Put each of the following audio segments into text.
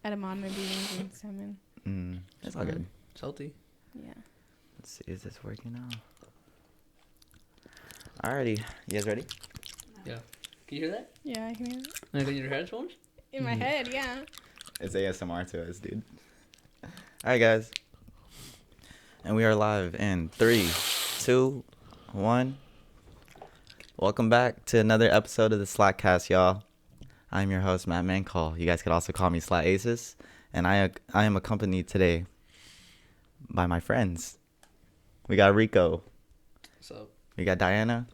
edamame beans and salmon. That's all good. Salty. Yeah. Let's see, is this working now? Alrighty, you guys ready? Yeah. Can you hear that? Yeah, I can hear it. Like in your headphones? In my head, yeah. It's ASMR to us, dude. Alright, guys. And we are live in 3, 2, 1. Welcome back to another episode of the SlattCast, y'all. I'm your host, Matt Mancall. You guys could also call me Slat Aces. And I am accompanied today by my friends. We got Rico. What's up? We got Diana.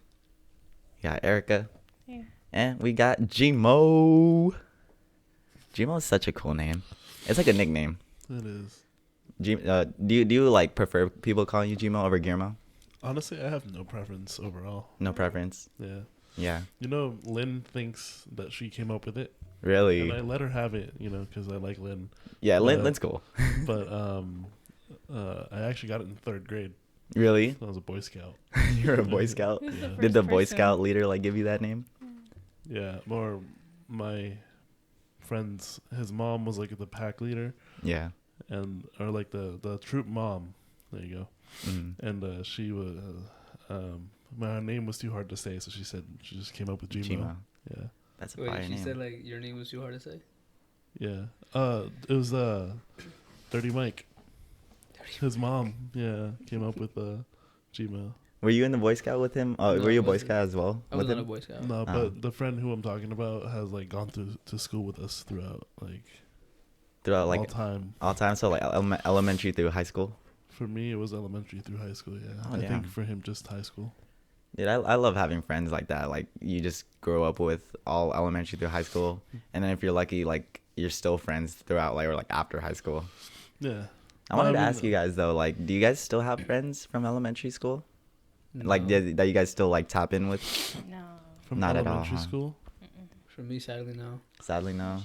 We got Erica. Yeah. And we got Gmo. Gmo is such a cool name. It's like a nickname. It is. Do you like prefer people calling you Gmo over Guillermo? Honestly, I have no preference overall. No preference. Yeah. Yeah. You know, Lynn thinks that she came up with it. Really? And I let her have it, you know, because I like Lynn. Yeah, Lynn's cool. But I actually got it in 3rd grade. Really? I was a Boy Scout. You're a Boy Scout? Who's the Yeah. Did the first Boy person? Scout leader like give you that name? Yeah. Or my friend's, his mom was like the pack leader. Yeah. Or like the troop mom. There you go. Mm-hmm. And she was, my name was too hard to say, so she said she just came up with Gmo. Gmo. Yeah. That's a Wait, fire she name. said like your name was too hard to say? Yeah. It was Dirty Mike. His mom, yeah, came up with Gmail. Were you in the Boy Scout with him? No, were you a I Boy wasn't. Scout as well? I with was not a him? Boy Scout. No, Oh. but the friend who I'm talking about has like gone to school with us throughout Throughout all like time. all time, so like elementary through high school. For me, it was elementary through high school. Yeah, Oh, I damn. think for him just high school. Dude, I love having friends like that. Like you just grow up with all elementary through high school, and then if you're lucky, like you're still friends throughout like or like after high school. Yeah. I wanted to mean, ask you guys though, like, do you guys still have friends from elementary school? Like No. that you guys still like tap in with? No. From Not at all, elementary huh? school, For me, sadly, no. Sadly, no.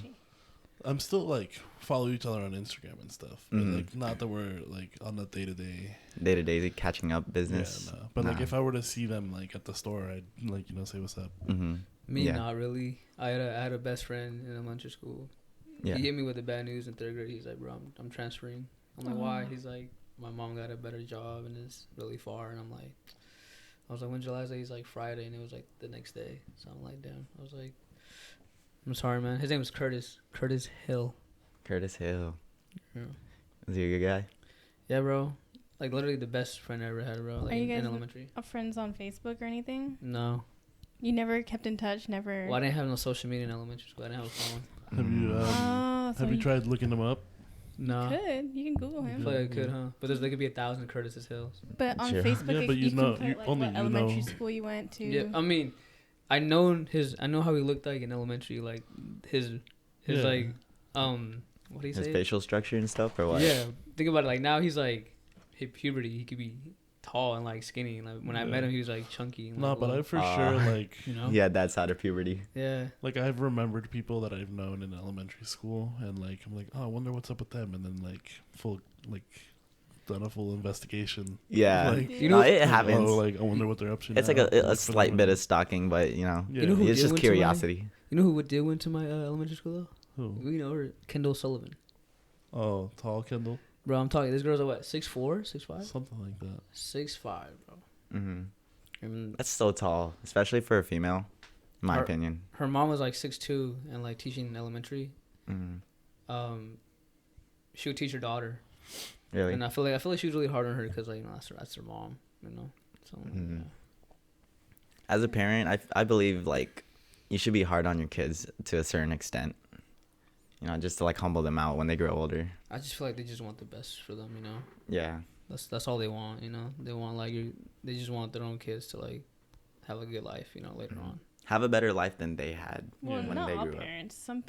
I'm still like follow each other on Instagram and stuff. But Mhm. like not that we're like on the day to day. Day to day catching up business. Yeah, no. But like Nah. if I were to see them like at the store, I'd like say what's up. Mm-hmm. Me, Yeah. not really. I had a best friend in elementary school. Yeah. He hit me with the bad news in 3rd grade. He's like, bro, I'm transferring. I'm like, why? He's like, my mom got a better job and it's really far. And I'm like, I was like, when's your last day? He's like, Friday. And it was like the next day. So I'm like, damn. I was like, I'm sorry, man. His name was Curtis. Curtis Hill. Curtis Hill. Yeah, Is he a good guy? yeah, bro. Like, literally the best friend I ever had, bro. Like, Are you in guys elementary. friends on Facebook or anything? No. You never kept in touch? Never? Well, I didn't have no social media in elementary school. I didn't have a phone. Have you Oh, so have you tried looking them up? No. Could. You can Google I him. feel like I could, huh? But there could be 1,000 Curtis Hills. But on Sure. Facebook, Yeah, but you you can know- put, you like, only what you elementary know. school you went to. Yeah, I mean, I know how he looked like in elementary, like his Yeah. like what do you His say? facial structure and stuff, or what? Yeah, think about it. Like now he's like hit puberty. He could be tall and like skinny. Like when I Yeah. met him, he was like chunky. And, No, like, but little, I for sure like you know. He had that side of puberty. Yeah. like I've remembered people that I've known in elementary school, and like I'm like, oh, I wonder what's up with them, and then like done a full investigation. Yeah. Like, You You No, know, it happens. Oh, like I wonder what they're up to. It's like now. a Like, slight for bit the- of stalking, but you know, Yeah. You know who it's did just went to my- curiosity. you know who did went to my elementary school Who? though? You know her, Kendall Sullivan. Oh, tall Kendall, Bro, I'm talking. This girl's at what? 6'4", 6'5"? something like that. 6'5", bro. Mm-hmm. And That's so tall, especially for a female, in my Her- opinion. her mom was like 6'2" and like teaching in elementary. Mm-hmm. She would teach her daughter. Really? And I feel like she was really hard on her because like that's her mom, you know. So Mhm. yeah. As a parent, I believe like you should be hard on your kids to a certain extent. You know, just to like humble them out when they grow older. I just feel like they just want the best for them, you know. Yeah. That's all they want, you know. They want they just want their own kids to like have a good life, you know, later on. Have a better life than they had Well, Yeah. when not they all grew up. parents. Some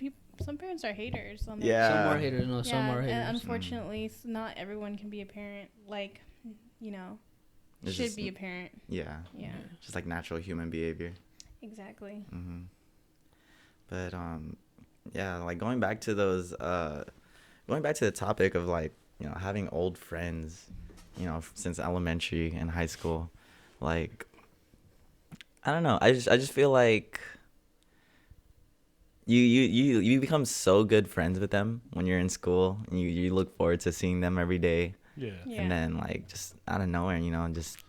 parents are haters. On their Yeah. Some are haters, no, some are and haters. unfortunately, not everyone can be a parent. Like, you know, It's should just- be a parent. Yeah. Yeah, Just like natural human behavior. exactly. Mm-hmm. But yeah, like going back to the topic of like, you know, having old friends, you know, since elementary and high school, like, I don't know, I just feel like you become so good friends with them when you're in school, and you look forward to seeing them every day. Yeah. Yeah. And then like just out of nowhere, just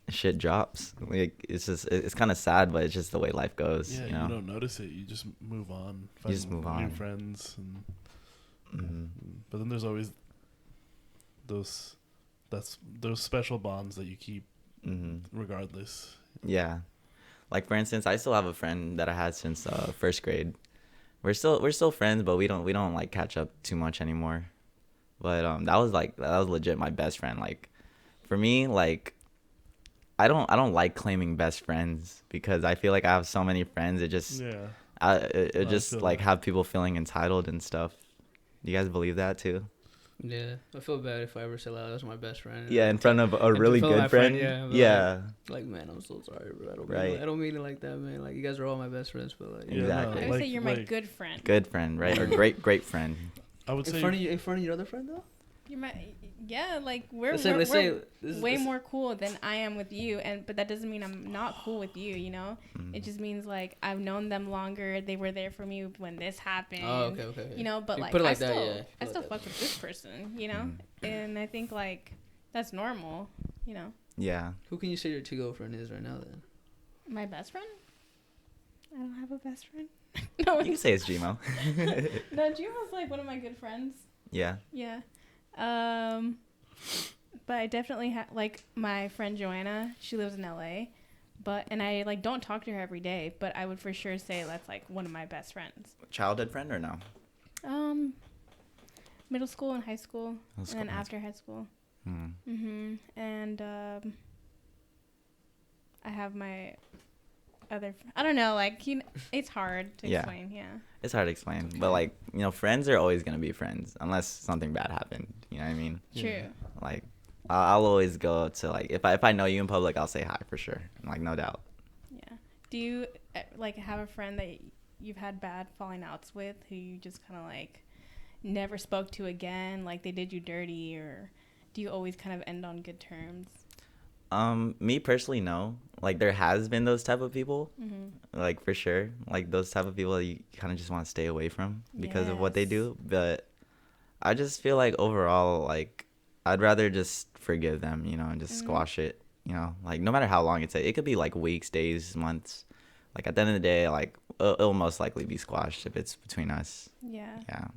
shit drops. Like it's kind of sad, but it's just the way life goes. Yeah, you know. you don't notice it. You just move on. You just move new on. friends, and Mhm. but then there's always those special bonds that you keep Mhm. regardless. Yeah. Like for instance, I still have a friend that I had since first grade. We're still friends, but we don't like catch up too much anymore. But that was legit my best friend. Like for me, like I don't like claiming best friends because I feel like I have so many friends. It just Yeah. it I just feel like that. have people feeling entitled and stuff. You guys believe that too? Yeah, I feel bad if I ever say that was my best friend. Yeah, in front of a in really front of my good friend. friend, yeah, but Yeah. Like, man, I'm so sorry, bro. Right. I don't mean it like that, man. Like, you guys are all my best friends, but like, Yeah, Exactly. I would say you're my good friend. Good friend, right? Or great friend. I would in say front of your other friend though. You're my yeah. Like we're Let's say way more cool than I am with you, but that doesn't mean I'm not cool with you. You know, it just means like I've known them longer. They were there for me when this happened. Oh, okay. You know, but You like, put it I like that, still yeah. I still fuck with this person. You know, and I think like that's normal. You know. Yeah. Who can you say your to-go friend is right now then? My best friend? I don't have a best friend. No, You can say it's Gmo. no, Jumo's like one of my good friends. Yeah. Yeah. But I definitely have like my friend Joanna. She lives in LA, and I like don't talk to her every day. But I would for sure say that's like one of my best friends. Childhood friend or no? Middle school and high school, Middle and school then and high after high school. Hmm. And I have my other. I don't know. Like it's hard to Yeah. explain. Yeah. It's hard to explain, but like friends are always gonna be friends unless something bad happened. You know what I mean? True. Yeah. Like I'll always go to like if I know you in public, I'll say hi for sure. Like no doubt. Yeah. Do you like have a friend that you've had bad falling outs with who you just kind of like never spoke to again, like they did you dirty, or do you always kind of end on good terms? Me personally, no. Like there has been those type of people, like for sure. Like those type of people that you kind of just want to stay away from because of what they Yes. do. But I just feel like overall, like I'd rather just forgive them, and just squash it. Like no matter how long it takes, it could be like weeks, days, months. Like at the end of the day, like it'll most likely be squashed if it's between us. Yeah. Yeah.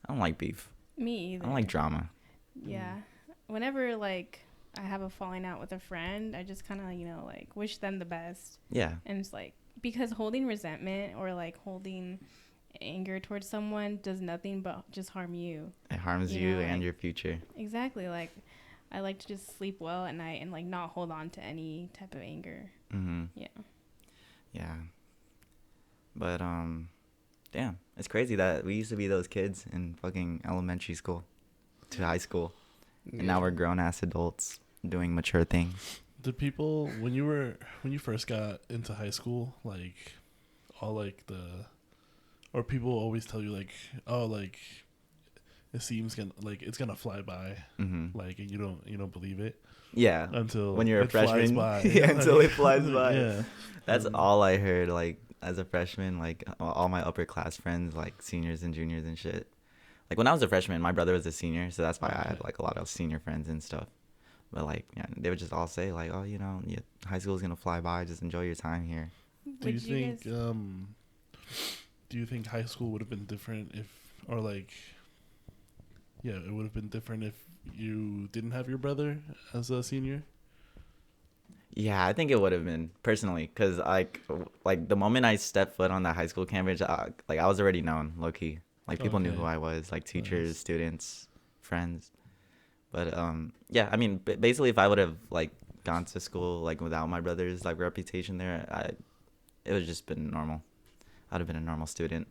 I don't like beef. Me either. I don't like drama. Yeah. Whenever like I have a falling out with a friend, I just kind of, like wish them the best. Yeah. And it's like, because holding resentment or like holding anger towards someone does nothing but just harm you. It harms You you know, and like- your future. Exactly. Like, I like to just sleep well at night and like not hold on to any type of anger. Mm-hmm. Yeah. Yeah. But damn, it's crazy that we used to be those kids in fucking elementary school to high school, and now we're grown ass adults doing mature things. Did people when you first got into high school, like all like or people always tell you like, oh, like it seems it's gonna fly by, Mm-hmm. like, and you don't believe it Yeah. until When you're a it flies freshman, by. yeah, until it flies by. Yeah, That's all I heard. Like as a freshman, like all my upper class friends, like seniors and juniors and shit. Like when I was a freshman, my brother was a senior, so that's why I had like a lot of senior friends and stuff. But like, yeah, they would just all say like, oh, high school's gonna fly by. Just enjoy your time here. Do you think do you think high school would have been different it would have been different if you didn't have your brother as a senior? Yeah, I think it would have been personally, cause like the moment I stepped foot on that high school campus, like I was already known, low key. Like people knew Okay. who I was, like teachers, Nice. students, friends. But yeah, I mean, basically, if I would have like gone to school like without my brother's like reputation there, it would just been normal. I'd have been a normal student.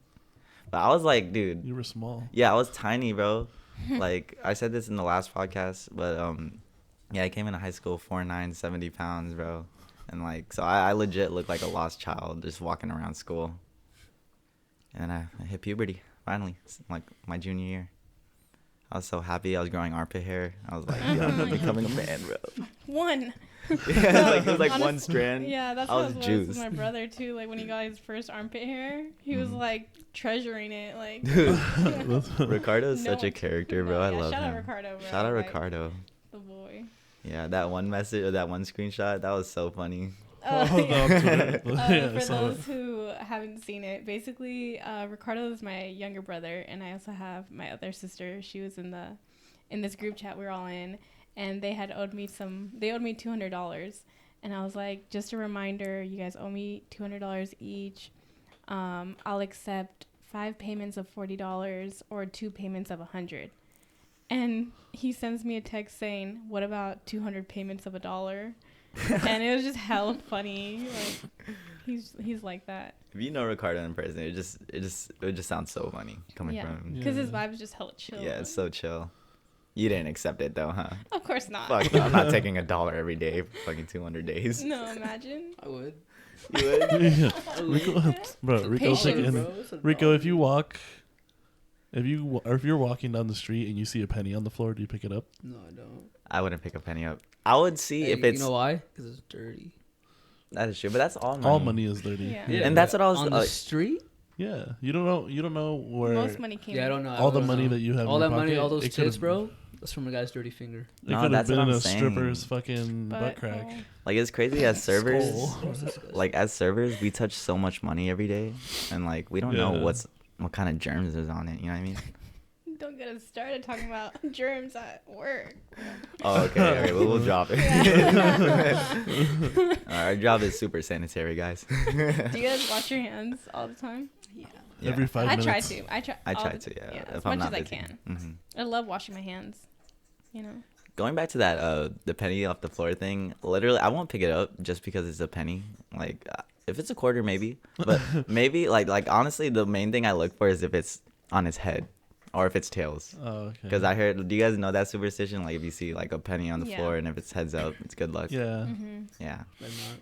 But I was like, dude, You were small. yeah, I was tiny, bro. Like I said this in the last podcast, but yeah, I came into high school 4'9", 70 pounds, bro. And like, so I legit looked like a lost child just walking around school. And then I hit puberty finally, like my junior year. I was so happy. I was growing armpit hair. I was like, yo, I'm becoming a man, bro. one? Yeah, like it was like one Honest- strand. Yeah, that's I how was it was juiced. with my brother too. Like when he got his first armpit hair, he was Mhm. like treasuring it. Like Dude, Ricardo's No such a one- character, bro. I yeah, love shout him. out Ricardo, bro. Shout out like, Ricardo. the boy. Yeah, that one message or that one screenshot, that was so funny. Oh, Yeah. no, Twitter. Yeah, I For saw those it. who haven't seen it, basically, Ricardo is my younger brother, and I also have my other sister. She was in this group chat we're all in, and they owed me $200, and I was like, just a reminder, you guys owe me $200 each. I'll accept 5 payments of $40 or 2 payments of $100. And he sends me a text saying, "What about 200 payments of $1?" And it was just hella funny. Like he's like that. If you know Ricardo in person, it just sounds so funny coming Yeah, from him. because his Yeah. vibe is just hella chill. Yeah, it's so chill. You didn't accept it though, huh? Of course not. Fuck, no, I'm not taking $1 every day for fucking 200 days. No, imagine. I would. You would? Yeah. I would. Rico, bro, Rico's like, Patience. Bro, it's a Rico, if you dollar. walk, if you're walking down the street and you see a penny on the floor, do you pick it up? No, I don't. I wouldn't pick a penny up. I would see Hey, if it's you know why? Because it's dirty. that is true, but that's all money. All money is dirty. Yeah. And that's but what I was on the street. Yeah, you don't know where Most money came. Yeah, I don't know. all the I don't money know. that you have. all in that your money, pocket, all those it could've- tips, bro. That's from a guy's dirty finger. It No, could have that's been what in I'm a saying. stripper's fucking butt crack. oh, Like it's crazy as servers. Skull. Like as servers, we touch so much money every day, and like we don't know Yeah. what kind of germs is on it. You know what I mean? don't get us started talking about germs at work. Oh, okay. We'll drop it. Yeah. Our job is super sanitary, guys. Do you guys wash your hands all the time? Yeah. Yeah. Every 5 I minutes. try to. I all try the- to, yeah. as if I'm much not as I busy. can. Mhm. I love washing my hands. You know. Going back to that, the penny off the floor thing. Literally, I won't pick it up just because it's a penny. Like, if it's a quarter, maybe. But maybe, like honestly, the main thing I look for is if it's on its head, or if it's tails. Oh, okay. Because I heard, do you guys know that superstition? Like, if you see like a penny on the Yeah. floor and if its heads up, it's good luck. Yeah. Mm-hmm. Yeah. I'm not.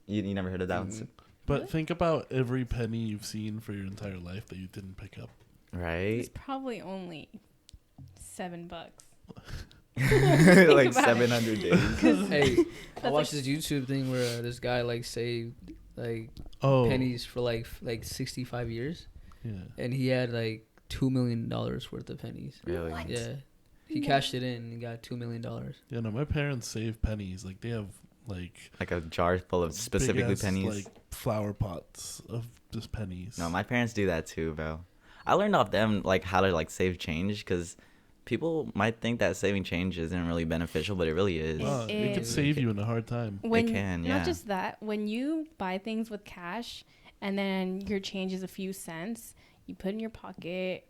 You never heard of that Mhm. one? But What? think about every penny you've seen for your entire life that you didn't pick up. Right? It's probably only $7. Like about it. 700 days. Hey, I That's watched like- this YouTube thing where this guy like saved like Oh, pennies for like 65 years, Yeah. and he had like $2 million worth of pennies. Really? What? Yeah, he No. cashed it in and got $2 million. Yeah, no, my parents save pennies. Like, they have, like, Like a jar full of specifically big-ass, pennies. like, flower pots of just pennies. No, my parents do that too, bro. I learned off them like how to like save change because people might think that saving change isn't really beneficial, but it really is. Oh, it could is. save you in a hard time. When, can, yeah. Not just that, when you buy things with cash and then your change is a few cents, you put in your pocket,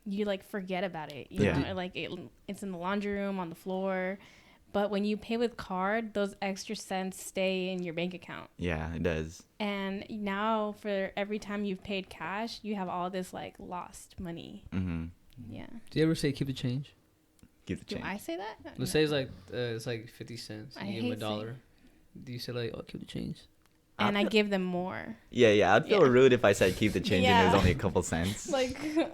you like forget about it. You Yeah. know, like it's in the laundry room, on the floor. But when you pay with card, those extra cents stay in your bank account. Yeah, it does. And now for every time you've paid cash, you have all this like lost money. Mm-hmm. Yeah. Do you ever say keep the change? Keep the Do change. I say that? Let's say it's like 50 cents. I You give him hate $1. Do you say like, oh, keep the change? And I give them more. Yeah, I'd feel Yeah. rude if I said keep the change and it Yeah. was only a couple cents. Like, Yeah,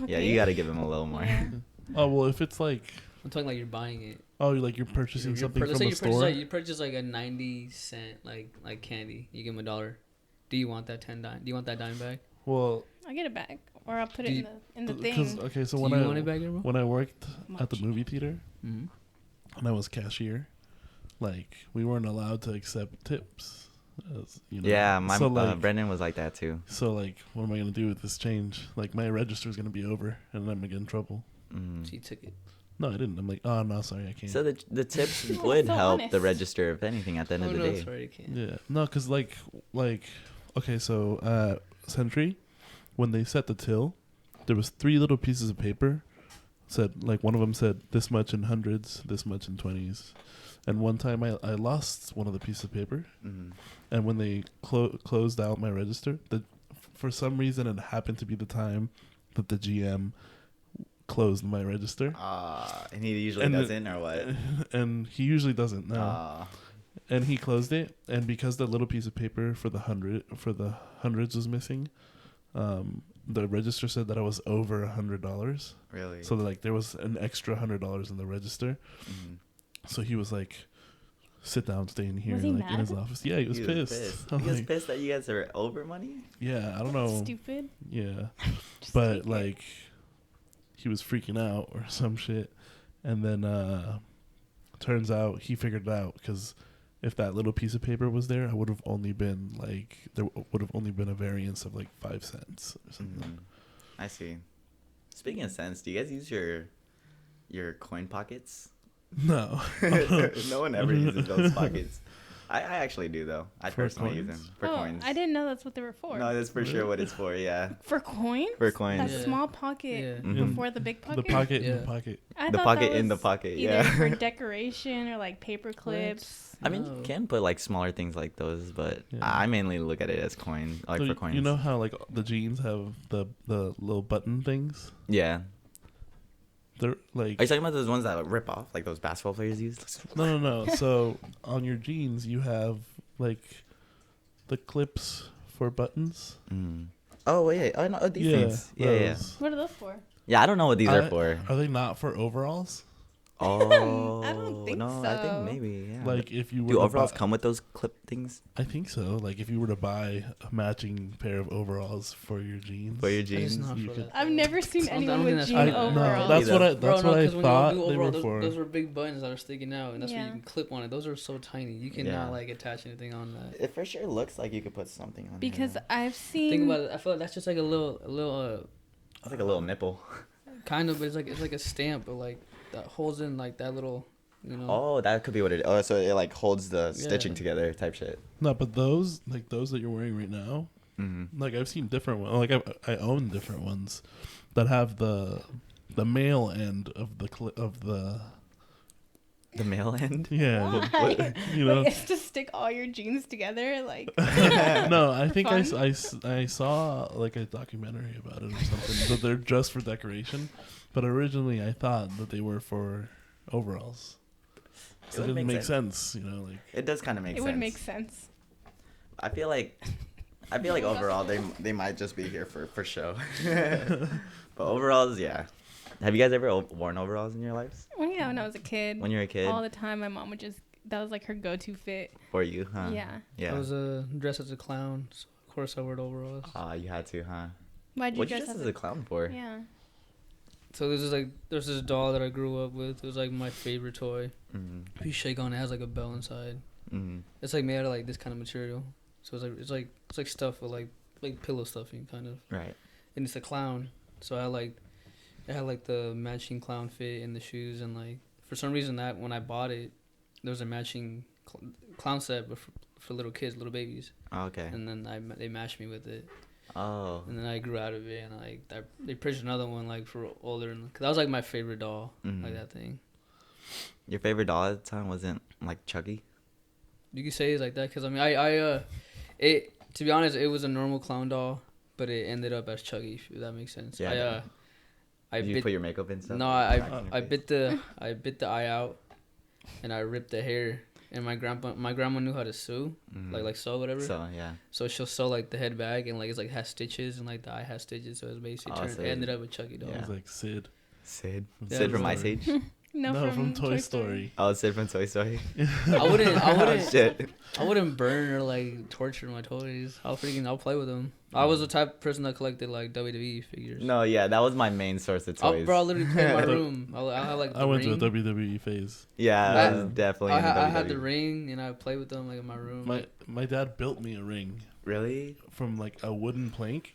okay. you gotta give them a little more. Yeah. Oh, well, if it's like, I'm talking like you're buying it. you're purchasing something let's from say a you store. purchase you purchase like a 90-cent like candy. You give him $1. Do you want that 10 dime? Do you want that dime back? Well, I'll get it back, or I'll put Do it you- in the because, thing. okay, so Do when you I want it back, bro? when I worked at the Much. movie theater Mm-hmm. and I was cashier, like, we weren't allowed to accept tips. As, Yeah, my so, like, Brendan was like that too. so like, what am I gonna do with this change? Like, my register is gonna be over, and I'm gonna get in trouble. Mm. So you took it. No, I didn't. I'm like, oh no, sorry, I can't. So the tips Oh, would so help the honest. register, if anything, at the end Oh of the no, day. sorry, you can't. Yeah, no, cause like, okay, so Sentry, when they set the till, there was 3 little pieces of paper. Said like one of them said this much in hundreds, this much in 20s, and one time I lost one of the pieces of paper, Mhm. and when they closed out my register, for some reason it happened to be the time that the GM closed my register, And he usually And the- doesn't, or what? and he usually doesn't know. Ah. And he closed it, and because the little piece of paper for the hundreds was missing, the register said that I was over Really? So like there was an extra $100 in the register. Mhm. So he was like, sit down, stay in here, Was he like in his mad? office. Yeah, he was pissed. I'm He was like, pissed that you guys are over money. yeah, I don't That's know. stupid. Yeah, Just but take it. like, he was freaking out or some shit, and then turns out he figured it out because if that little piece of paper was there, I would have only been like there would have only been a variance of like 5 cents or something. I see. Speaking of cents, do you guys use your coin pockets? No, No one ever uses those pockets. I actually do though. I For personally use coins? them for Oh, coins. I didn't know that's what they were for. No, that's for sure what it's for. Yeah, For coins? for coins. That Yeah. small pocket Yeah. Mhm. before the big pocket? the pocket in Yeah. the pocket. I The thought pocket that in the was pocket, either yeah. for decoration or like paper clips. I mean, No. you can put like smaller things like those, but Yeah. I mainly look at it as coin, like So for coins. you know how like the jeans have the little button things? Yeah. They're like Are you talking about those ones that rip off, like those basketball players use? no. So on your jeans you have like the clips for buttons. Mm. Oh wait, I know these things. Yeah, yeah. those. What are those for? Yeah, I don't know what these are for. Are they not for overalls? Oh, I don't think no, I so. think maybe. Yeah. Like if you were do to overalls buy- come with those clip things I think so. Like if you were to buy a matching pair of overalls for your jeans. for your It's jeans? not you for could- that. I've never seen I don't anyone think with that's jean for that. No, overalls. that's what I Bro, that's what I 'cause when thought y'all do they were overall, for. those were big buttons that are sticking out, and that's where Yeah. you can clip on it. Those are so tiny. You cannot Yeah. like attach anything on that. It for sure looks like you could put something on. Because here. I've seen. Think about it. I feel like that's just like a little It's like a little nipple. kind of, but it's like a stamp, but like that holds in like that little, you know. Oh, that could be what it. Oh, so it like holds the stitching Yeah. together type shit. No, but those like those that you're wearing right now, Mm-hmm. like I've seen different ones. Like I own different ones that have the male end of The male end. yeah. Why? You know. Wait, it's to stick all your jeans together, like. No, I think fun? I saw like a documentary about it or something. That they're just for decoration, but originally I thought that they were for overalls. It So it would didn't make make sense, you know. Like It does kind of make It sense. would make sense. I feel like overall they might just be here for show. But overalls, yeah. Have you guys ever worn overalls in your lives? Well, yeah, when I was a kid. When you were a kid? All the time, my mom would just. That was like her go-to fit. For you, huh? Yeah. Yeah. I was dressed as a clown, so of course I wore overalls. You had to, huh? Why'd you What'd you dress dress as as a clown for? Yeah. So there's this doll that I grew up with. It was like my favorite toy. Mm-hmm. If you shake on it, it has like a bell inside. Mm-hmm. It's like made out of like this kind of material. So it's like stuff with like pillow stuffing kind of. Right. And it's a clown. So it had like the matching clown fit and the shoes, and like for some reason that when I bought it, there was a matching clown set, but for little kids, little babies. Oh, okay. And then they matched me with it, Oh. and then I grew out of it, and they purchased another one like for older, cause that was like my favorite doll, Mhm. like that thing. Your favorite doll at the time wasn't like Chucky? You could say it's like that, cause I mean it to be honest, it was a normal clown doll, but it ended up as Chucky, if that makes sense. Yeah. I Did you bit put your makeup and stuff? no, back in your I face? bit the eye out, and I ripped the hair. And my grandma knew how to sew, Mhm. like sew whatever. So yeah. So she'll sew like the head back, and like it's like has stitches, and like the eye has stitches. So it's basically Oh, so it ended up a Chucky doll. it Yeah. was like Sid. Sid. Yeah, Sid from Toy Ice Age. No, from Toy Story. Oh, Sid from Toy Story. I wouldn't Shit. I wouldn't burn or like torture my toys. I'll play with them. I was the type of person that collected like WWE figures. No, yeah, that was my main source of toys. Bro, I'll literally play in my room. I'll have like the I went ring. to a WWE phase. Yeah, I- that was definitely. I in the had the WWE. ring, and I would play with them like in my room. My dad built me a ring Really? from like a wooden plank,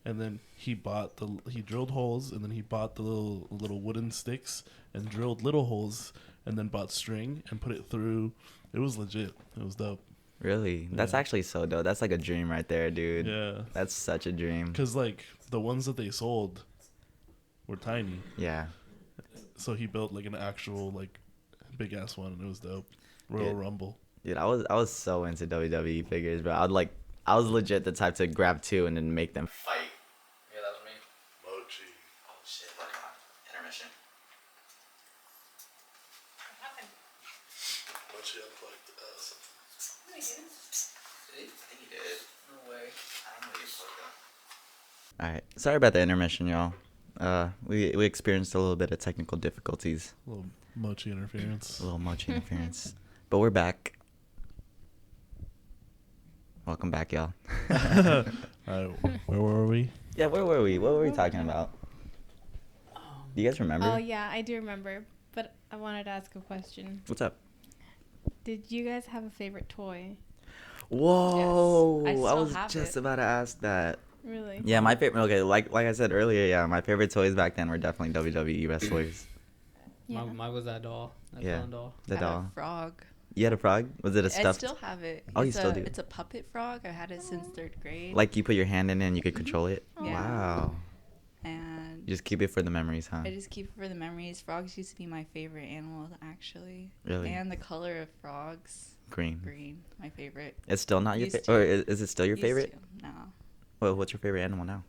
and then he drilled holes, and then he bought the little wooden sticks and drilled little holes, and then bought string and put it through. It was legit. It was dope. Really? That's Yeah. actually so dope. That's like a dream right there, dude. Yeah, That's such a dream. because like the ones that they sold were tiny, Yeah. so he built like an actual like big ass one, and it was dope. Royal Yeah. Rumble. Dude, I was so into WWE figures, bro. I was legit the type to grab two and then make them fight. Yeah, that was me. Mochi. Oh shit, what am I? Intermission. Mochi unplugged something. I think he did. No way. I don't know what you plugged up. Alright. Sorry about the intermission, y'all. We experienced a little bit of technical difficulties. A little Mochi interference. A little Mochi interference. But we're back. Welcome back, y'all. Where were we? Yeah, where were we? What were we talking about? Do you guys remember? Oh yeah, I do remember. But I wanted to ask a question. What's up? Did you guys have a favorite toy? Whoa! Yes, I I still was have just it. about to ask that. Really? Yeah, my favorite. Okay, like I said earlier, yeah, my favorite toys back then were definitely WWE wrestlers. Yeah. Mine was that doll. That Yeah. clown doll. The I have doll. a frog. You had a frog? Was it a I stuffed? still have it. Oh, you It's still do? It's a puppet frog. I've had it since 3rd grade. Like you put your hand in it and you could control it. Yeah. Wow. And You just keep it for the memories, huh? I just keep it for the memories. Frogs used to be my favorite animal, actually. Really? And the color of frogs, Green. green, my favorite. It's still not your Used favorite, to. or is it still your Used favorite? to. No. Well, what's your favorite animal now?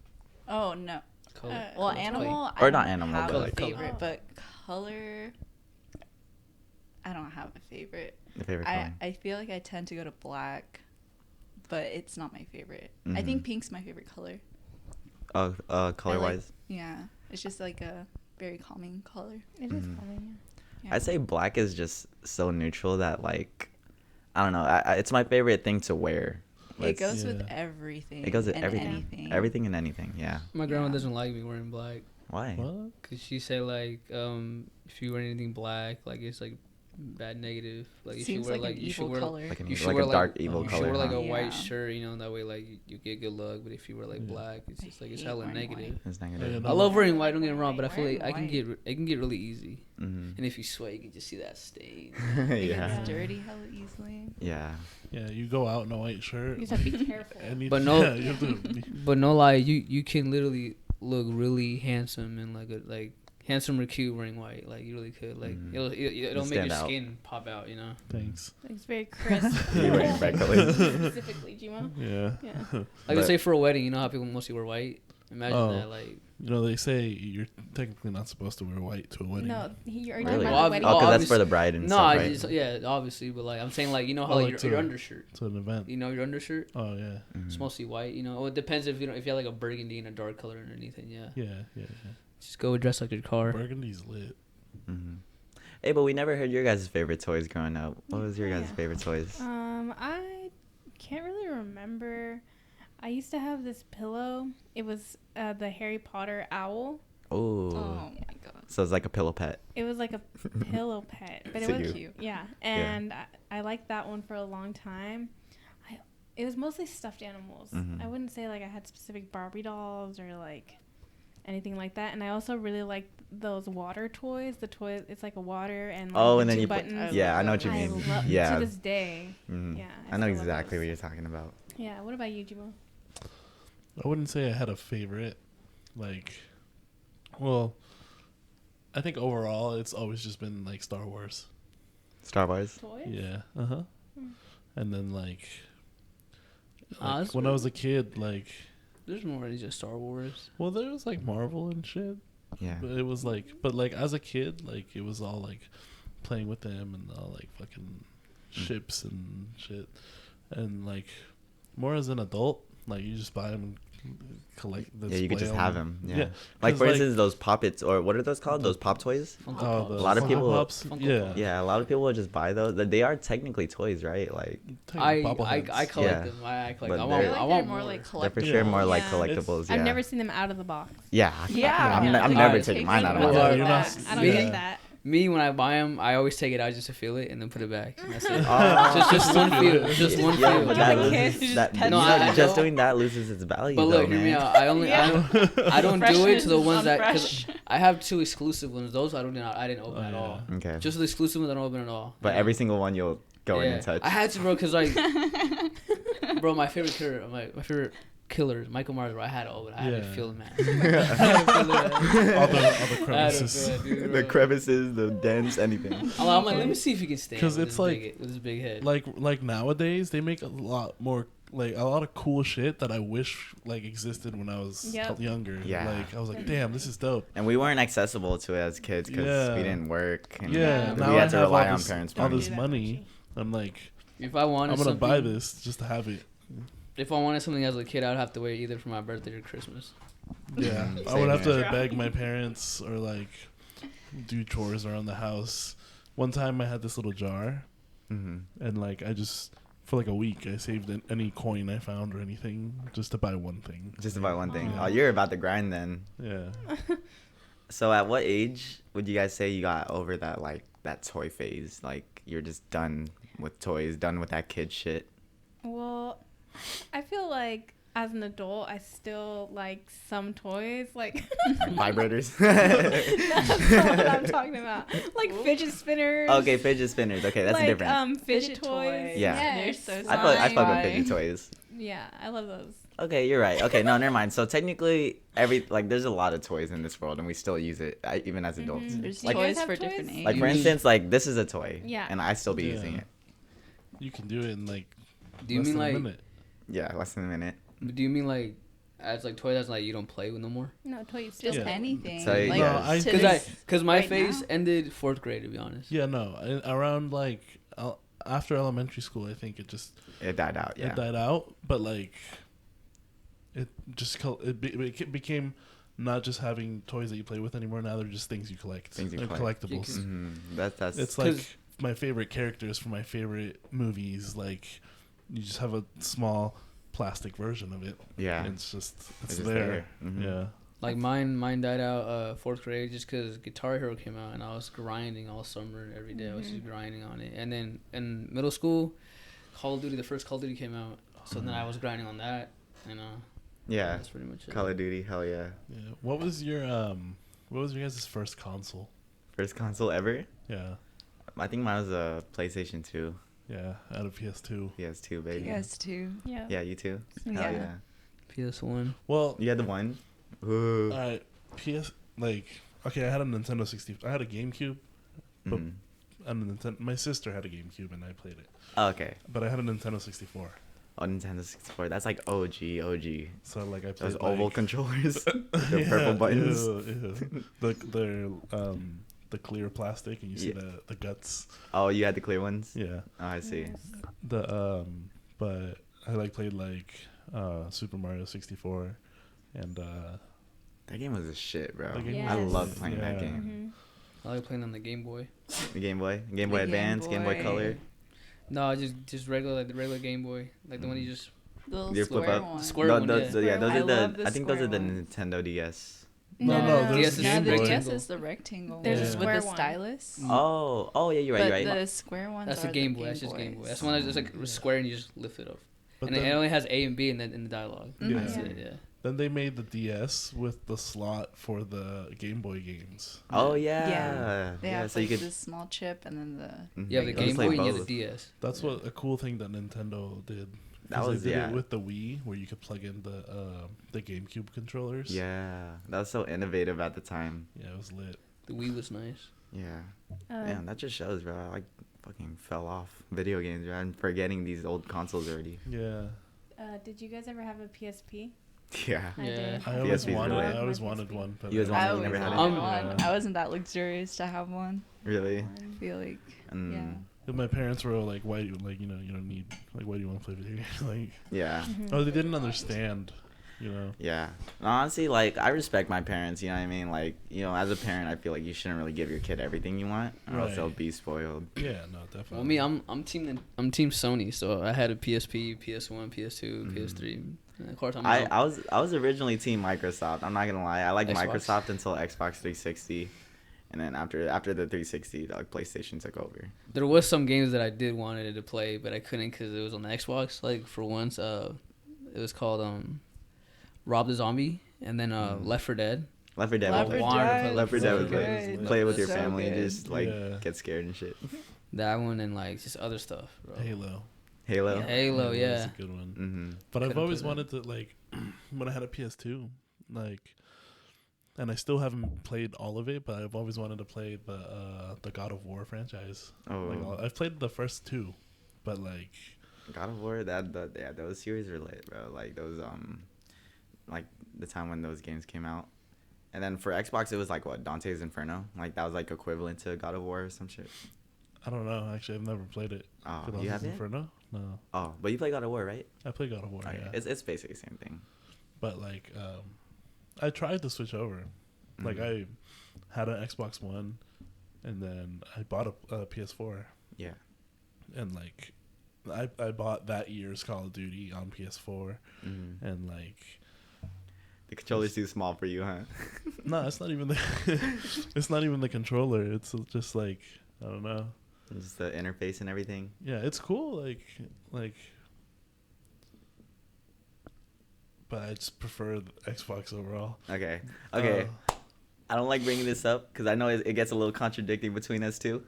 Oh no. Color. Well, Color. animal. Or I not don't animal, have but a like color. favorite, Oh. but color. I don't have a favorite. Your favorite color? I feel like I tend to go to black, but it's not my favorite. I Mhm. think pink's my favorite color. Color wise? Yeah, it's just like a very calming color. It is Mhm. calming. Yeah. I'd say black is just so neutral that like, I don't know. It's my favorite thing to wear. It Let's- goes with Yeah. everything. It goes with and everything. anything. Everything and anything. Yeah. My grandma Yeah. doesn't like me wearing black. Why? What? Cause she say like, if you wear anything black, like it's like bad negative. Like if Seems you wear like an you should evil wear color. Like, you should like wear a like dark evil you color. should wear like huh? a white Yeah. shirt, you know, that way like you get good luck. But if you wear like Yeah. black, it's just like it's hate hella wearing negative. white. It's Yeah, negative. no. I love wearing white. Don't get me wrong, but I feel like Wearing I can white. it can get really easy. Mhm. And if you sweat, you can just see that stain. It yeah. gets dirty hella easily. Yeah. Yeah, you go out in a white shirt. You just have to be careful. and you, But no- yeah, you have to be- But no lie, you can literally look really handsome and like handsome or cute wearing white. Like you really could. Like Mhm. it'll make stand your out. skin pop out. You know. thanks. It's very crisp. You're wearing bright colors. Specifically, Jimo. Yeah. Yeah. Like But- let's say for a wedding, you know how people mostly wear white. Imagine Oh. that. Like You know, they say you're technically not supposed to wear white to a wedding. No, you already Really? talking Well, about the wedding. Oh, because that's obviously- for the bride and no, stuff, I right? just, yeah, obviously, but like I'm saying, like you know how Oh, like, like your to- undershirt. To an event. You know your undershirt. Oh, yeah. It's Mhm. mostly white. You know, well, it depends if you have like a burgundy and a dark color underneath it. Yeah. Yeah, yeah, Just go dress like your car. Burgundy's lit. Mhm. Hey, but we never heard your guys' favorite toys growing up. What was your guys' Yeah. favorite toys? I can't really remember. I used to have this pillow. It was the Harry Potter owl. Oh. Oh my god. So it's like a pillow pet. It was like a pillow pet, but it So was you- Cute. yeah. And I liked that one for a long time. It was mostly stuffed animals. Mhm. I wouldn't say like I had specific Barbie dolls or like anything like that. And I also really liked those water toys. The toy, it's like a water and like Oh, the and then two you put- buttons. Yeah, I know what you I mean. love Yeah. to this day. Mhm. Yeah, I know still love exactly those. what you're talking about. Yeah. What about you, Jimo? I wouldn't say I had a favorite. Like, well, I think overall it's always just been like Star Wars. Star Wars. Toys? Yeah. Uh huh. Hmm. And then like That's when I was a kid, like, There's more than just Star Wars. well, there was like Marvel and shit. Yeah. But it was like, but like as a kid, like it was all like playing with them and all like fucking ships and shit. And like more as an adult, like you just buy them and collect. Yeah, you could display just have them. Yeah. Yeah, Like 'cause, for like- instance, those poppets or what are those called? Those pop toys. Funko Oh, Pops. the A lot of Funko people- Pops, Funko yeah, Pops. Yeah, a lot of people will just buy those. They are technically toys, right? Like I bobbleheads. collect Yeah. them. I collect. But I I want. feel they're- like I they're want more like they're for collectibles. sure more like Yeah. collectibles. Yeah. I've never seen them out of the box. Yeah. Yeah. I'm Yeah. never Alright. taking mine out of Well, my yeah, box. you're not- I don't yeah. get that. Me when I buy them, I always take it out just to feel it and then put it back. And that's it. Oh. just one feel. Just one Yeah, feel. but Just that a kiss, loses just that. pet You No, know, I just know. doing that loses its value. But though, look, hear me man. out. I don't do it to the Freshness ones on that because fresh. I have two exclusive ones. Those I didn't open Oh, at yeah. all. Okay. Just the exclusive ones I don't open at all. But every single one you'll go in Yeah. and touch. I had to, bro, because like, bro, my favorite killer, my favorite killers, Michael Myers, bro, I had to open. I had to Yeah. feel it, man. I had to feel it, man. all the I had to crevices. feel it, dude, The bro. crevices, the dents, anything. I'm like, let me see if he can stand. 'Cause with it's his like- with his big head. Like nowadays they make a lot more, like a lot of cool shit that I wish like existed when I was Yep. younger. Yeah. Like I was like, damn, this is dope. And we weren't accessible to it as kids because Yeah. we didn't work. And Yeah. Yeah. we had to I have rely all on this, parents' all money. this money. I'm like, If I wanted I'm gonna something, buy this just to have it. If I wanted something as a kid, I'd have to wait either for my birthday or Christmas. Yeah, Mhm. I would have Same to here. beg my parents or like do chores around the house. One time I had this little jar, and like I just for like a week I saved any coin I found or anything just to buy one thing. Just to buy one thing. Yeah. Oh, you're about to grind then. Yeah. So at what age would you guys say you got over that like that toy phase? Like you're just done with toys, done with that kid shit. Well, I feel like as an adult, I still like some toys, like Vibrators. that's not what I'm talking about. Like fidget spinners. Okay, fidget spinners. Okay, that's like, different. Fidget Fidget toys. toys. Yeah. They're Yes. so I fuck with Why? fidget toys. Yeah, I love those. Okay, you're right. Okay, no, never mind. So technically, there's a lot of toys in this world, and we still use it, even as adults. There's Like- Do you guys toys have for toys? different ages. Like for instance, like this is a toy. Yeah. And I still be Yeah. using it. You can do it in like Do you less mean than a like? minute. Yeah, less than a minute. Do you mean like as like toys as like you don't play with no more? No, toys still. Just Yeah. anything. So, like, yeah. No, I- to Because this- because my right phase now? ended 4th grade, to be honest. Yeah, no. Around like after elementary school, I think it just It died out. Yeah. it died out. But like, it just it became not just having toys that you play with anymore. Now they're just things you collect. Things you Like collect. collectibles. That's. It's like my favorite characters from my favorite movies. Like, you just have a small plastic version of it. Yeah. And it's just just there. there. Mhm. Yeah. Like mine died out 4th grade just because Guitar Hero came out and I was grinding all summer every day. I was just grinding on it. And then in middle school, Call of Duty, the first Call of Duty came out. So then I was grinding on that. And Yeah. that's pretty much it. Call of Duty. Hell yeah. Yeah. What was your guys' first console? First console ever. Yeah. I think mine was a PlayStation 2. Yeah. Out of PS2. PS2, baby. PS2. Yeah. Yeah, you too. Hell Yeah. yeah. PS1. Well, You had the one. Ooh. I had a Nintendo 60. I had a GameCube. But Mhm. and my sister had a GameCube and I played it. Oh, okay. But I had a Nintendo 64. Oh, Nintendo 64. That's like OG. So like I played Those oval like, controllers. The yeah, purple buttons. ew. The clear plastic and you see the guts. Oh, you had the clear ones? Yeah. Oh, I see. But I played Super Mario 64 and That game was a shit, bro. The game I was- loved playing that yeah. game. I like playing on the Game Boy. The Game Boy The Game Advance, Game Boy Boy. Color. No, just regular, like the regular Game Boy. Like the one you just... The little You flip square up? one. Square No, one, those, yeah. yeah, those I are love the. the I think those are the square one. Nintendo DS. No, there's DS is Game No, the Boy. DS is the rectangle. There's a with square the one. stylus. Oh, yeah, you're right. But You're right. the square ones That's are the Game Boy. That's just Game Boy. That's the one that's just like Yeah. square and you just lift it up. But And it only has A and B in the dialogue. Mhm. Yeah. That's it, yeah. Then they made the DS with the slot for the Game Boy games. Oh yeah. Yeah. They have so you could. this small chip and then the. Mhm, You have the you could Game play Boy and you have both. the DS. That's what a cool thing that Nintendo did. That 'Cause was they did yeah. it with the Wii, where you could plug in the GameCube controllers. Yeah, that was so innovative at the time. Yeah, it was lit. The Wii was nice. Yeah. Uh, Damn, that just shows, bro. I like fucking fell off video games, bro. I'm forgetting these old consoles already. Yeah, did you guys ever have a PSP? Yeah. I Yeah. did. I always PSP 's wanted. really- I always wanted one, but You guys I wanted I one? always never had wanted it? one. Yeah. I wasn't that luxurious to have one. Really? I feel like. Mm. Yeah. But my parents were like, "Why do you you don't need why do you want to play video games?" Like, Yeah. oh, they didn't understand, you know. Yeah. Honestly, like, I respect my parents, you know what I mean? Like, as a parent, I feel like you shouldn't really give your kid everything you want, or else Right. they'll be spoiled. Yeah, no, definitely. Well, me, I'm team Sony, so I had a PSP, PS1, PS2, Mhm. PS3. And of course, I was originally team Microsoft. I'm not gonna lie. I liked Xbox. Microsoft until Xbox 360, and then after the 360, like PlayStation took over. There was some games that I did wanted to play, but I couldn't because it was on the Xbox. Like for once, it was called Rob the Zombie, and then Left 4 Dead. Left 4 Dead. Left was 4 like- Dead. Left 4 Dead was so like good. play it with your So family and good. just like Yeah. get scared and shit. That one and like just other stuff, bro. Halo. Halo. Halo, was yeah. a good one. Mm-hmm. But I've Couldn't always play wanted to like when I had a PS2, like, and I still haven't played all of it, but I've always wanted to play the God of War franchise. Oh, Like, I've played the first two, but like, God of War. Those series were lit, bro. Like those like the time when those games came out. And then for Xbox, it was like what, Dante's Inferno? Like that was like equivalent to God of War or some shit. I don't know. Actually, I've never played it. Oh, Dante's you haven't? Inferno? No, Oh, but you play God of War, right? I play God of War. Okay. Yeah, It's basically the same thing. but like, I tried to switch over. Like Mhm. I had an Xbox One, and then I bought a PS4, Yeah. and like I bought that year's Call of Duty on PS4, and like The controller's too small for you, huh? no, it's not even the it's not even the controller. It's just like I don't know. Just the interface and everything. Yeah, it's cool. Like, but I just prefer the Xbox overall. Okay. I don't like bringing this up because I know it gets a little contradicting between us two.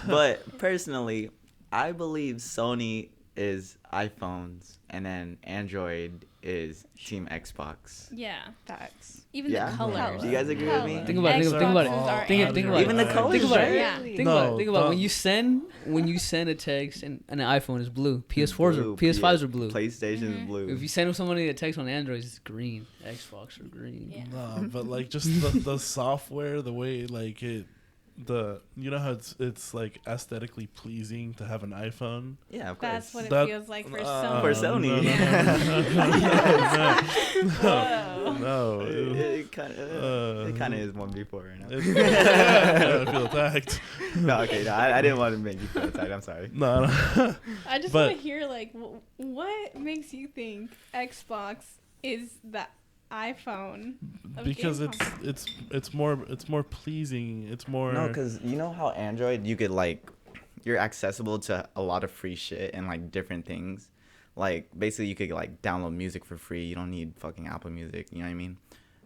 But personally, I believe Sony is iPhones and then Android is Team Xbox. Yeah. Facts. Even Yeah? the colors. Do you guys agree with me? Think about it. Think about it. Xboxes are Think about it. Even the colors, Think about it. right? Yeah. Think No, about it. Think about it. the- When you send a text and an iPhone is blue, PS4s Blue, are PS5s are blue. PlayStation is Mhm. blue. If you send somebody a text on Android, it's green. Xbox are green. Yeah. No, but like just the software, the way like you know how it's like aesthetically pleasing to have an iPhone. Yeah, of course. That's what it That- feels like for For Sony. Sony. No. It kind of is one before. You know? I feel attacked. No, okay, no, I didn't want to make you feel attacked. I'm sorry. No. I just But- want to hear like what makes you think Xbox is the iPhone of Because game it's more pleasing. It's more No, because you know how Android, you could like, you're accessible to a lot of free shit and like different things. Like basically you could like download music for free. You don't need fucking Apple Music. You know what I mean?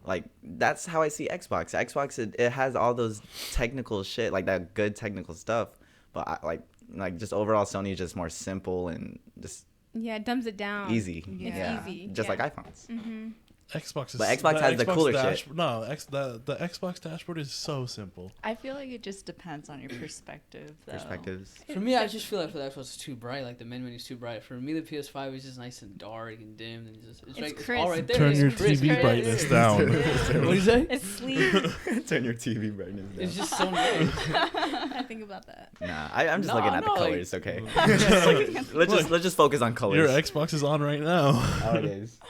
Like that's how I see Xbox. Xbox it has all those technical shit, like that good technical stuff. But like just overall Sony is just more simple and just Yeah, it dumbs it down. easy. Yeah. It's easy. Just yeah. like iPhones. Mm-hmm. Xbox is But Xbox has the cooler dash, shit. No, the Xbox dashboard is so simple. I feel like it just depends on your perspective, though. Perspectives. For me, I just feel like for the Xbox it's too bright. Like the menu is too bright. For me, the PS5 is just nice and dark and dim and just it's like crisp. all right there. Turn It's your crisp. TV brightness down. What do you say? It's sleek. Turn your TV brightness down. It's just so nice. I think about that. Nah, I'm just No, looking at the no, like- colors. Okay. Let's just focus on colors. Your Xbox is on right now. Oh, it is.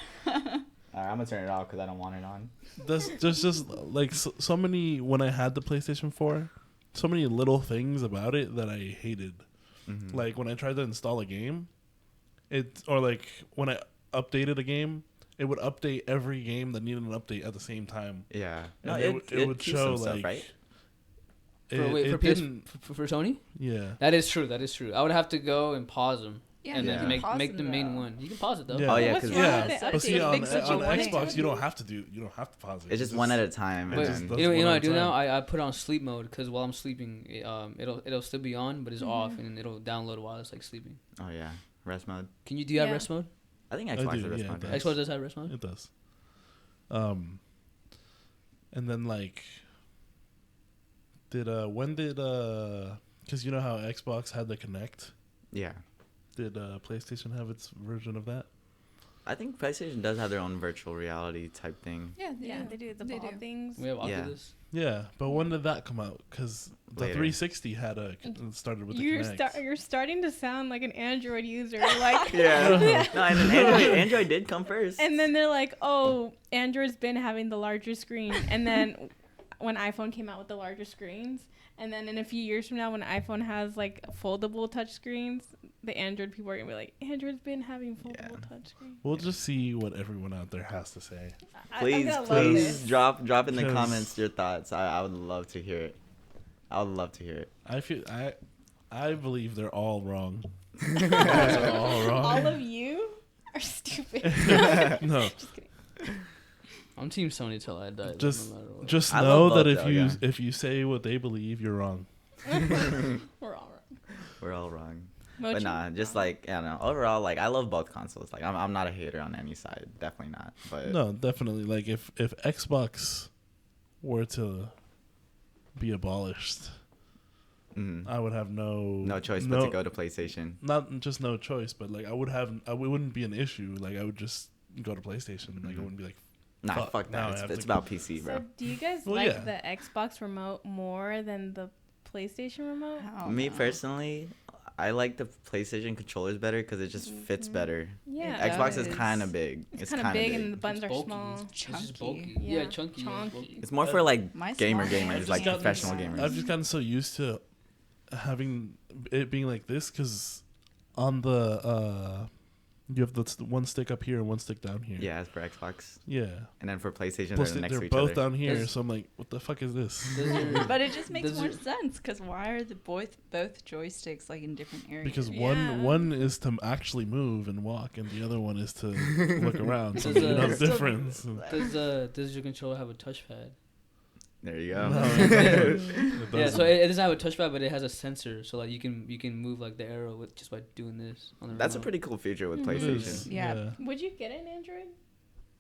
Alright, I'm gonna turn it off because I don't want it on. There's just like so many when I had the PlayStation 4, so many little things about it that I hated. Mhm. Like when I tried to install a game, or like when I updated a game, it would update every game that needed an update at the same time. Yeah. And No, it would keeps show some stuff, like right? For didn't. for Sony, Yeah. that is true. That is true. I would have to go and pause them Yeah, and you then can make pause the them, main though. one. You can pause it though. Yeah. Oh yeah, What's because wrong Yeah. with it? But see, Update. on Fix what you want it Xbox, to you don't have to pause it. it's just one at a time. But And just then, does you know one what at I a do now? time. I put it on sleep mode because while I'm sleeping, it'll still be on, but it's off and it'll download while it's like sleeping. oh yeah, rest mode. Do you have Yeah. rest mode? I think I Xbox do, has rest yeah, mode. it right? Xbox does have rest mode. It does. And then like, when did because you know how Xbox had the Kinect? Yeah. Did PlayStation have its version of that? I think PlayStation does have their own virtual reality type thing. Yeah, Yeah, they do the They ball do. things. We have Yeah. Oculus. Yeah, but when did that come out? Because the Later. 360 had started with the Kinect. You're starting to sound like an Android user, like. Yeah. No, and then Android did come first. And then they're like, "Oh, Android's been having the larger screen." And then when iPhone came out with the larger screens, and then in a few years from now, when iPhone has like foldable touch screens, the Android people are gonna be like, "Android's been having foldable touch screens." We'll just see what everyone out there has to say. I'm Please, gonna love please this. drop in the 'Cause- comments your thoughts. I would love to hear it. I would love to hear it. I believe they're all wrong. They're all wrong. All of you are stupid. No, Just kidding. I'm Team Sony till I die. Just- no matter what. just I know love that both, though, yeah. if you say what they believe, you're wrong. We're all wrong. We're all wrong. Mochi? But nah, just like, I don't know. Overall, like, I love both consoles. Like, I'm not a hater on any side. Definitely not. But No, definitely. Like if Xbox were to be abolished, mhm. I would have No choice but to go to PlayStation. Not just no choice, but like it wouldn't be an issue. Like I would just go to PlayStation. Like it wouldn't be like Nah, Fuck, fuck now I that. have It's to about PC, bro. So, do you guys Well, like yeah. the Xbox remote more than the PlayStation remote? Oh, Me no. personally, I like the PlayStation controllers better because it just fits better. Yeah. It Xbox is does. kind of big. It's kind kind of of big and the buttons It's are bulky. small. It's just Chunky. bulky. Yeah, Yeah, chunky. Yeah, chunky. bulky. It's more for like Mine's gamer small. gamers, I've like just gotten- professional gamers. I've just gotten so used to having it being like this because on the you have the one stick up here and one stick down here. Yeah, it's for Xbox. Yeah. And then for PlayStation, Plus they're next they're to each both other. down here, Does- so I'm like, what the fuck is this? Does your- But it just makes Does more your- sense because why are the both joysticks like in different areas? Because Yeah. one is to actually move and walk, and the other one is to look around. So Does, you know the still- difference. Does your controller have a touchpad? There you go. No, it doesn't. It Yeah, doesn't. so it doesn't have a touchpad, but it has a sensor, so like you can move like the arrow with just by doing this on the That's a remote. pretty cool feature with Mhm. It PlayStation. is, Yeah. Would you get an Android?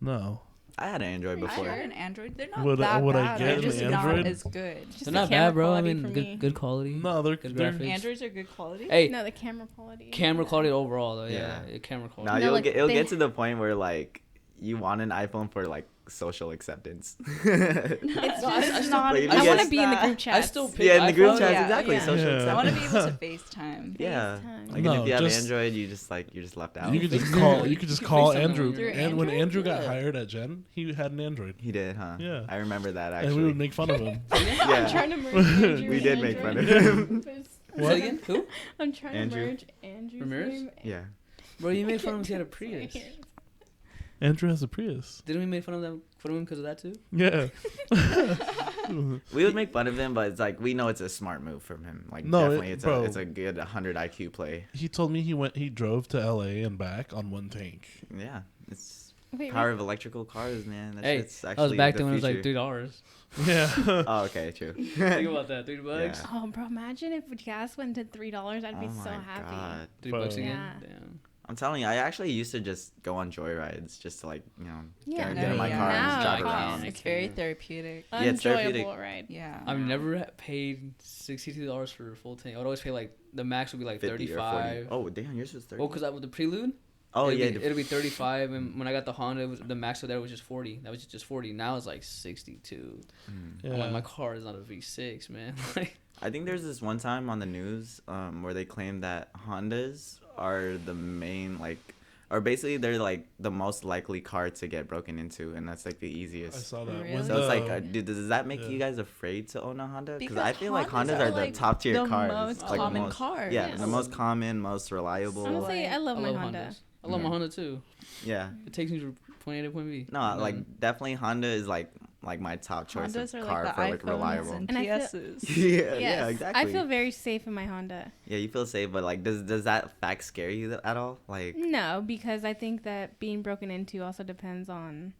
No. I had an Android I before. had an Android. They're not Would I- that would I bad. get They're an just Android? not as good. Just They're the not camera bad, bro. I quality mean, for good me. good quality. No, they're Good they're graphics. Androids are good quality. Hey, No, the camera quality. camera Yeah. quality overall though. Yeah. Yeah, camera Now quality. No, you'll like, get it'll they- get to the point where like you want an iPhone for like social acceptance. It's just not. Like, if I you want get- to be in the group chat. I still pick Yeah, in the group iPhone. chats, Yeah, exactly. yeah. Social Yeah. I want to acceptance. be able to FaceTime. Yeah. FaceTime. Like, No, and if you have just- Android, you're just left out. You could just Yeah. call. You could just You can call FaceTime them Andrew. when you're- And when Android? Andrew got Yeah. hired at Gen, he had an Android, He did, huh? Yeah. I remember that and we actually. would make fun of him. I'm Yeah. trying to merge Andrew We and did make fun of Android. him. Say What? it again? Who? I'm trying Andrew. to merge Andrew's Ramirez? name. Yeah. Bro, you made fun of him 'cause he had a Prius. Andrew has a Prius. Didn't we make fun of him because of that too? Yeah. We would make fun of him, but it's like we know it's a smart move from him. Like No, definitely, bro. it's a good 100 IQ play. He told me he drove to LA and back on one tank. Yeah, it's Wait, power of electrical cars, man. That Hey, shit's that actually was back the then when it was like future. $3. Yeah. Oh, okay, true. Think about that, $3. Yeah. Oh, bro, imagine if gas went to $3. I'd be Oh so my happy. God. $3 again. Yeah. Damn. I'm telling you, I actually used to just go on joyrides just to like, Yeah, get in my yeah. car and just Now drive I around. can't. It's very therapeutic. Yeah, it's therapeutic. Enjoyable ride. Yeah. I've never paid $62 for a full tank. I would always pay like the max would be like 50 or 40. 35. Oh, damn, yours was 30. Well, because with the Prelude. Oh, it'd yeah. be, it'll be 35, and when I got the Honda, the max of that was just 40. That was just 40. Now it's like 62. Mm. I'm like, my car is not a V6, man. Like, I think there's this one time on the news where they claim that Hondas are the main, like, or basically they're like the most likely car to get broken into, and that's like the I easiest. saw that. Really? When So it's like, the- dude, does that make Yeah. you guys afraid to own a Honda? Because Because I feel like Hondas Hondas are, are like, the top tier the cars. most like common most, cars. Yeah, Yes. the most common, most reliable. Honestly, I love I my love Honda. Hondas. I love my Mhm. Honda too. Yeah. It takes me to point A to point B. No, And like then- definitely Honda is like my top choice Hondas of are car like the for like iPhones reliable. and And I feel- TSs. yeah, Yes, yeah, exactly. I feel very safe in my Honda. Yeah, you feel safe, but like, does that fact scare you at all? Like No, because I think that being broken into also depends on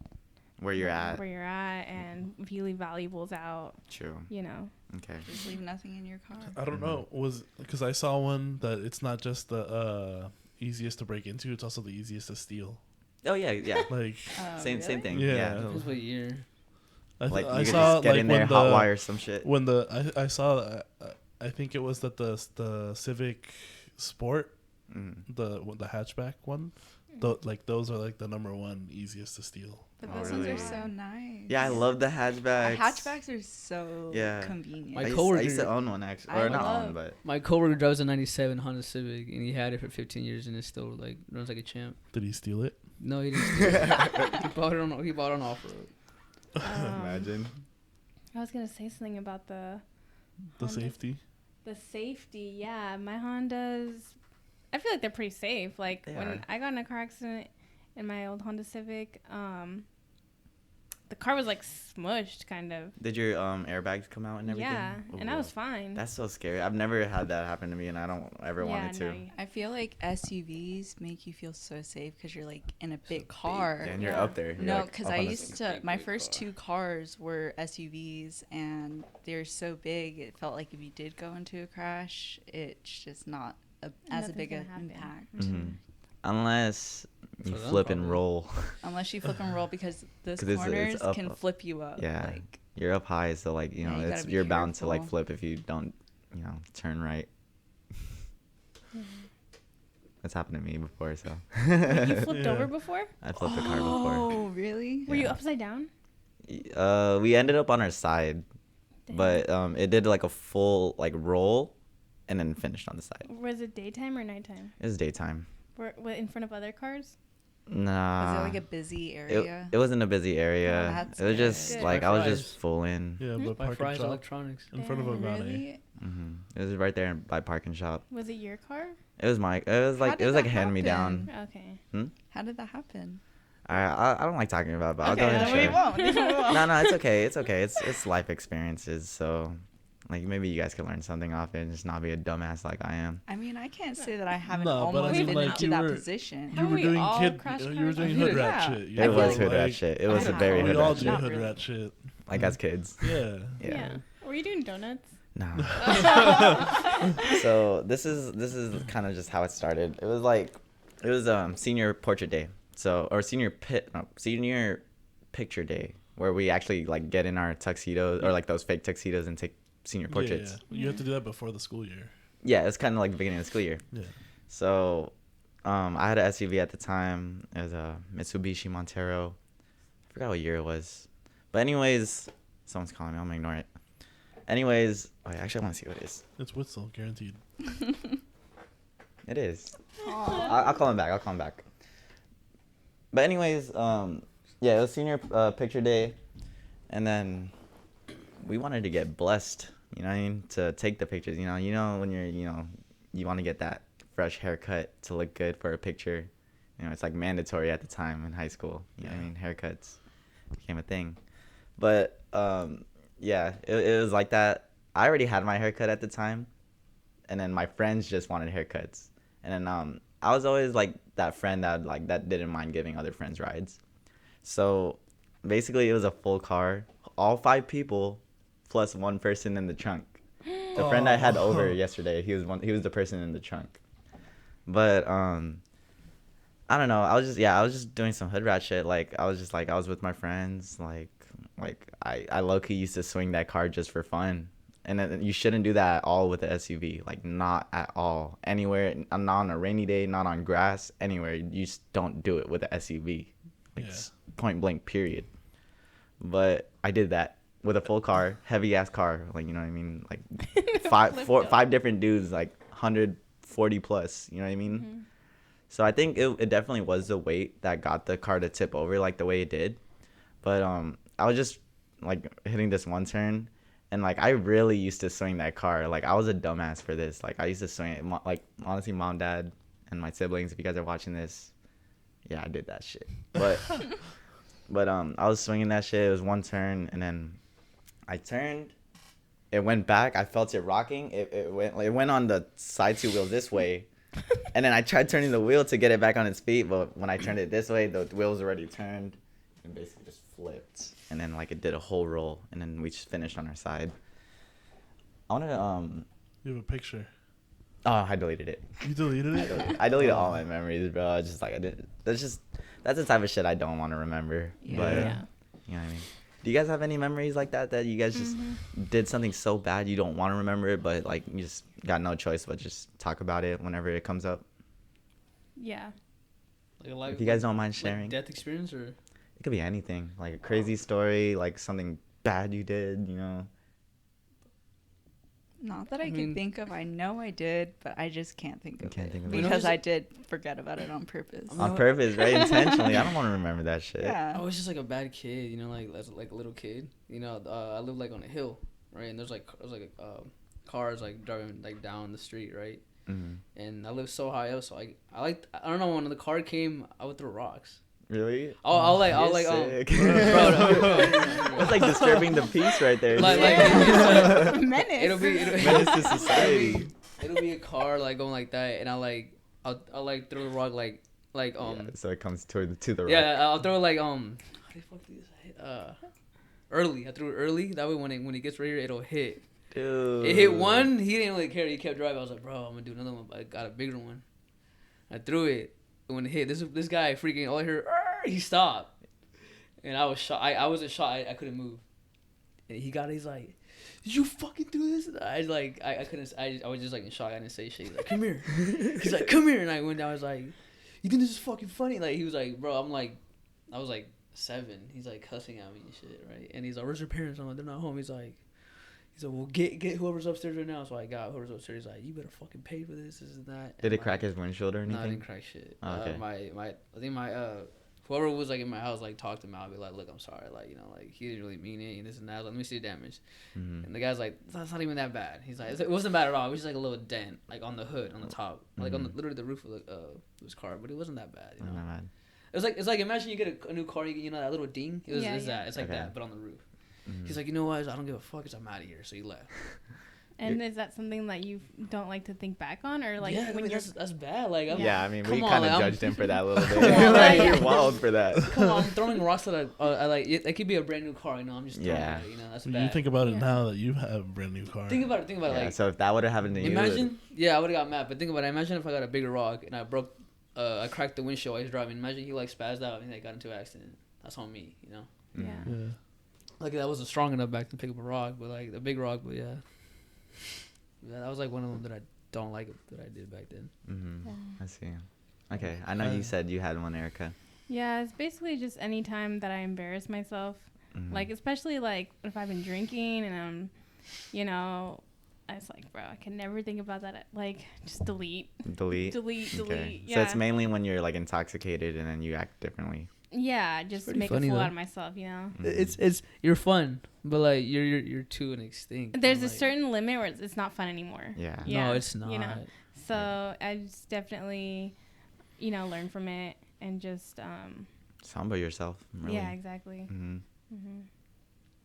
where you're at? where you're at, and if you leave valuables out, True. you know. Okay. Just leave nothing in your car. I don't know. Was because I saw one that it's not just the easiest to break into; it's also the easiest to steal. Oh yeah, yeah. Like Oh, Same really? thing. Yeah. Yeah. Depends what year. Like I you could saw just get like in there, when hot the wire some shit. when the I saw I think it was that the Civic Sport Mm. the hatchback one. Like those are like the number one easiest to steal. But Oh, those really? ones are so nice. Yeah, I love the hatchbacks. Hatchbacks are so Yeah. convenient. My I used coworker- to own one actually, I or not love- own, but My coworker drives a '97 Honda Civic, and he had it for 15 years, and it still like runs like a champ. Did he steal it? No, he didn't. steal it. He bought it on off road. imagine. I was gonna say something about the The Honda. safety. The safety, yeah. My Hondas, I feel like they're pretty safe. Like They when are. I got in a car accident in my old Honda Civic, the car was like smushed, kind of. Did your airbags come out and everything? Yeah, and I Ooh. was fine. That's so scary. I've never had that happen to me, and I don't ever want it to. no, I feel like SUVs make you feel so safe because you're like in a big car. Yeah, and you're Yeah. up there. You're, No, like, because up I on the- used to. big, My big first car. 2 cars were SUVs, and they're so big. It felt like if you did go into a crash, it's just not as a Nothing's big gonna an happen. impact. Mhm. Unless you For them, flip and probably. roll. Unless you flip and roll, because those 'Cause it's corners up- can flip you up. Yeah. Like, You're up high, so like Yeah, you gotta be you're bound to like careful. flip if you don't turn right. That's happened to me before, so Wait, you flipped Yeah. over before? I flipped a car before. oh, really? Were you Yeah. upside down? We ended up on our side, Damn. but it did like a full like roll, and then finished on the side. Was it daytime or nighttime? It was daytime. Were in front of other cars? Nah. Was it like a busy area? It wasn't a busy area. that's it was just good. like By I was Fry's. just fooling. Yeah, the By park and Fry's shop Electronics. in front of a valet. Really? It was right there by Park and Shop. Was it your car? It was my. It was How like did it was like that a hand me down. happen? Okay. How did that happen? I don't like talking about it, but I'll go Okay, ahead and then we share. won't. Then we won't. No, it's okay. It's okay. It's life experiences. So, like maybe you guys can learn something off it and just not be a dumbass like I am. I mean, I can't say that I haven't No, but I almost mean, been like, into you that were- position. You Haven't were we doing all kid. crashed You were cars? doing I hood feel rat yeah. shit. It It feel was hood rat like- shit. It was I a very have. hood We all rat do shit. Not hood really. rat shit. Like as kids. Yeah. Yeah. Were you doing donuts? Nah. So this is kind of just how it started. It was senior portrait day. So or senior picture day where we actually like get in our tuxedos or like those fake tuxedos and take senior portraits. Yeah. You have to do that before the school year. Yeah, it's kind of like the beginning of the school year. Yeah. So I had an SUV at the time. It was a Mitsubishi Montero. I forgot what year it was. But anyways, someone's calling me. I'm gonna ignore it. Anyways, wait, actually, I want to see what it is. It's Witzel, guaranteed. It is. I'll call him back. But anyways, yeah, it was senior picture day, and then we wanted to get blessed. You know what I mean? To take the pictures. You know when you want to get that fresh haircut to look good for a picture. You know, it's like mandatory at the time in high school. You know what I mean? Haircuts became a thing. But yeah, it was like that. I already had my haircut at the time, and then my friends just wanted haircuts. And then I was always like that friend that didn't mind giving other friends rides. So basically, it was a full car, all 5 people, plus 1 person in the trunk. The friend I had over yesterday, he was the person in the trunk. But I don't know. I was just doing some hood rat shit. Like I was with my friends. Like I low key used to swing that car just for fun. And then you shouldn't do that at all with the SUV. Like not at all. Anywhere, not on a rainy day, not on grass, anywhere. You just don't do it with the SUV. Like point blank, period. But I did that with a full car, heavy ass car. Like, you know what I mean? Like 5 different dudes, like 140 plus. You know what I mean? Mm-hmm. So I think it definitely was the weight that got the car to tip over like the way it did. But I was just like hitting this one turn. And, like, I really used to swing that car. Like, I was a dumbass for this. Like, I used to swing it. Like, honestly, mom, dad, and my siblings, if you guys are watching this, yeah, I did that shit. But I was swinging that shit. It was one turn, and then I turned. It went back. I felt it rocking. It went on the side 2 wheels this way. And then I tried turning the wheel to get it back on its feet. But when I turned it this way, the wheels already turned. And basically just flipped. And then, like, it did a whole roll. And then we just finished on our side. I wanted to, You have a picture. Oh, I deleted it. You deleted it? I deleted all my memories, bro. I was just like, I did. That's the type of shit I don't want to remember. Yeah. But, Yeah. you know what I mean? Do you guys have any memories like that you guys just did something so bad you don't want to remember it, but, like, you just got no choice but just talk about it whenever it comes up? Yeah. If you guys don't mind sharing. Like death experience or? It could be anything. Like a crazy story, like something bad you did, you know? Not that I mean- can think of. I know I did, but I just can't think of can't it. think of it. Because just- I did forget about it on purpose. On purpose, right? Intentionally. I don't want to remember that shit. Yeah. I was just like a bad kid, you know, like as like a little kid. You know, I lived like on a hill, right? And there's like cars like driving like down the street, right? Mhm. And I lived so high up, so I don't know, when the car came, I would throw rocks. Really? I'll You're like sick. bro, That's like disturbing the peace right there. Like- Yeah. Menace. it'll be Menace to society. it'll be a car like going like that, and I'll like throw the rock like Yeah, so it comes to the rock. yeah, I'll throw it like how the fuck do you say early. I threw it early. That way when it gets right here, it'll hit. Dude. It hit one. He didn't really care. He kept driving. I was like, bro, I'm gonna do another one. But I got a bigger one. I threw it. And when it hit, this guy freaking all I heard, he stopped. And I was shot. I wasn't shot. I couldn't move. And he got it. He's like, did you fucking do this? I was like, I couldn't. I was just like in shock. I didn't say shit. He's like, come here. He's like, come here. And I went down. I was like, you think this is fucking funny? Like, he was like, bro, I was like 7. He's like cussing at me and shit, right? And he's like, where's your parents? I'm like, they're not home. He's like, well, get whoever's upstairs right now. So I got whoever's upstairs. He's like, you better fucking pay for this and that. Did it crack his windshield or anything? No, I didn't crack shit. Oh, okay. I think whoever was like in my house like talked to me. I'll be like, look, I'm sorry, like, you know, like he didn't really mean it and this and that. I was like, let me see the damage. Mm-hmm. And the guy's like, that's not even that bad. He's like, it wasn't bad at all. It was just like a little dent, like on the hood, on the top, like on literally the roof of his car, but it wasn't that bad. You know? Not bad. It's like imagine you get a new car, you know that little ding. It's that. It's like Okay. that, but on the roof. Mm-hmm. He's like, you know what? I don't give a fuck. I'm out of here. So he left. And is that something that you don't like to think back on, or like yeah, when I mean, that's bad. Like, I mean, we Come on, kind of like, judged him for that a little bit. Come on, Like, like- you're wild for that. come on, I'm throwing rocks at I like it could be a brand new car. You know, I'm just throwing Yeah. at it, you know, that's When bad. you think about it Yeah. now that you have a brand new car. Think about it. Yeah, Like, so if that would have happened to you, imagine. Yeah, I would have got mad. But think about it. Imagine if I got a bigger rock and I broke, I cracked the windshield while he's driving. Imagine he like spazzed out and I got into an accident. That's on me. You know. Yeah. Yeah. Like that wasn't strong enough back to pick up a rock, but like the big rock. But yeah, that was like one of them that I don't like that I did back then. Mm-hmm. Yeah. I see. Okay, I know you said you had one, Erica. Yeah, it's basically just any time that I embarrass myself. Mhm. Like, especially, like, if I've been drinking and I'm, you know, I was like, bro, I can never think about that. Like, just delete. Delete. Delete. Okay. Yeah. So it's mainly when you're like intoxicated and then you act differently. Yeah, just pretty make a funny, fool though. out of myself, you know? Mhm. It's you're fun, but like you're to an extinct. There's a like, certain limit where it's not fun anymore. Yeah. Yeah, No, it's not. you know. So I just definitely, you know, learn from it and just, Just humble yourself. Really. yeah, exactly. Mm-hmm. Hmm.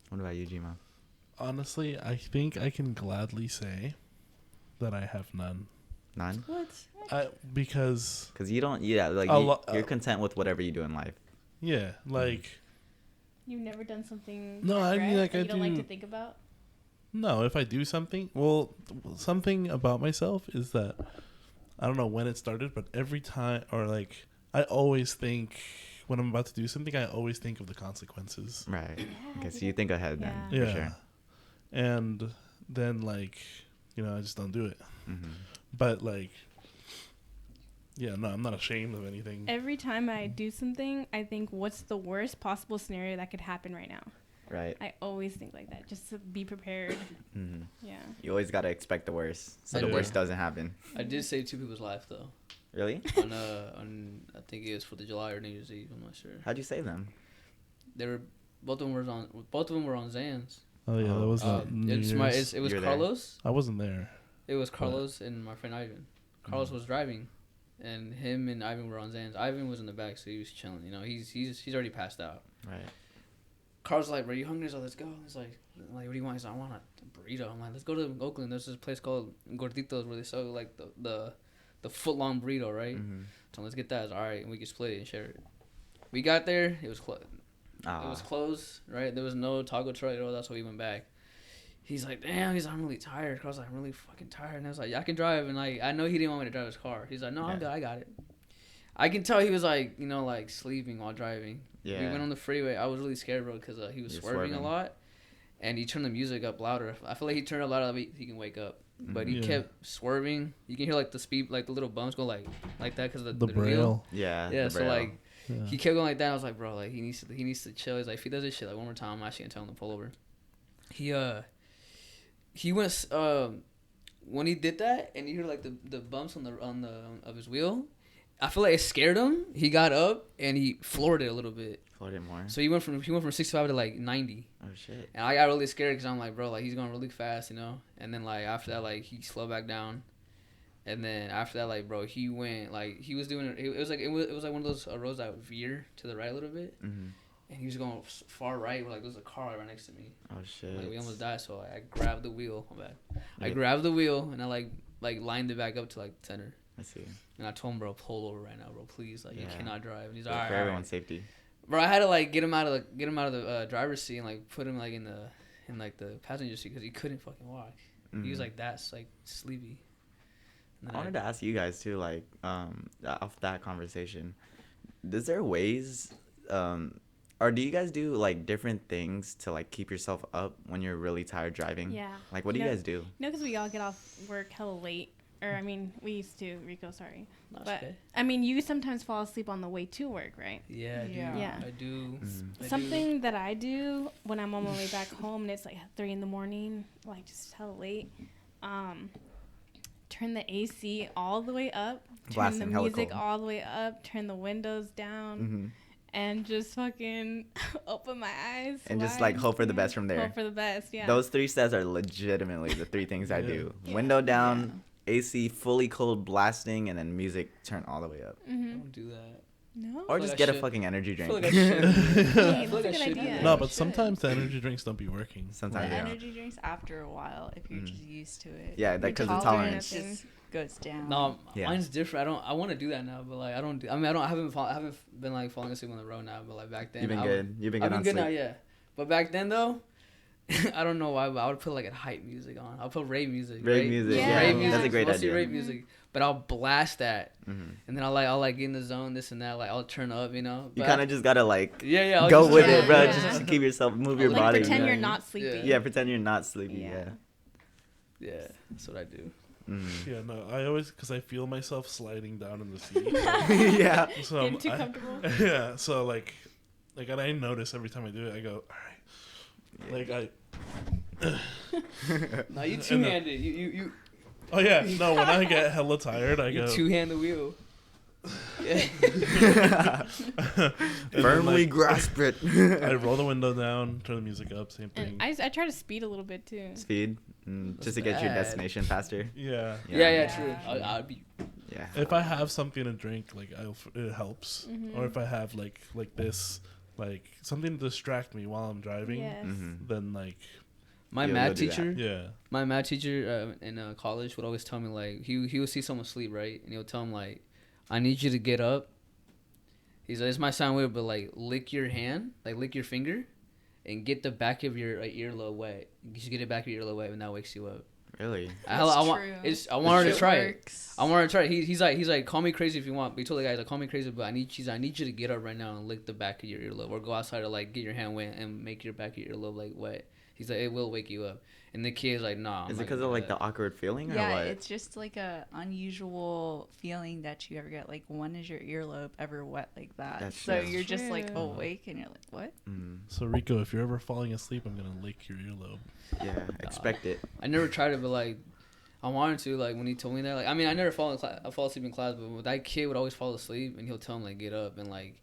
What about you, Gma? Honestly, I think I can gladly say that I have none. None? What? Because Because you don't, like, you're content with whatever you do in life. yeah, like You've never done something No, I mean, regret like, that I you don't like do- to think about? no, if I do something, well, something about myself is that I don't know when it started, but every time, or like, I always think when I'm about to do something, I always think of the consequences. Right. Yeah, Okay, so you think ahead then, Yeah. for sure. And then, like, you know, I just don't do it. Mm-hmm. But, like, yeah, no, I'm not ashamed of anything. Every time I do something, I think, what's the worst possible scenario that could happen right now? Right. I always think like that, just to be prepared. Mm-hmm. Yeah. You always got to expect the worst, so I the do. worst doesn't happen. I did save 2 people's life though. Really? on I think it was 4th of July or New Year's Eve. I'm not sure. How'd you save them? They were both of them were on Zans. Oh, yeah, that was not New It was Year's. it was You were there? Carlos. I wasn't there. It was Carlos and my friend Ivan. Carlos was driving, and him and Ivan were on Zans. Ivan was in the back, so he was chilling. You know, he's already passed out. Right. Carlos was like, "Bro, you hungry?" So let's go. He's like, "What do you want?" He's like, "I want a burrito." I'm like, "Let's go to Oakland. There's this place called Gorditos where they sell like the foot long burrito, right?" Mm-hmm. So let's get that. It's all right, and we can split it and share it. We got there. It was closed. Ah. It was closed, right? There was no taco truck at all. That's why we went back. He's like, damn. He's like, I'm really tired. I was like, I'm really fucking tired. And I was like, yeah, I can drive. And like, I know he didn't want me to drive his car. He's like, no, I'm Yeah. good. I got it. I can tell he was like, you know, like sleeping while driving. Yeah. We went on the freeway. I was really scared, bro, because he was You're swerving a swerving. lot. And he turned the music up louder. I feel like he turned it up louder so he can wake up. But he Yeah. kept swerving. You can hear like the speed, like the little bumps go like that because of The the wheel. braille. Yeah. Yeah, the so braille. like Yeah. he kept going like that. I was like, bro, like he needs to chill. He's like, if he does this shit like one more time, I'm actually gonna tell him to pull over. He went when he did that, and you hear like the bumps on the of his wheel. I feel like it scared him. He got up and he floored it a little bit. Float it more. So he went from 65 to like 90. Oh shit. And I got really scared because I'm like, bro, like he's going really fast, you know. And then like after that, like he slowed back down. And then after that, like bro, he went like he was doing it. It was like like one of those roads that would veer to the right a little bit. Mm-hmm. And he was going far right. Like there's a car right next to me. Oh shit. Like we almost died. So I grabbed the wheel. My bad. I Yeah. grabbed the wheel and I like lined it back up to like center. I see. And I told him, bro, pull over right now, bro, please. Like you Yeah. cannot drive. And he's For like, all right, everyone's safety. Bro, I had to like get him out of the driver's seat and like put him like in the passenger seat because he couldn't fucking walk. He was Mhm. like that's like sleepy. And I then wanted to ask you guys too, like, off that conversation, is there ways, or do you guys do like different things to like keep yourself up when you're really tired driving? Yeah. Like, what do you No. guys do? No, because we all get off work hella late. or I mean, we used to, Rico, sorry. That's But, okay. I mean, you sometimes fall asleep on the way to work, right? Yeah, I do. Yeah. I do. I do. Something that I do when I'm on my way back home and it's like 3 a.m, like just hella late, turn the AC all the way up, turn Blasting the hella music cold. all the way up, turn the windows down, Mm-hmm. and just fucking open my eyes. And just, like, wide, hope for the best from there. Hope for the best, yeah. Those 3 steps are legitimately the 3 things I do. Yeah. Window down, AC fully cold blasting, and then music turn all the way up. I don't do that. No? Or feel just like get I a should. fucking energy I drink. feel like I should. I Hey, feel like that's I a good should do idea. that. No, You but should. sometimes the energy drinks don't be working. Sometimes The they don't. energy drinks after a while, if you're just used to it. Yeah, Your because the tolerance. tolerance. just goes down. No, Yeah. mine's different. I want to do that now, but like I don't do. I mean, I haven't been like falling asleep on the road now, but like back then. You've been I good. You've been I've good been on good sleep. now, yeah. But back then though, I don't know why, but I would put like a hype music on. I'll put rave music. Rave music, yeah. Rave Yeah. music. That's a great mostly idea. rave music, but I'll blast that, Mhm. and then I'll like get in the zone, this and that. Like I'll turn up, you know. You But kind of just gotta, like, yeah. I'll go just with turn it, up, bro. yeah. Just to keep yourself, move your Like, body. pretend you you're know? not sleepy. Yeah, pretend you're not sleepy. Yeah. Yeah. Yeah, that's what I do. Mhm. Yeah, no, I always, because I feel myself sliding down in the seat. Yeah. So Getting too comfortable. yeah, so like, and I notice every time I do it, I go, all right. Like, No, you And two-handed. You oh yeah, no, when I get hella tired, I go. two-hand the wheel. Yeah. and then, Firmly like, grasp it. I roll the window down, turn the music up, same thing. And I try to speed a little bit too. Speed, That's just to get your bad. destination faster. Yeah. Yeah, true. Yeah. I'd be. Yeah. If I have something to drink, like it helps. Mhm. Or if I have like this, like something to distract me while I'm driving, Yes. Mhm. then like My You'll math go do that. teacher. yeah. My math teacher in college would always tell me like he would see someone sleep, right, and he'll tell him like, I need you to get up. He's like, this might sound weird, but like lick your hand, like lick your finger, and get the back of your earlobe wet. You should get it back of your earlobe wet, and that wakes you up. Really? I want true. I want her to It try it. works. I want her to try it. He's like, call me crazy if you want. But he told the guy, like, call me crazy, but I need you to get up right now and lick the back of your earlobe, or go outside to like get your hand wet and make your back of your earlobe like wet. He's like, it will wake you up. And the kid's like, nah. Is it because of like the awkward feeling or Yeah, what? it's just like a unusual feeling that you ever get. Like, when is your earlobe ever wet like that? That's so true. you're just like True. awake and you're like, what? Mm, So Rico, if you're ever falling asleep, I'm gonna lick your earlobe. yeah, expect it. I never tried it, but like, I wanted to. Like when he told me that, like, I mean, I never fall asleep in class, but that kid would always fall asleep, and he'll tell him like, get up, and like,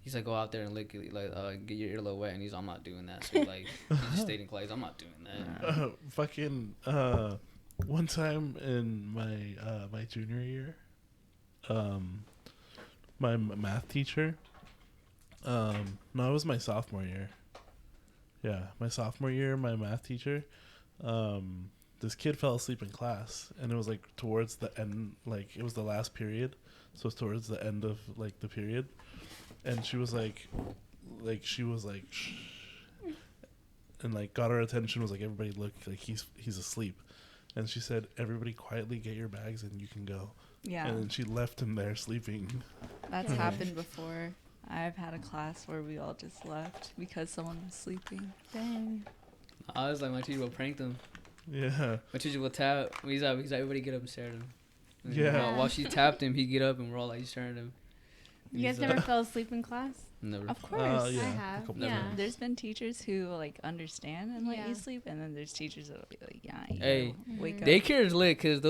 he's like, go out there and lick it, like, get your earlobe wet, and I'm not doing that. So like, he just stayed in class. I'm not doing that. Fucking one time in my junior year, my math teacher. No, it was my sophomore year. Yeah, my sophomore year, my math teacher. This kid fell asleep in class, and it was like towards the end, like it was the last period, so it's towards the end of like the period, and she was like shh, and like got our attention, was like, everybody look, like he's asleep, and she said, everybody quietly get your bags and you can go. Yeah, And then she left him there sleeping. that's happened before. I've had a class where we all just left because someone was sleeping. Dang. I was like, my teacher will prank them. Yeah. My teacher will tap. He's like, everybody get up and stare at him. And Yeah. While she tapped him, he'd get up, and we're all like staring at him. You guys He's never like, fell asleep in class? Never. Of course, yeah, I a have. couple Yeah. times. There's been teachers who like understand and let Yeah. you sleep, and then there's teachers that'll be like, yeah, you Hey, wake up. Daycare is lit because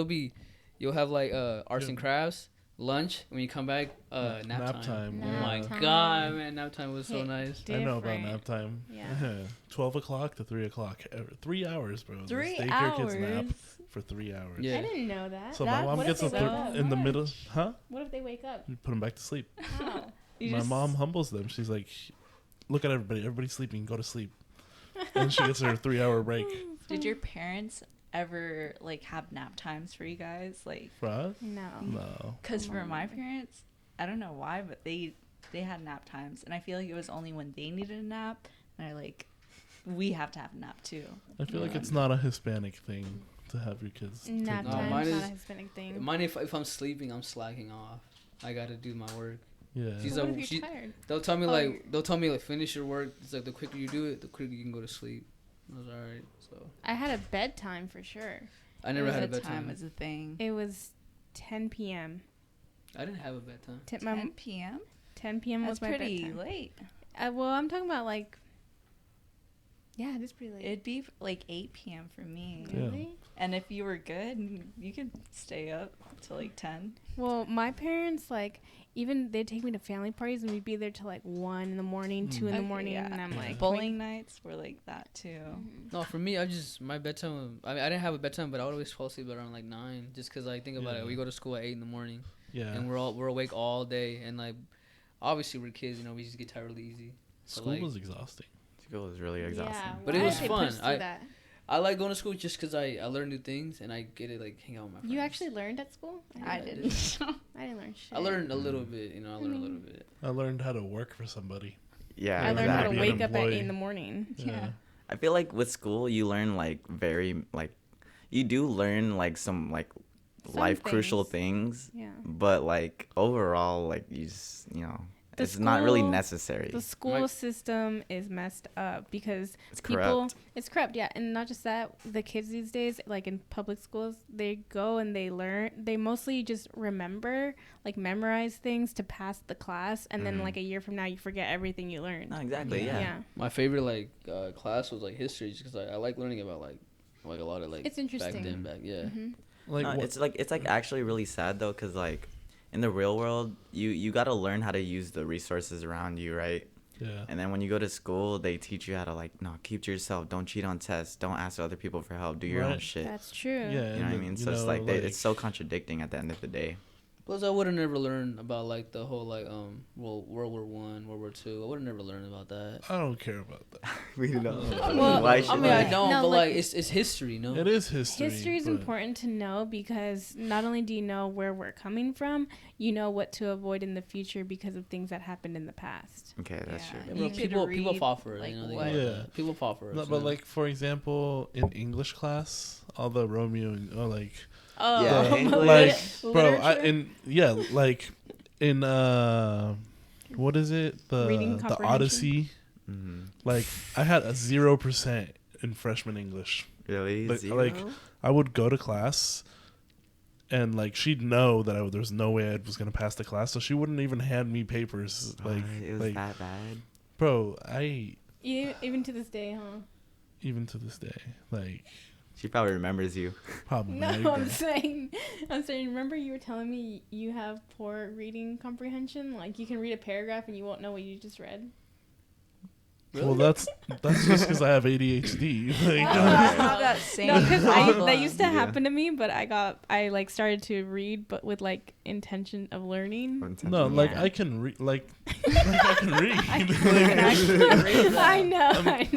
you'll have like arts Yeah. and crafts, lunch when you come back, nap time. Nap Oh my time. god, man, nap time was so Hey, nice. I know about Different. nap time. Yeah. 12 o'clock to 3 o'clock. 3 hours, bro. This 3 daycare hours. kids nap for 3 hours. Yeah. I didn't know that. So my That- mom what gets if up they wake up? in the What? middle. Huh? What if they wake up? You put them back to sleep. How? You My just- mom humbles them. She's like, look at everybody. Everybody's sleeping. Go to sleep. And she gets her 3-hour break. Did your parents ever like have nap times for you guys? Like, For us? No. No. because for my parents, I don't know why, but they had nap times, and I feel like it was only when they needed a nap, and they're like, we have to have a nap too. I feel like Yeah. it's not a Hispanic thing to have your kids. take Nap No, time mine is is- not a Hispanic thing. Mine, if I'm sleeping, I'm slacking off. I gotta do my work. Yeah. She's What like, if you're tired? they'll tell me Oh, you're- like finish your work. It's like the quicker you do it, the quicker you can go to sleep. I was alright. So I had a bedtime for sure. I never had a bedtime bedtime. was a thing. It was 10 p.m. I didn't have a bedtime. 10 p.m. 10 p.m. That's was my pretty bedtime. late. Well, I'm talking about like. Yeah, it is pretty late. It'd be like 8 p.m. for me. Yeah. Really? And if you were good, you could stay up till like 10. Well, my parents, like, even they'd take me to family parties and we'd be there till like 1 in the morning, 2 in the Okay, morning, yeah. and I'm like, Bowling nights were like that too. No, for me, my bedtime. I mean, I didn't have a bedtime, but I would always fall asleep around like 9, just because I think about Yeah. it. We go to school at 8 in the morning, Yeah. and we're awake all day, and like, obviously we're kids, we just get tired really easy. So, School like, was exhausting. School was really exhausting. Yeah, But it why was did they fun. push through that? I like going to school just because I learn new things and I get to like hang out with my friends. You actually learned at school? I didn't. I didn't learn shit. I learned a little bit, I learned a little bit. I learned how to work for somebody. Yeah, I learned how to Be an wake up at 8 employee. in the morning. Yeah. I feel like with school you learn like you do learn like some like Some life crucial things. things, Yeah. but like overall like you just The it's not really school- necessary. The school system is messed up because It's people corrupt. it's corrupt, yeah, and not just that, the kids these days, like in public schools, they go and they learn, they mostly just remember, like memorize things to pass the class, and then Mhm. like a year from now you forget everything you learned. No, exactly. Yeah. Yeah. My favorite class was like history, just because I like learning about like a lot of like It's interesting. yeah. Mm-hmm. Like No, it's like actually really sad though, cause like in the real world you gotta learn how to use the resources around you, right? yeah. And then when you go to school, they teach you how to keep to yourself, don't cheat on tests, don't ask other people for help, do your own Right. shit. That's true. Yeah. You know what I mean? So it's like it's so contradicting at the end of the day. Plus, I would have never learned about like the whole World War One, World War Two. I would have never learned about that. I don't care about that. We know. Well, Why I should I mean, we? I Right. don't, No, but like- like it's history, no? It is history. History is but- important to know because not only do you know where we're coming from, you know what to avoid in the future because of things that happened in the past. Okay, that's Yeah. true. Yeah, You bro, could people read, fought for it. like, They what- got Yeah. that. People fought for it. No, but like for example, in English class, all the Romeo and Oh, Yeah, English. like bro, literature? like in what is it, Reading the comprehension? Odyssey? Mm-hmm. Like I had a 0% in freshman English. Really? Like- Zero? like- I would go to class, and like she'd know that there was no way I was gonna pass the class, so she wouldn't even hand me papers. Like, it was like, that bad. bro, Even to this day, huh? even to this day, like She probably remembers you. probably. No, bro. I'm saying, remember you were telling me you have poor reading comprehension? Like, you can read a paragraph and you won't know what you just read? Well, that's just because I have ADHD. Like, I have that same No, because problem. that used to Yeah. happen to me, but I like started to read, but with like intention of learning. no, like Yeah. I can read. Like I can read. I know.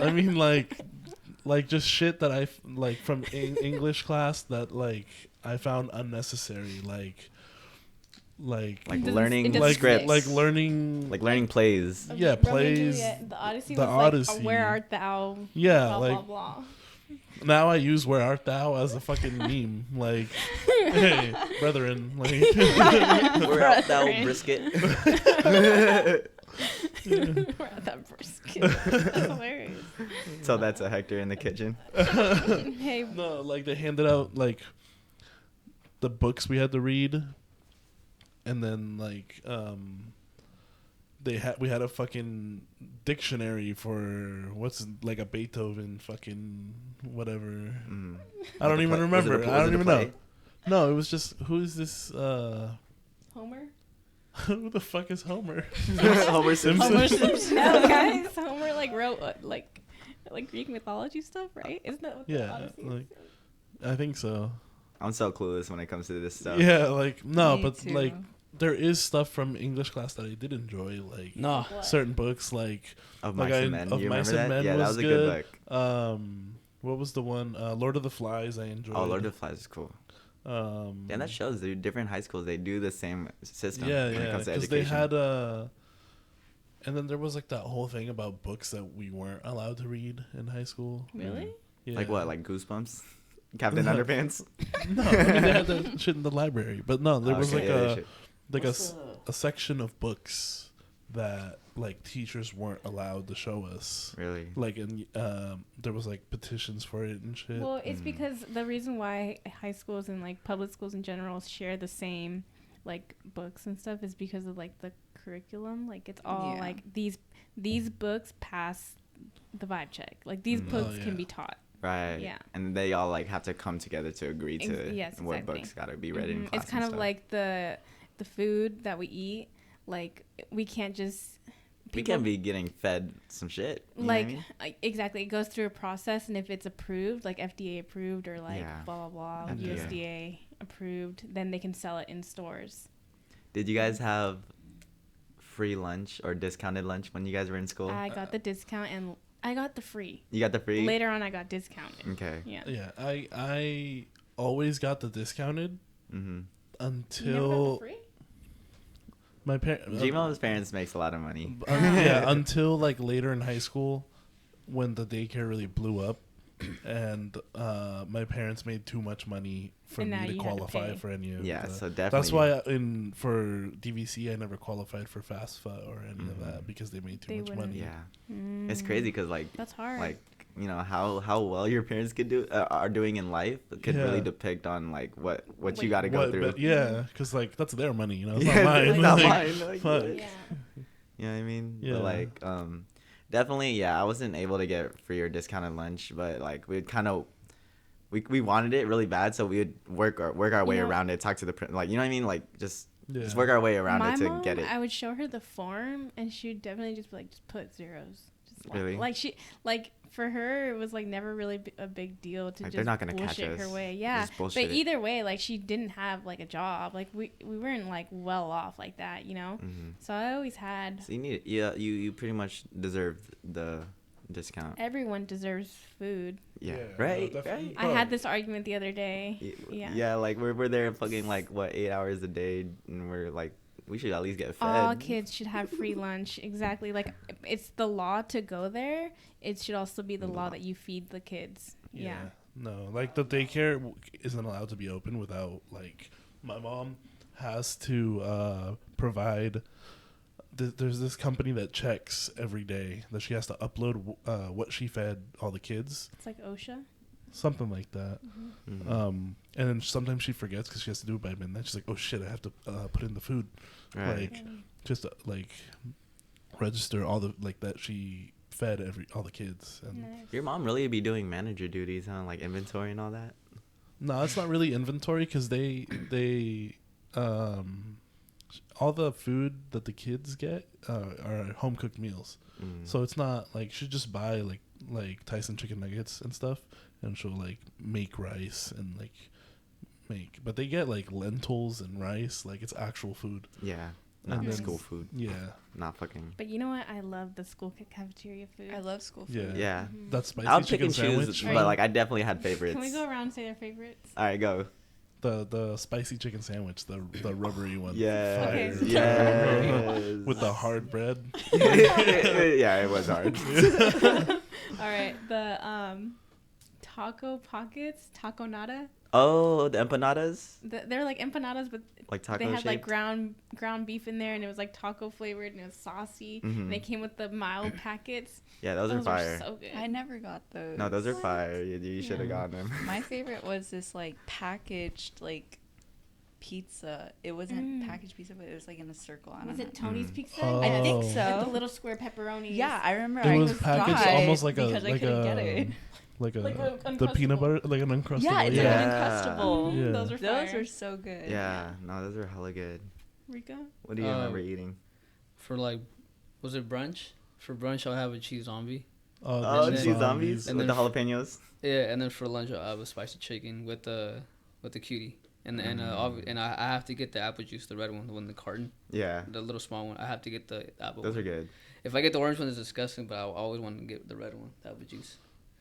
I mean, like just shit that like from English class that like I found unnecessary. Like Like It doesn't- learning it doesn't like scripts. stick. like learning Like learning plays. Okay, yeah, Romeo and plays, Juliet, the Odyssey the was like, Odyssey. where art thou? yeah, Blah, like blah, blah. now I use "Where art thou" as a fucking meme. Like, hey, brethren, like, Where art thou, Brethren. brisket? We're at that brisket. That's hilarious. So that's a Hector in the kitchen. Hey, no, like they handed out like the books we had to read, and then like we had a fucking dictionary for what's like a Beethoven fucking whatever. Mm. I don't even Was it a remember. pl- I was don't it a even know. play? No, it was just who's this? Homer? Who the fuck is Homer? Homer Simpson. Homer No, guys. Homer like wrote like Greek mythology stuff, right? Isn't that what the Yeah, Odyssey like is? I think so. I'm so clueless when it comes to this stuff. Yeah, like no, Me but too. like there is stuff from English class that I did enjoy, like No. What? certain books, like Of Like Mice I- and Men. of You Mice remember and that? Men Yeah, that was was a good good. book. What was the one? Lord of the Flies. I enjoyed. Oh, Lord of the Flies is cool. Yeah, that shows the different high schools, they do the same system Yeah, when it yeah, comes to because education. they had and then there was like that whole thing about books that we weren't allowed to read in high school. Really? Yeah. Like what? Like Goosebumps? Captain No. Underpants? No, I mean they had that shit in the library, but no, there was Okay, like yeah, they should. a section of books that like teachers weren't allowed to show us. Really? Like, and there was like petitions for it and shit. Well, it's because the reason why high schools and like public schools in general share the same like books and stuff is because of like the curriculum. Like it's all like these books pass the vibe check. Like these books can be taught. Right. Yeah. And they all like have to come together to agree to Yes, what exactly. books gotta be read in class. It's kind and of stuff. like the food that we eat. Like we can't just. We can't be getting fed some shit. You know what I mean? Exactly. It goes through a process, and if it's approved, like FDA approved or like blah, blah, blah, FDA. USDA approved, then they can sell it in stores. Did you guys have free lunch or discounted lunch when you guys were in school? I got the discount and I got the free. You got the free? Later on, I got discounted. Okay. Yeah. Yeah, I always got the discounted Mm-hmm. until You never got the free? my parents. Gmo's parents makes a lot of money. Yeah, until like later in high school, when the daycare really blew up, and my parents made too much money for And now me to you had to qualify pay. for any of. Yeah, the, so definitely. That's why for DVC I never qualified for FAFSA or any of that because they made too They much wouldn't. money. Yeah. It's crazy because like That's hard. like you know how well your parents could do are doing in life could Yeah. really depict on like what you Like, got to go What, through. but yeah, because like that's their money, you know. It's Yeah, not mine. it's not like, mine. Like, fuck. what? Yeah. You know what I mean? Yeah. But like definitely yeah, I wasn't able to get free or discounted lunch, but like we'd kind of we wanted it really bad, so we would work our way You know- around it, talk to the like you know what I mean, like just Yeah. work our way around My it to mom, get it. I would show her the form, and she would definitely just be like, just put zeros. Just Really? Like she, like for her, it was like never really a big deal to Like, just they're not gonna catch bullshit her us. way. Yeah, Just bullshit but it. either way, like she didn't have like a job. Like we weren't like well off like that, you know. Mhm. So I always had. So you need you pretty much deserved the discount. Everyone deserves food. Yeah, Yeah, right, no, definitely. right. I had this argument the other day. Yeah. Yeah, like we're there fucking like what 8 hours a day, and we're like we should at least get fed. All kids should have free lunch. Exactly. Like it's the law to go there. It should also be the law that you feed the kids. Yeah. No, like the daycare isn't allowed to be open without like my mom has to provide. There's this company that checks every day that she has to upload what she fed all the kids, It's like OSHA. something like that. Mhm. And then sometimes she forgets because she has to do it by midnight. She's like, "Oh shit, I have to put in the food." Right. Like just like register all the like that she fed all the kids. And Nice. Your mom really be doing manager duties, huh? Like inventory and all that. no, it's not really inventory because they all the food that the kids get are home cooked meals. Mm. So it's not like she just buy like Tyson chicken nuggets and stuff, and she'll like make rice and like but they get like lentils and rice, like it's actual food. Yeah, not And then- school food. Yeah, Not fucking. But you know what? I love the school cafeteria food. I love school food. yeah, Yeah. That spicy I'll pick chicken and choose, sandwich. but like I definitely had favorites. Can we go around and say their favorites? All right, go. The spicy chicken sandwich, the rubbery one. Yeah. Okay. Fire. Yes. With the hard bread. Yeah, it was hard. All right. The taco pockets, taco nada. Oh, the empanadas, They're like empanadas, but like taco they had like shaped. ground beef in there, and it was like taco flavored, and it was saucy. Mhm. And they came with the mild packets. Yeah, those are fire. so good. I never got those. No, those are fire. You should have Yeah. gotten them. My favorite was this like packaged like pizza. It wasn't packaged pizza, but it was like in a circle. I don't Was know. it Tony's Mm. Pizza? Oh. I think With so. the little square pepperonis. Yeah, I remember. It I was packaged cried almost like because I couldn't get it. like Like the peanut Uncrustable. butter, like an uncrustable. Yeah, it's Yeah. like an uncrustable. Yeah. Those are fire. Those are so good. Yeah, no, those are hella good. Rico? What do you remember eating? For like, was it brunch? For brunch, I'll have a cheese zombie. Oh, then- cheese zombies and with the then jalapenos. Yeah, and then for lunch, I'll have a spicy chicken with the cutie. And I have to get the apple juice, the red one, the one in the carton, Yeah, the little small one. I have to get the apple. those one. are good. If I get the orange one, it's disgusting. But I always want to get the red one, the apple juice.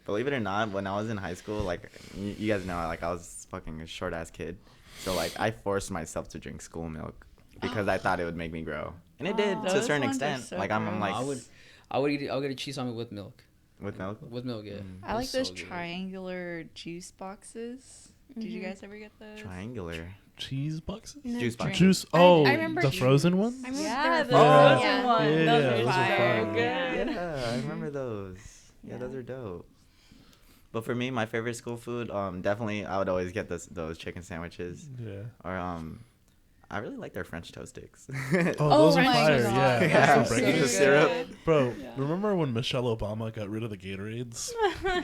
Believe it or not, when I was in high school, like you guys know, like I was fucking a short ass kid, so like I forced myself to drink school milk because I thought it would make me grow, and it did to a Those certain ones are extent. so Like I'm gross. like I'll get a cheese zombie with milk. with milk. With milk, yeah. Mm. I like It's those so good. triangular juice boxes. Did you Mhm. guys ever get those? Triangular. Cheese boxes? No. Juice box. Juice. I Oh, remember the juice. frozen ones? I remember Yeah, they the were frozen frozen ones. Yeah, Those yeah, are those are fire. fire. Yeah, I remember those. Yeah, Yeah. those are dope. But for me, my favorite school food, definitely I would always get those chicken sandwiches. Yeah. Or I really like their French toast sticks. Oh, Oh those are my fire. God. Yeah. Yeah, Those are so breakfast. syrup. Bro, Yeah. remember when Michelle Obama got rid of the Gatorades?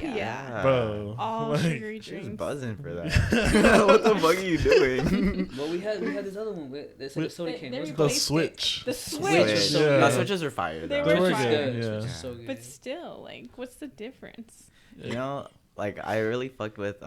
Yeah. Bro. All like, sugary She was drinks. buzzing for that. What the fuck are you doing? But we had this other one. They said the soda They- can. they What's it The called? replaced it. switch. The Switch switch. is so Yeah. good. No, switches are fire They though. were Switch is fire. good. Yeah. Switch is so good. But still, like, what's the difference? You know, like I really fucked with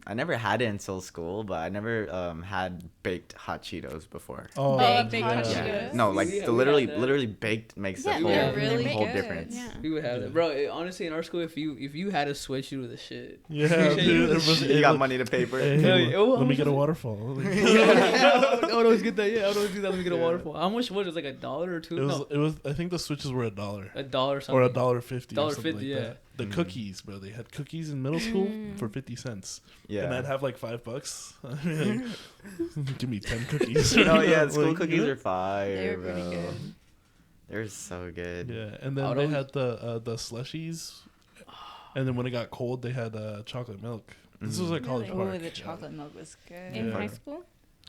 I never had it until school, but I never had baked hot Cheetos before. Oh, Baked hot yeah. Cheetos? No, like Yeah, we the literally had that. literally baked makes Yeah, a whole, they're really whole good. difference. Yeah. We would have Yeah. that, bro. Honestly, in our school, if you had a switch, you were the shit. Yeah, dude. It was, You got money to pay for Hey, it. Hell yeah. Oh, let me how get a much waterfall. I would always get that. Yeah, I would always do that. Let me get a Yeah. waterfall. How much was it? Like $1 or $2? It was. No, It was. I think the switches were $1 $1 or something. or $1.50. $1.50, Like yeah. that. The Mm. cookies, bro. They had cookies in middle school Mm. for 50 cents, Yeah. and I'd have like $5. I mean, like, give me 10 cookies. No, yeah, school Like, cookies yeah. are fire, They were pretty bro. good. They're so good. Yeah, and I then would they always- had the slushies, and then when it got cold, they had chocolate milk. This was Mhm. at College Really? Oh, Park. the chocolate milk was good. In Yeah. high school?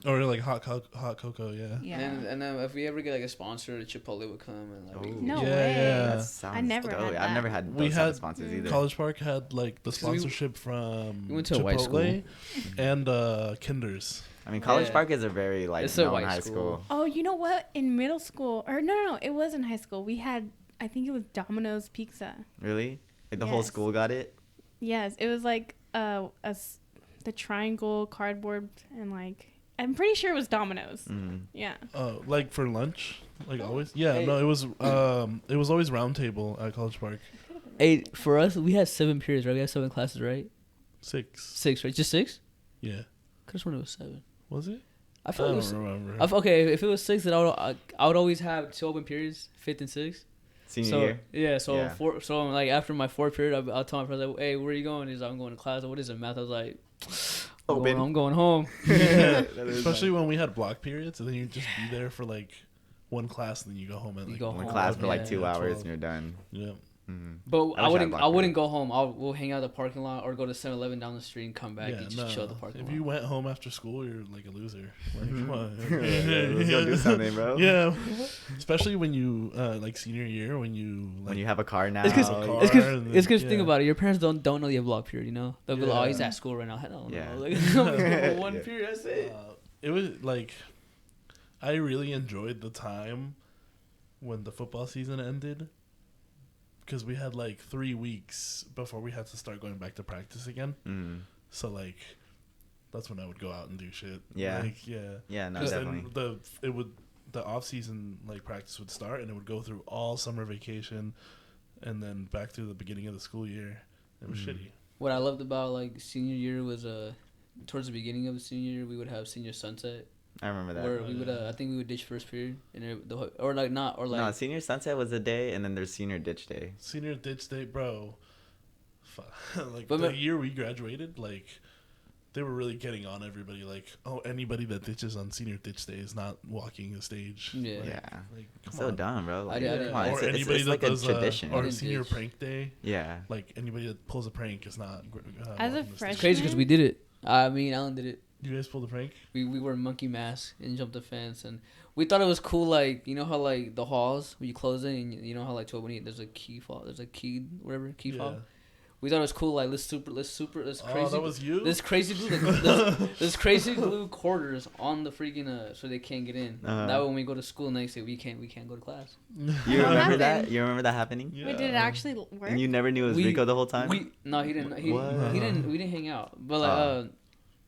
Or like hot cocoa, yeah. Yeah. And then if we ever get like a sponsor, Chipotle would come and like. Oh. No Yeah, way. yeah. That sounds I never dope. had I've that. never had We those type of had sponsors Mm. either. College Park had like the Because we- sponsorship from we went to a white Chipotle and Kinder's. I mean, College Yeah. Park is a very like It's a known white high school. school. Oh, you know what? In middle school, or no, it was in high school. We had, I think it was Domino's Pizza. Really? Like the whole Yes. school got it? Yes, it was like the triangle cardboard and like I'm pretty sure it was Domino's. Mm. Yeah. Like for lunch, like always. Yeah, Hey. no, it was always round table at College Park. Hey, for us, we had 7 periods, right? We had 7 classes, right? 6. 6, right? Just 6? Yeah. Could have sworn it was 7. Was it? I I felt it don't was. remember. Okay, if it was 6, then I would always have 2 open periods, 5th and 6th. Senior So year? yeah, so Yeah. so like after my 4th period, I'll tell my friends like, hey, where are you going? He's like, I'm going to class. What is it, math? I was like, Open. I'm going home. Yeah. That is Especially nice. when we had block periods, and then you just be there for like one class, and then you go home at You like go One home. class for like Yeah. 2 hours 12. and you're done. Yeah. Mm. But I I wish I had wouldn't. block I wouldn't period. go home. We'll hang out at the parking lot or go to 7-Eleven down the street and come back Yeah, and just chill at the parking if lot. you went home after school, you're like a loser. Like, Mhm. come on. Yeah, let's go do something, bro. Yeah, especially when you like senior year when you like When you have a car now. It's 'cause- have a It's car because and then- it's because think yeah. about it. Your parents don't know you have block period. You know they'll be like, oh, he's Yeah. at school right now. Hell no. Yeah. Like, I'm one Yeah. period. That's it. It was like I really enjoyed the time when the football season ended because we had like 3 weeks before we had to start going back to practice again. Mm. So like that's when I would go out and do shit. Yeah. Like, yeah. Yeah, no, 'Cause definitely. then the off season like practice would start and it would go through all summer vacation and then back through the beginning of the school year. It was Mhm. shitty. What I loved about like senior year was towards the beginning of the senior year we would have senior sunset I remember that. where Oh, we would yeah. I think we would ditch first period and or like not or like No, senior sunset was a day, and then there's senior ditch day. Senior ditch day, bro. Like But the ma- year we graduated, like they were really getting on everybody. Like, oh, anybody that ditches on senior ditch day is not walking the stage. Yeah. Like, Yeah. like, come So on. dumb, bro. Like, did- come on, Or it's, anybody it's that like a does tradition. I or didn't senior ditch. prank day. Yeah. Like anybody that pulls a prank is not. As a walking the stage. freshman- it's crazy because we did it. I mean, Alan did it. You guys pulled a prank? We wore monkey masks and jumped the fence and we thought it was cool. Like you know how like the halls when you close it and you know how like to open it there's a key fob, there's a key whatever key fob. We thought it was cool. Like let's crazy. Oh, that was you. This crazy glue, this crazy glue quarters on the freaking so they can't get in. Uh-huh. That way when we go to school next day, we can't go to class. You What remember that? happened? You remember that happening? Yeah. Wait, did it actually work? And you never knew it was We- Rico the whole time? No, he didn't. What? We didn't hang out. But like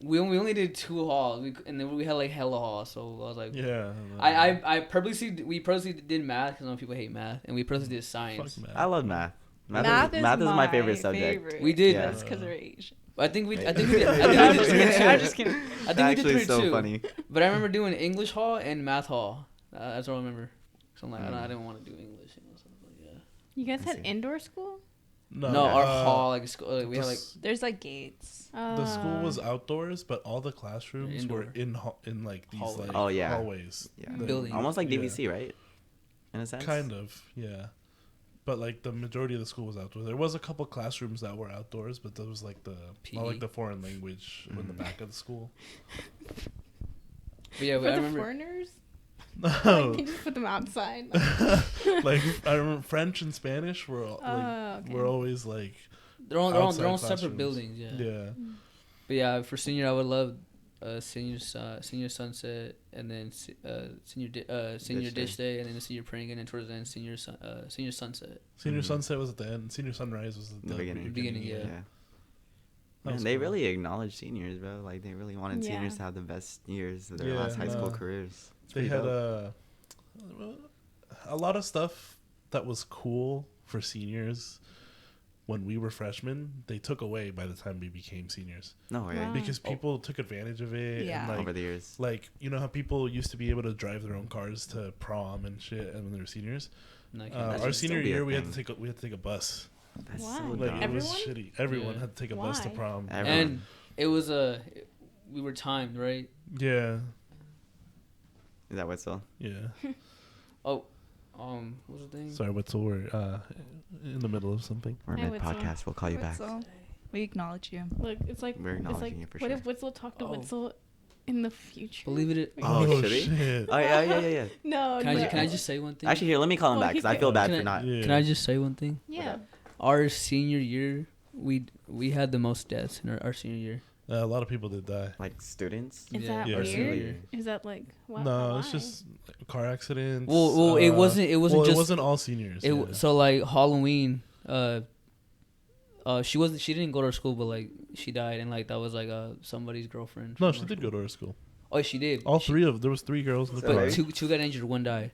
we only did 2 halls, and then we had like hella halls. So I was like, Yeah. I purposely did math because some people hate math, and we purposely did Fuck science. man. I love math. Math is my favorite subject. favorite. We did. Yeah. That's because of age. I think we did. I I'm think we I'm did just 3 kidding. too. I'm just kidding. I think we did Actually, 3 so too. funny. But I remember doing English hall and math hall. That's all I remember. So I'm like, Mm. I didn't want to do English. You know, so I was like, yeah. You guys I had see. indoor school? No, our hall, like, we had, like... There's, like, gates. The school was outdoors, but all the classrooms Indoor. were in like these Hallways. like hallways. Yeah. Building. Almost like Yeah. DVC, right? In a sense. Kind of, yeah. But like the majority of the school was outdoors. There was a couple classrooms that were outdoors, but that was like the PE. not like the foreign language in the back of the school. But yeah, For I the remember... foreigners, No, like, you just put them outside. like I remember French and Spanish were Okay. were always like They're on outside separate classrooms. buildings, yeah. Yeah. But yeah, for senior, I would love senior sunset, and then senior Ditch dish day, and then the senior praying, and then towards the end senior sunset. Senior Mhm. sunset was at the end. Senior sunrise was at The beginning. Beginning, yeah. Yeah. That Man, was they cool. really acknowledged seniors, bro. Like they really wanted Yeah. seniors to have the best years of their Yeah, last high school no. careers. It's They pretty had dope. a lot of stuff that was cool for seniors when we were freshmen. They took away by the time we became seniors No way. Wow. because people took advantage of it. Yeah. And like, Over the years. like you know how people used to be able to drive their own cars to prom and shit, and when they were seniors. Like, That Our should still senior be a year, we had thing. to take a bus. That's Why? so Like, dumb. It was Everyone? shitty. Everyone Yeah. had to take a bus to Why? prom. Everyone. and it was we were timed, right? Yeah, Is that whistle? yeah. Oh, what was the thing? Sorry, Witzel, we're in the middle of something. We're Hi, mid podcast. We'll call you back. Witzel. We acknowledge you. Look, it's like We're it's like acknowledging you for what sure. if Witzel talked to Oh. Witzel in the future? Believe it. Oh, should he? shit. Oh yeah. No, Can no. I just say one thing? Actually, here, let me call him Well, back he's because I good. feel bad Can for I- not. Yeah. Can I just say one thing? Yeah. Our senior year, we had the most deaths in our senior year. A lot of people did die. Like students. Is Yeah. that Yeah, weird? senior. Is that like what? No, it's why? just car accidents. Well, it wasn't. It wasn't well, just. it wasn't all seniors. It yeah. So like Halloween, she wasn't. She didn't go to our school, but like she died, and like that was like somebody's girlfriend. No, from she our did school. go to our school. Oh, she did. All She- there was 3 girls in the So, But right? car. two got injured. One died.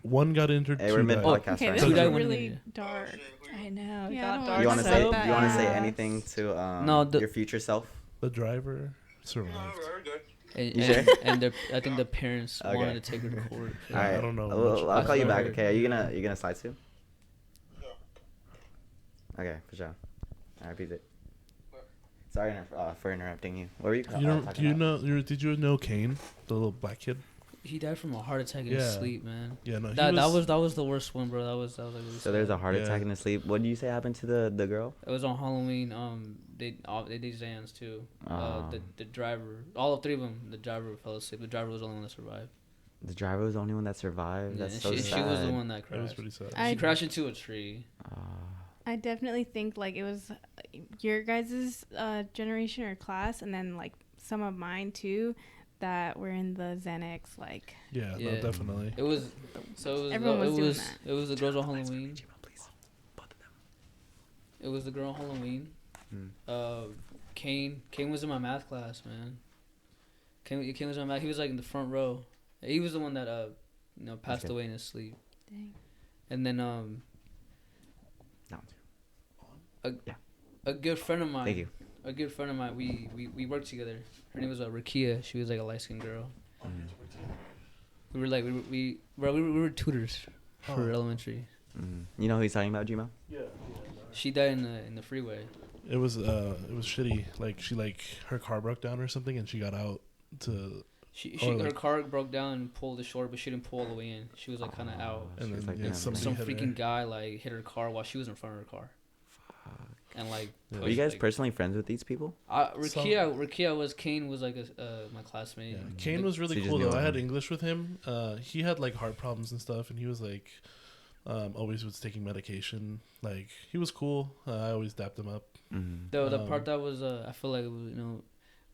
One got injured. Hey, 2 we're mid died. podcast Okay, right this Two is died, now. one really minute. dark. I know. Yeah, I got don't dark You want to so say? so Do you want to say fast. anything to No, the- your future self? The driver survived. And, You and, sure? and I think the parents Okay. wanted to take her to court. All right. I don't know I'll, much I'll about call you that. back. Okay. Are you gonna slide too? Okay, for sure. I repeat it. Sorry for interrupting you. What were you? You know? talking Do you about? know? Did you know Kane, the little black kid? He died from a heart attack in his Yeah. sleep, man. Yeah, no. That was the worst one, bro. That was like really So there's a sad. heart Yeah. attack in the sleep. What do you say happened to the girl? It was on Halloween. They did exams too. Oh. The driver, all 3 of them. The driver fell asleep. The driver was the only one that survived. The driver was the only one that survived. Yeah, That's and so she sad. was the one that It crashed. was pretty sad. She crashed into a tree. I definitely think like it was your guys' generation or class, and then like some of mine too, that were in the Xanax. Like Yeah, no, Yeah. definitely. It was so. It was. Everyone was it doing was. that. It was the girls on Halloween. Please. Both of them. It was the girl on Halloween. Hmm. Kane was in my math class, man. Kane was in my math. He was like in the front row. He was the one that passed Okay. away in his sleep. dang. And then That one too. a good friend of mine. Thank you. A good friend of mine. We worked together. Her name was Rakia. She was like a light skinned girl. We were like we were tutors for elementary. You know who he's talking about, Gmo? She died in the freeway. It was shitty. Like her car broke down or something, and she got out to, She Oh, her like- car broke down and pulled the short, but she didn't pull all the way in. She was like kind of out. and She was then like, yeah, damn, somebody Some hit freaking her. guy like hit her car while she was in front of her car. And like, Yeah. Were you guys like, personally friends with these people? Rakia was Kane was like my classmate. Yeah. Kane was So really you just cool knew though. I had him. English with him. He had like heart problems and stuff, and he was like, always was taking medication. Like he was cool. I always dapped him up. The part that was I feel like it was,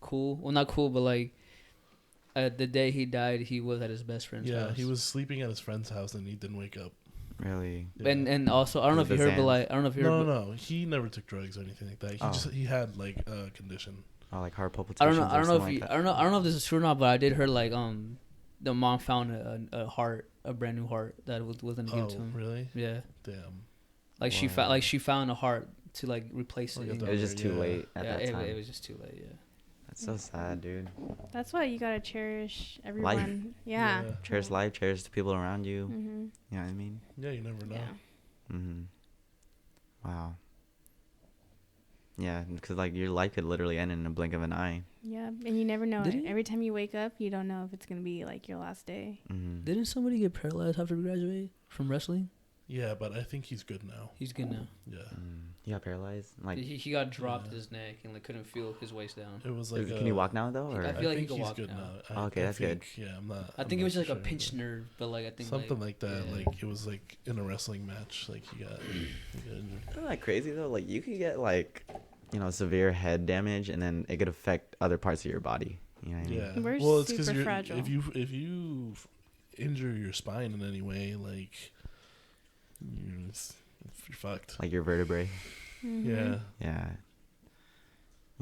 cool. Well, not cool, but like the day he died, he was at his best friend's Yeah, house. he was sleeping at his friend's house and he didn't wake up. Really? Yeah. And also I don't know if you The heard, but Zans. like I don't know if you heard. No, he never took drugs or anything like that. He had like a condition. Oh, like heart I palpitations. don't know. I don't know if or you, something I don't know if this is true or not, but I did hear like the mom found a brand new heart that wasn't given Oh, to him. really? Yeah, Damn. like Wow. she found a heart to like replace Like it. a you know? It was just too Yeah. late at Yeah, that time. it was just too late. Yeah. That's so sad, dude. That's why you gotta cherish everyone. Yeah. Yeah. Cherish life, cherish the people around you. Mhm. You know what I mean? Yeah, you never know. Yeah. Mm-hmm. Wow. Yeah, because like your life could literally end in a blink of an eye. Yeah, and you never know. Did he? Every time you wake up, you don't know if it's gonna be like your last day. Mm-hmm. Didn't somebody get paralyzed after graduating from wrestling? Yeah, but I think he's good now. He's good now. Yeah. You got paralyzed? Like, He got dropped Yeah. his neck and like couldn't feel his waist down. It was like. can you walk now though? Or? I feel like he think can he's walk good now. now. Okay, that's good. Yeah, I'm not. I I'm think it not was too like a sure, pinched but nerve, but like I think something like that. yeah. Like it was like in a wrestling match. Like he got injured. Isn't that crazy though? Like you could get like, severe head damage, and then it could affect other parts of your body. You know what I mean? Yeah. We're well, it's super because fragile. if you injure your spine in any way, like you're fucked. Like your vertebrae. Mm-hmm. Yeah. Yeah.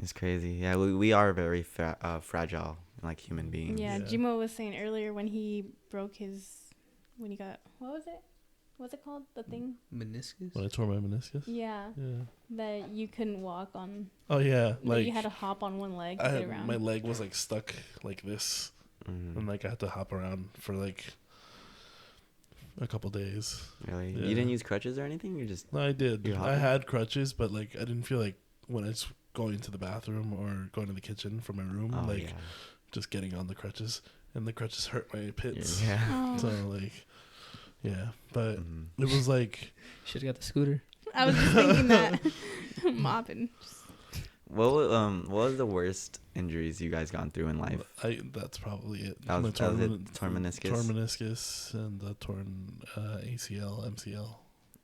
It's crazy. Yeah, we are very fragile, like human beings. Yeah, Yeah. Jimo was saying earlier when he broke when he got, what was it? What's it called? The thing? meniscus. When I tore my meniscus. Yeah, Yeah. that you couldn't walk on. Oh yeah, Like like you had to hop on one leg to get around. my leg was like stuck like this, Mhm. and like I had to hop around for like a couple days. Really? Yeah. You didn't use crutches or anything? You just. No, I did. You I hopping? had crutches, but like I didn't feel like when I was going to the bathroom or going to the kitchen from my room, Oh, like yeah. just getting on the crutches, and the crutches hurt my pits. Yeah. Oh. So like, yeah, but Mhm. it was like Should have got the scooter. I was just thinking that. Mopping. What was the worst injuries you guys gone through in life? that's probably it. That was- My that was it? Torn meniscus? torn meniscus, and the torn ACL, MCL.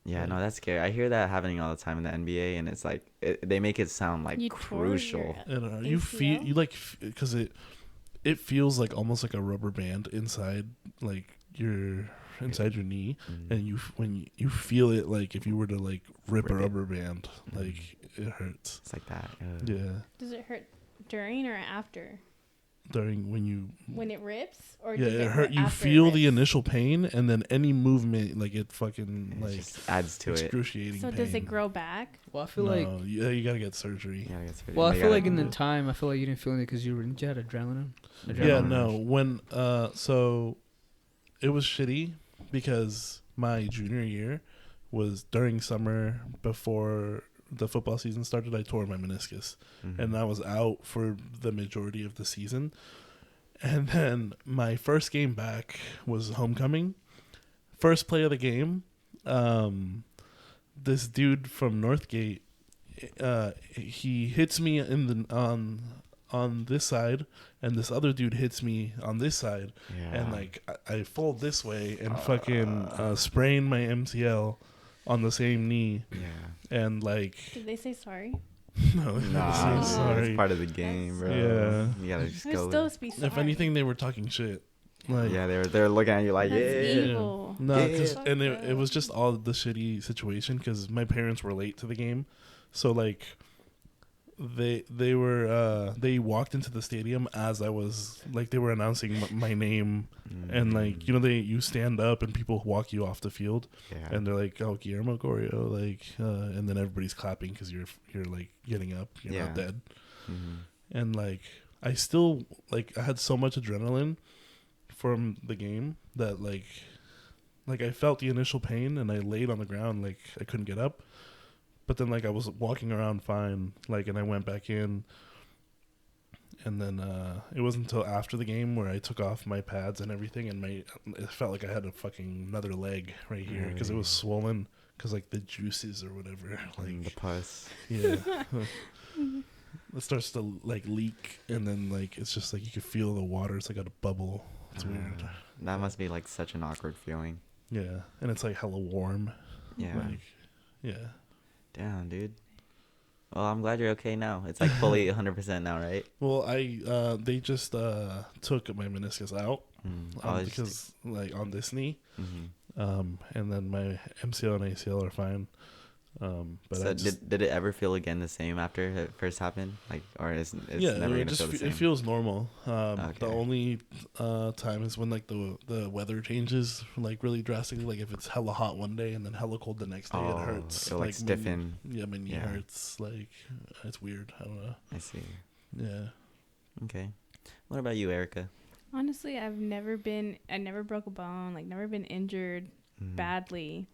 Yeah, Right. no, that's scary. I hear that happening all the time in the NBA, and it's like they make it sound like You tore crucial. your- And you feel ACL? you like because it feels like almost like a rubber band inside like your knee, Mhm. and when you feel it like if you were to like rip a Rip it. rubber band, like it hurts. It's like that. Yeah, Does it hurt during or after? during When it rips? Or yeah, does it it hurt. You after it feel the rips? initial pain, and then any movement like it fucking It like just adds to it. excruciating. So pain. does it grow back? Well, I feel no, like. yeah, you gotta get surgery. Yeah, that's pretty- Well, I they feel gotta- like in the Mhm. time, I feel like you didn't feel it because you had adrenaline. Yeah, Adrenaline no. rush. When so it was shitty because my junior year was during summer before the football season started. I tore my meniscus, Mhm. and I was out for the majority of the season. And then my first game back was homecoming. First play of the game, this dude from Northgate, he hits me on this side, and this other dude hits me on this side, Yeah. and like I fold this way and fucking sprain my MCL on the same knee, Yeah. and like Did they say sorry? no, Nah, so sorry. it's part of the game, bro. Yeah. You gotta just They're go. still with supposed to be If sorry. anything, they were talking shit. Like yeah, they're looking at you like, That's yeah. evil. No, cause, Yeah. and it was just all the shitty situation because my parents were late to the game, so like they were they walked into the stadium as I was like they were announcing my name, and like you stand up and people walk you off the field, Yeah. and they're like, oh, Guillermo Gorio, like and then everybody's clapping because you're like getting up, you're Yeah. not dead, Mhm. and like I still like I had so much adrenaline from the game that like I felt the initial pain and I laid on the ground like I couldn't get up, but then like I was walking around fine, like, and I went back in, and then it wasn't until after the game where I took off my pads and everything, and it felt like I had a fucking another leg right here because it was swollen because like the juices or whatever, And the like pus. yeah. It starts to like leak, and then like it's just like you can feel the water. It's like a bubble. It's weird. That must be like such an awkward feeling. Yeah, and it's like hella warm. Yeah. Like, yeah. Damn, dude. Well, I'm glad you're okay now. It's like fully 100% now, right? Well, they just took my meniscus out It's because like on this knee, mhm. and then my MCL and ACL are fine. But So I just, did it ever feel again the same after it first happened? Like, or it's yeah, never it gonna just feel the same? it feels normal. Okay. The only time is when like the weather changes like really drastically. Like if it's hella hot one day and then hella cold the next day, it hurts. It'll like stiffen. My knee Yeah. hurts. Like it's weird. I don't know. I see. Yeah. Okay. What about you, Erica? Honestly, I never broke a bone, like never been injured Mhm. badly,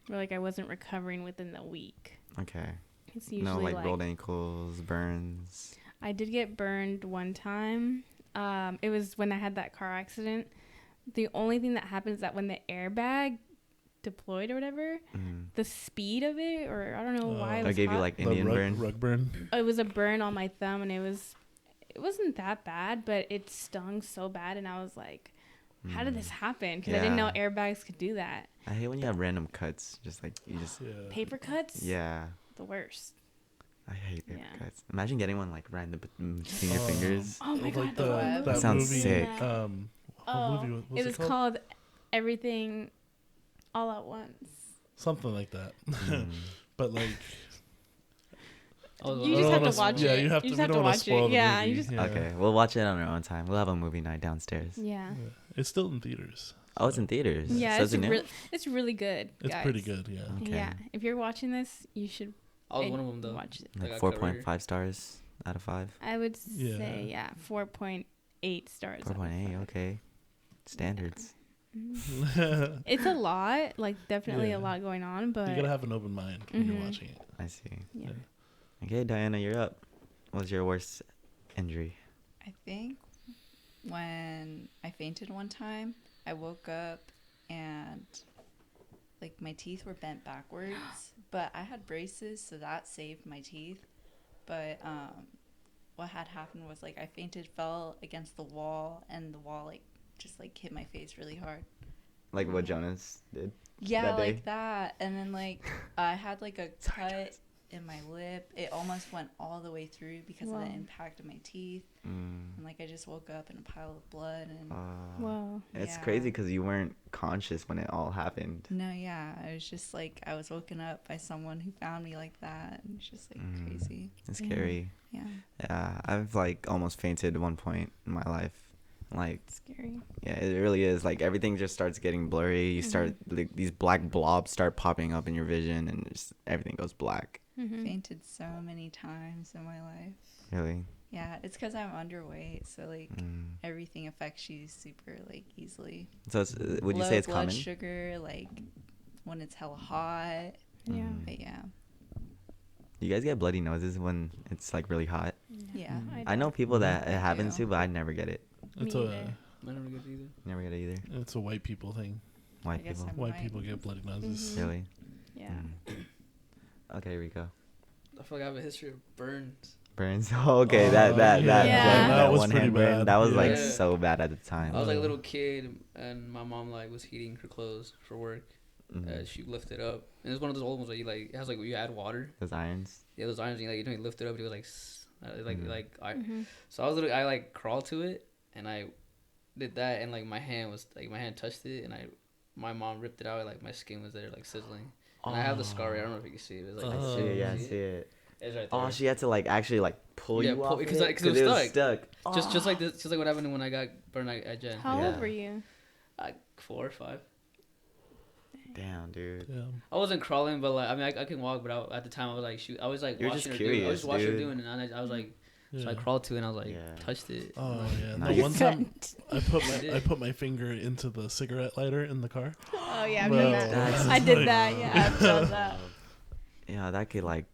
or like I wasn't recovering within the week. Okay. It's No, usually like rolled ankles, burns. I did get burned one time. It was when I had that car accident. The only thing that happens is that when the airbag deployed or whatever, the speed of it, or I don't know why it I was gave you hot. like The Indian burn. rug burn. It was a burn on my thumb, and it wasn't that bad, but it stung so bad, and I was like, how did this happen? Because I didn't know Yeah. airbags could do that. I hate when you have random cuts. Just like you just. Yeah. Paper cuts? Yeah. The worst. I hate paper Yeah. cuts. Imagine getting one like right in between your fingers. Oh my Like god, the web. that Sounds movie. sick. What movie was it was called Everything All at Once. Something like that. Mm. But like, You just have to watch yeah, it. you have to. You just we have don't to wanna watch spoil it. the Yeah, movie. you just. Yeah. Okay, we'll watch it on our own time. We'll have a movie night downstairs. Yeah. Yeah. It's still in theaters. Oh, it's in theaters. Yeah, So it's is it new? it's really good. It's guys. pretty good. Yeah. Okay. Yeah, if you're watching this, you should I was one of them though. watch it. Like, Like I 4.5 stars out of 5. I would Yeah. say 4.8 stars. out of 4.8. 5. Okay. Standards. Mhm. It's a lot, like definitely Yeah. a lot going on, but You gotta have an open mind when you're Mhm. watching it. I see. yeah. Okay, Diana, you're up. What's your worst injury? I think when I fainted one time, I woke up and like my teeth were bent backwards, but I had braces, so that saved my teeth. But what had happened was like I fainted, fell against the wall, and the wall like just like hit my face really hard. Like what Jonas did? Yeah, That day? like that. And then like I had like a cut in my lip. It almost went all the way through because of Wow. the impact of my teeth. And like I just woke up in a pile of blood and Wow. It's Yeah. crazy because you weren't conscious when it all happened. no, yeah, I was just like I was woken up by someone who found me like that, and it's just like crazy. It's Yeah. scary. Yeah, Yeah, I've like almost fainted at one point in my life. Like, Scary. yeah, it really is. Like everything just starts getting blurry. You start like these black blobs start popping up in your vision, and just everything goes black. Mm-hmm. fainted so many times in my life. Really. Yeah, it's because I'm underweight, so like Mm. everything affects you super like easily. So would you Low say it's blood common? sugar, like when it's hella hot. Yeah. But yeah, You guys get bloody noses when it's like really hot? yeah. I know people that it I happens do. to, but I never get it. It's Me a either. I never get either. Never get it either. it's a white people thing. White guess people. I'm White white. people get bloody noses. Mhm. Really? Yeah. Okay, Rico. I feel like I have a history of burns. Burns. Oh, okay, Oh, that yeah. That was one pretty hand burn. bad. That was like Yeah. so bad at the time. I was like a little kid, and my mom like was heating her clothes for work. Mhm. She lifted up, and it's one of those old ones where you like it has like you add water. Those irons. Yeah, those irons. You know, you lift it up, and it was like Mhm. So I like crawled to it, and I did that, and like my hand touched it, and my mom ripped it out, and, like my skin was there like sizzling. And I have the scar. I don't know if you can see it. It's like I Oh. see it. Yeah, I see see it. It's right there. Oh, she had to like actually like pull Yeah, you pull- off because it? I- 'cause it was stuck. just like this, just like what happened when I got burned at Jen. How Yeah. old were you? Like 4 or 5. Damn, dude. Yeah. I wasn't crawling, but like I mean I can walk, but at the time I was like shoot. I was like You were watching just her do it. I was curious, just watching her dude. doing it, and I was like, Yeah. so I crawled to it, and I was like Yeah. touched it. Oh Like, yeah. Nice. The one time I put did. I put my finger into the cigarette lighter in the car. Oh yeah, I've Bro, done that. that's I did like- that. Yeah, I've done that. Yeah, that could like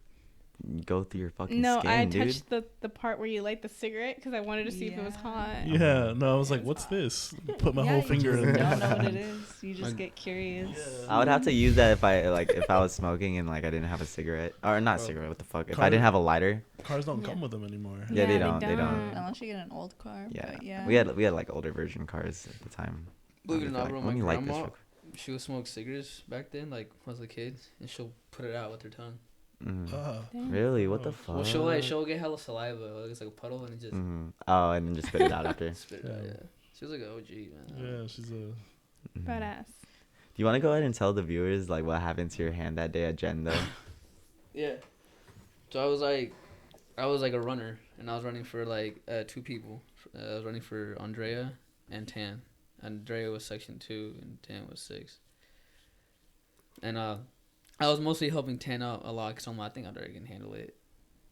go through your fucking No, skin, I dude. touched the part where you light the cigarette because I wanted to see if it was Yeah. hot. Yeah. No, I was like, "What's this?" Put my Yeah, whole you finger just in don't there. know what it is. You just Like- get curious. I would have to use that if I was smoking and like I didn't have a cigarette or not Bro. cigarette. What the fuck? If Car- I didn't have a lighter. Cars don't Yeah. come with them anymore. Yeah, they they don't. They don't. Unless you get an old car. Yeah. But yeah. We had like older version cars at the time. Believe it or I'd be not, like, bro, let my me light this grandma, real quick. she would smoke cigarettes back then, like when I was a kid, and she'll put it out with her tongue. Mhm. Ah. Damn. Really? What the Oh. fuck? Well, she'll get hella saliva, like it's like a puddle, and it just Mhm. Oh, and then just spit it out after. spit it out. Yeah. Yeah, she was like an OG, man. Yeah, she's a. Mhm. Badass. Do you want to go ahead and tell the viewers like what happened to your hand that day at Jen though? Yeah. So I was like a runner, and I was running for like 2 people. I was running for Andrea and Tan. Andrea was section 2, and Tan was 6. And I was mostly helping Tan out a lot because I think Andrea can handle it.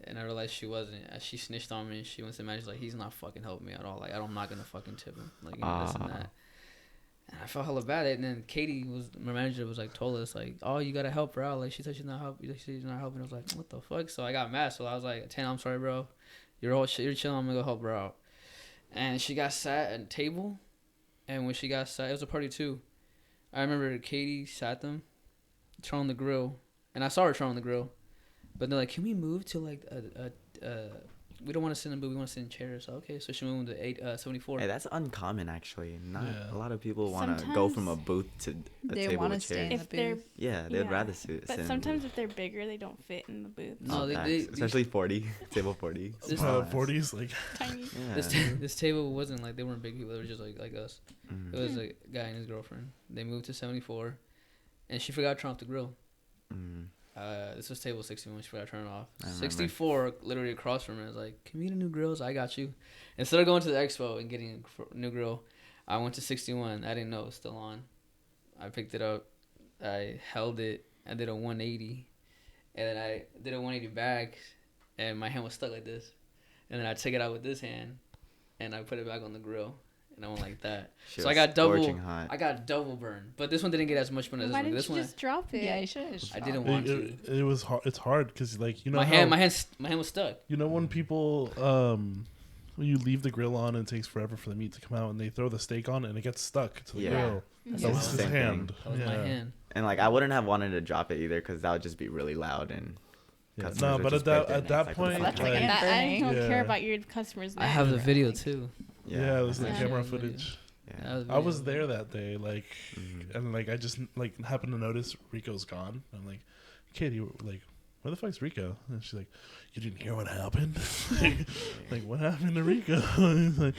And I realized she wasn't. She snitched on me. She went to the match like he's not fucking helping me at all. Like I'm not gonna fucking tip him. Like this and that. And I felt hella bad. And then Katie my manager was like, told us like, oh, you gotta help her out. Like she said she's not helping. She's not helping. I was like, what the fuck? So I got mad. So I was like, Tan, I'm sorry, bro. You're chilling. I'm gonna go help her out. And she got sat at a table. And when she got sat, it was a party too. I remember Katie sat them, turn on the grill, and I saw her turn on the grill. But they're like, can we move to like we don't want to sit in a booth, we want to sit in chairs. So, okay, so she moved to 74. Hey, that's uncommon actually. Not Yeah. a lot of people want to go from a Sometimes booth to a They table wanna with stay chairs. in If the they're booth. Yeah, they'd Yeah. rather sit. But in sometimes the if they're bigger, they don't fit in the booth. No, booth. they- Facts. they- Especially 40, table 40. This- Small ass. 40s, like, Tiny. Yeah. This table wasn't like, they weren't big people. They were just like us. Mhm. It was a guy and his girlfriend. They moved to 74, and she forgot to turn off the grill. Mhm. This was table 61. She forgot to turn it off. I remember. 64, literally across from her, I was like, can we get a new grills? I got you. Instead of going to the expo and getting a new grill, I went to 61. I didn't know it was still on. I picked it up. I held it. I did a 180. And then I did a 180 back, and my hand was stuck like this. And then I took it out with this hand, and I put it back on the grill. And I went like that. Shit So I was got double. scorching hot. I got double burn. But this one didn't get as much burn as this Why one. didn't This you one, just drop it? Yeah, you should. I didn't want to. it was hard. It's hard because, like, you know, My how, hand was stuck. you know, when people, when you leave the grill on and it takes forever for the meat to come out and they throw the steak on it and it gets stuck to the Yeah. grill. Mhm. That was his Same thing. hand. That was my hand. And like I wouldn't have wanted to drop it either because that would just be really loud and. Yeah. customers No, would but just at break their that necks, like, what the point, fuck That's am I like doing? an- I don't Yeah. care about your customers. I have the neck. video Like, too. yeah, there's the Yeah. camera Yeah. footage. Yeah. I was there that day, like, Mhm. and like I just like happened to notice Rico's gone. I'm like, Katie, like, where the fuck's Rico? And she's like, you didn't hear what happened? like, what happened to Rico? And he's like,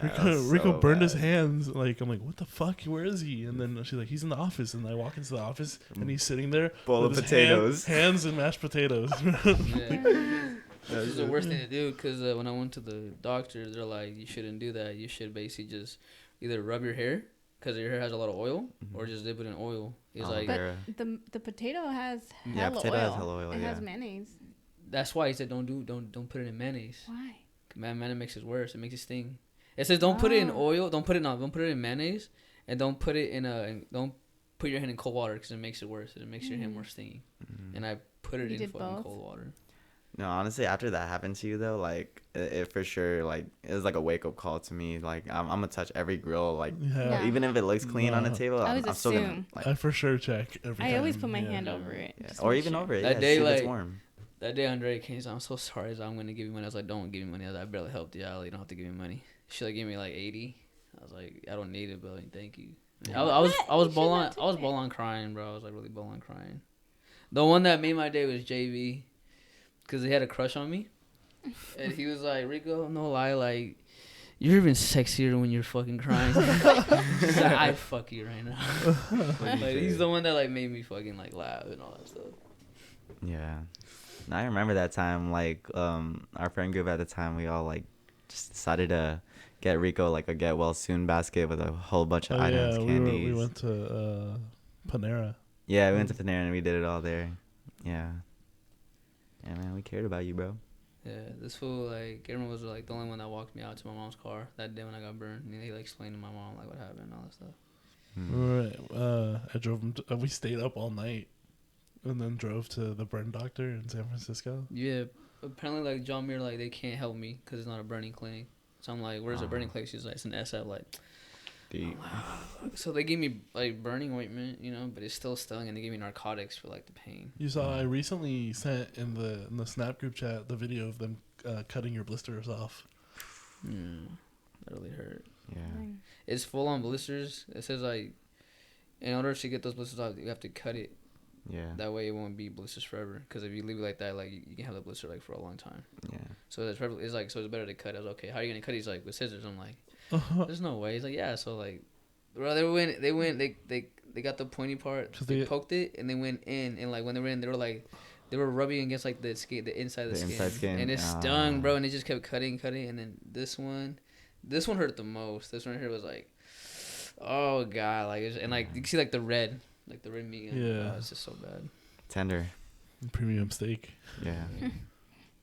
That Rico, was Rico so burned his bad. hands. Like, I'm like, what the fuck? Where is he? And then she's like, he's in the office. And I walk into the office and he's sitting there, Bowl with of his potatoes. hands and mashed potatoes. Yeah. This is the worst thing to do because when I went to the doctor, they're like, you shouldn't do that. You should basically just either rub your hair because your hair has a lot of oil, or just dip it in oil. He's Aloe like, vera. The potato has Yeah, hella potato oil. has hella oil, It has yeah. mayonnaise. that's why he said don't put it in mayonnaise. Why? Man, it makes it worse. It makes it sting. It says don't put it in Oh. oil. Don't put it in mayonnaise, and don't put it don't put your hand in cold water because it makes it worse. It makes your hand more stingy. Mhm. And I put it You in did fucking both? cold water. No, honestly, after that happened to you though, like it for sure, like it was like a wake up call to me. Like I'm gonna touch every grill, like Yeah. even if it looks clean on the No. table, I I'm, always I'm still gonna assume. like, I for sure check every I time. always put my yeah. hand over it. yeah. just or make even sure. over it. That Yeah, day, see if it's like- warm. That day, Andre came. He's like, I'm so sorry. He's like, I'm gonna give you money. I was like, don't give me money. I was like, I barely helped you out. You don't have to give me money. She like gave me like 80. I was like, I don't need it, but like, thank you. Yeah. I was You should ball on. have I was took ball it. on crying, bro. I was like really ball on crying. The one that made my day was JV, because he had a crush on me, and he was like, Rico, no lie, like. You're even sexier when you're fucking crying. He's like, I fuck you right now. Like, he's the one that like made me fucking like laugh and all that stuff. Yeah. I remember that time, like, our friend group at the time, we all, like, just decided to get Rico, like, a get well soon basket with a whole bunch of Oh, items, yeah, candies. we went to Panera. Yeah, we went to Panera and we did it all there. Yeah. Yeah, man, we cared about you, bro. Yeah, this fool, like, Aaron was, like, the only one that walked me out to my mom's car that day when I got burned. And he, like, explained to my mom, like, what happened and all that stuff. Hmm. I drove him. We stayed up all night, and then drove to the burn doctor in San Francisco. Yeah, apparently, like, John Muir, like, they can't help me because it's not a burning clinic. So I'm like, where's the burning clinic? She's like, it's an SF. Like, Deep. so they gave me, like, burning ointment, you know, but it's still stung. And they gave me narcotics for, like, the pain. You saw I recently sent in the Snap group chat the video of them cutting your blisters off. That really hurt. Yeah. Dang. It's full on blisters. It says, like, in order to get those blisters off, you have to cut it. Yeah. That way it won't be blisters forever. Because if you leave it like that, like, you can have the blister, like, for a long time. Yeah. So it's like, so it's better to cut. I was okay. How are you gonna cut? He's like, with scissors. I'm like, there's no way. He's like, yeah. So like, bro, they got the pointy part. 'Cause They they- poked it and they went in, and like when they were in, they were rubbing against like the skin, the inside of the The skin. inside skin. And it stung, bro. And it just kept cutting, and then this one hurt the most. This one here was like, oh god, like and like you can see like the red meat. Yeah. Oh, it's just so bad. Tender. Premium steak. Yeah.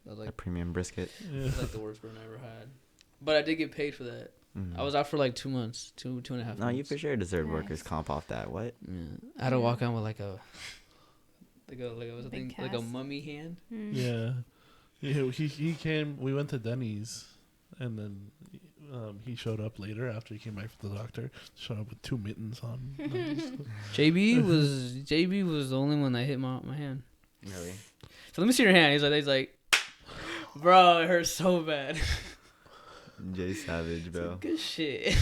That was A like premium brisket. Yeah. It's like the worst burn I ever had. But I did get paid for that. I was out for like 2 months, two and a half. No, months. you for sure deserve Nice. workers comp off that. What? Yeah. I had to walk out with like a what's the Big thing? Like a cast. mummy hand. Yeah. He came. We went to Denny's, and then he showed up later after he came back from the doctor. Showed up with 2 mittens on. And I'm just- JB was the only one that hit my hand. Really? So let me see your hand. He's like, bro, it hurts so bad. Jay Savage, bro. Good shit.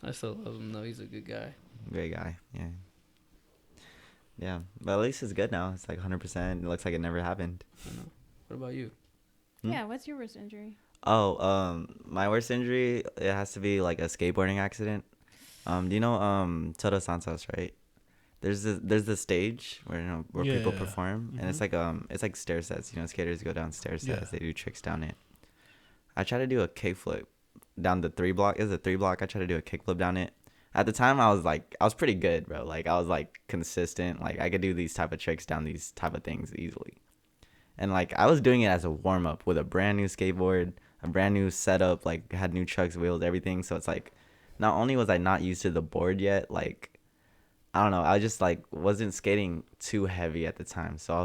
I still love him though. He's a good guy. Great guy. Yeah. Yeah, but at least it's good now. It's like 100%. It looks like it never happened. I know. What about you? Yeah, what's your worst injury? Oh, my worst injury, it has to be like a skateboarding accident. Do you know Todos Santos, right? There's the stage where where people Yeah. perform, and it's like stair sets. Skaters go down stair sets. Yeah. They do tricks down it. I tried to do a kickflip down the 3 block. Is a 3 block? I tried to do a kickflip down it. At the time, I was pretty good, bro. Like I was like consistent. Like I could do these type of tricks down these type of things easily. And like I was doing it as a warm up with a brand new skateboard, a brand new setup. Like had new trucks, wheels, everything. So it's like, not only was I not used to the board yet, like I don't know, I just like wasn't skating too heavy at the time. So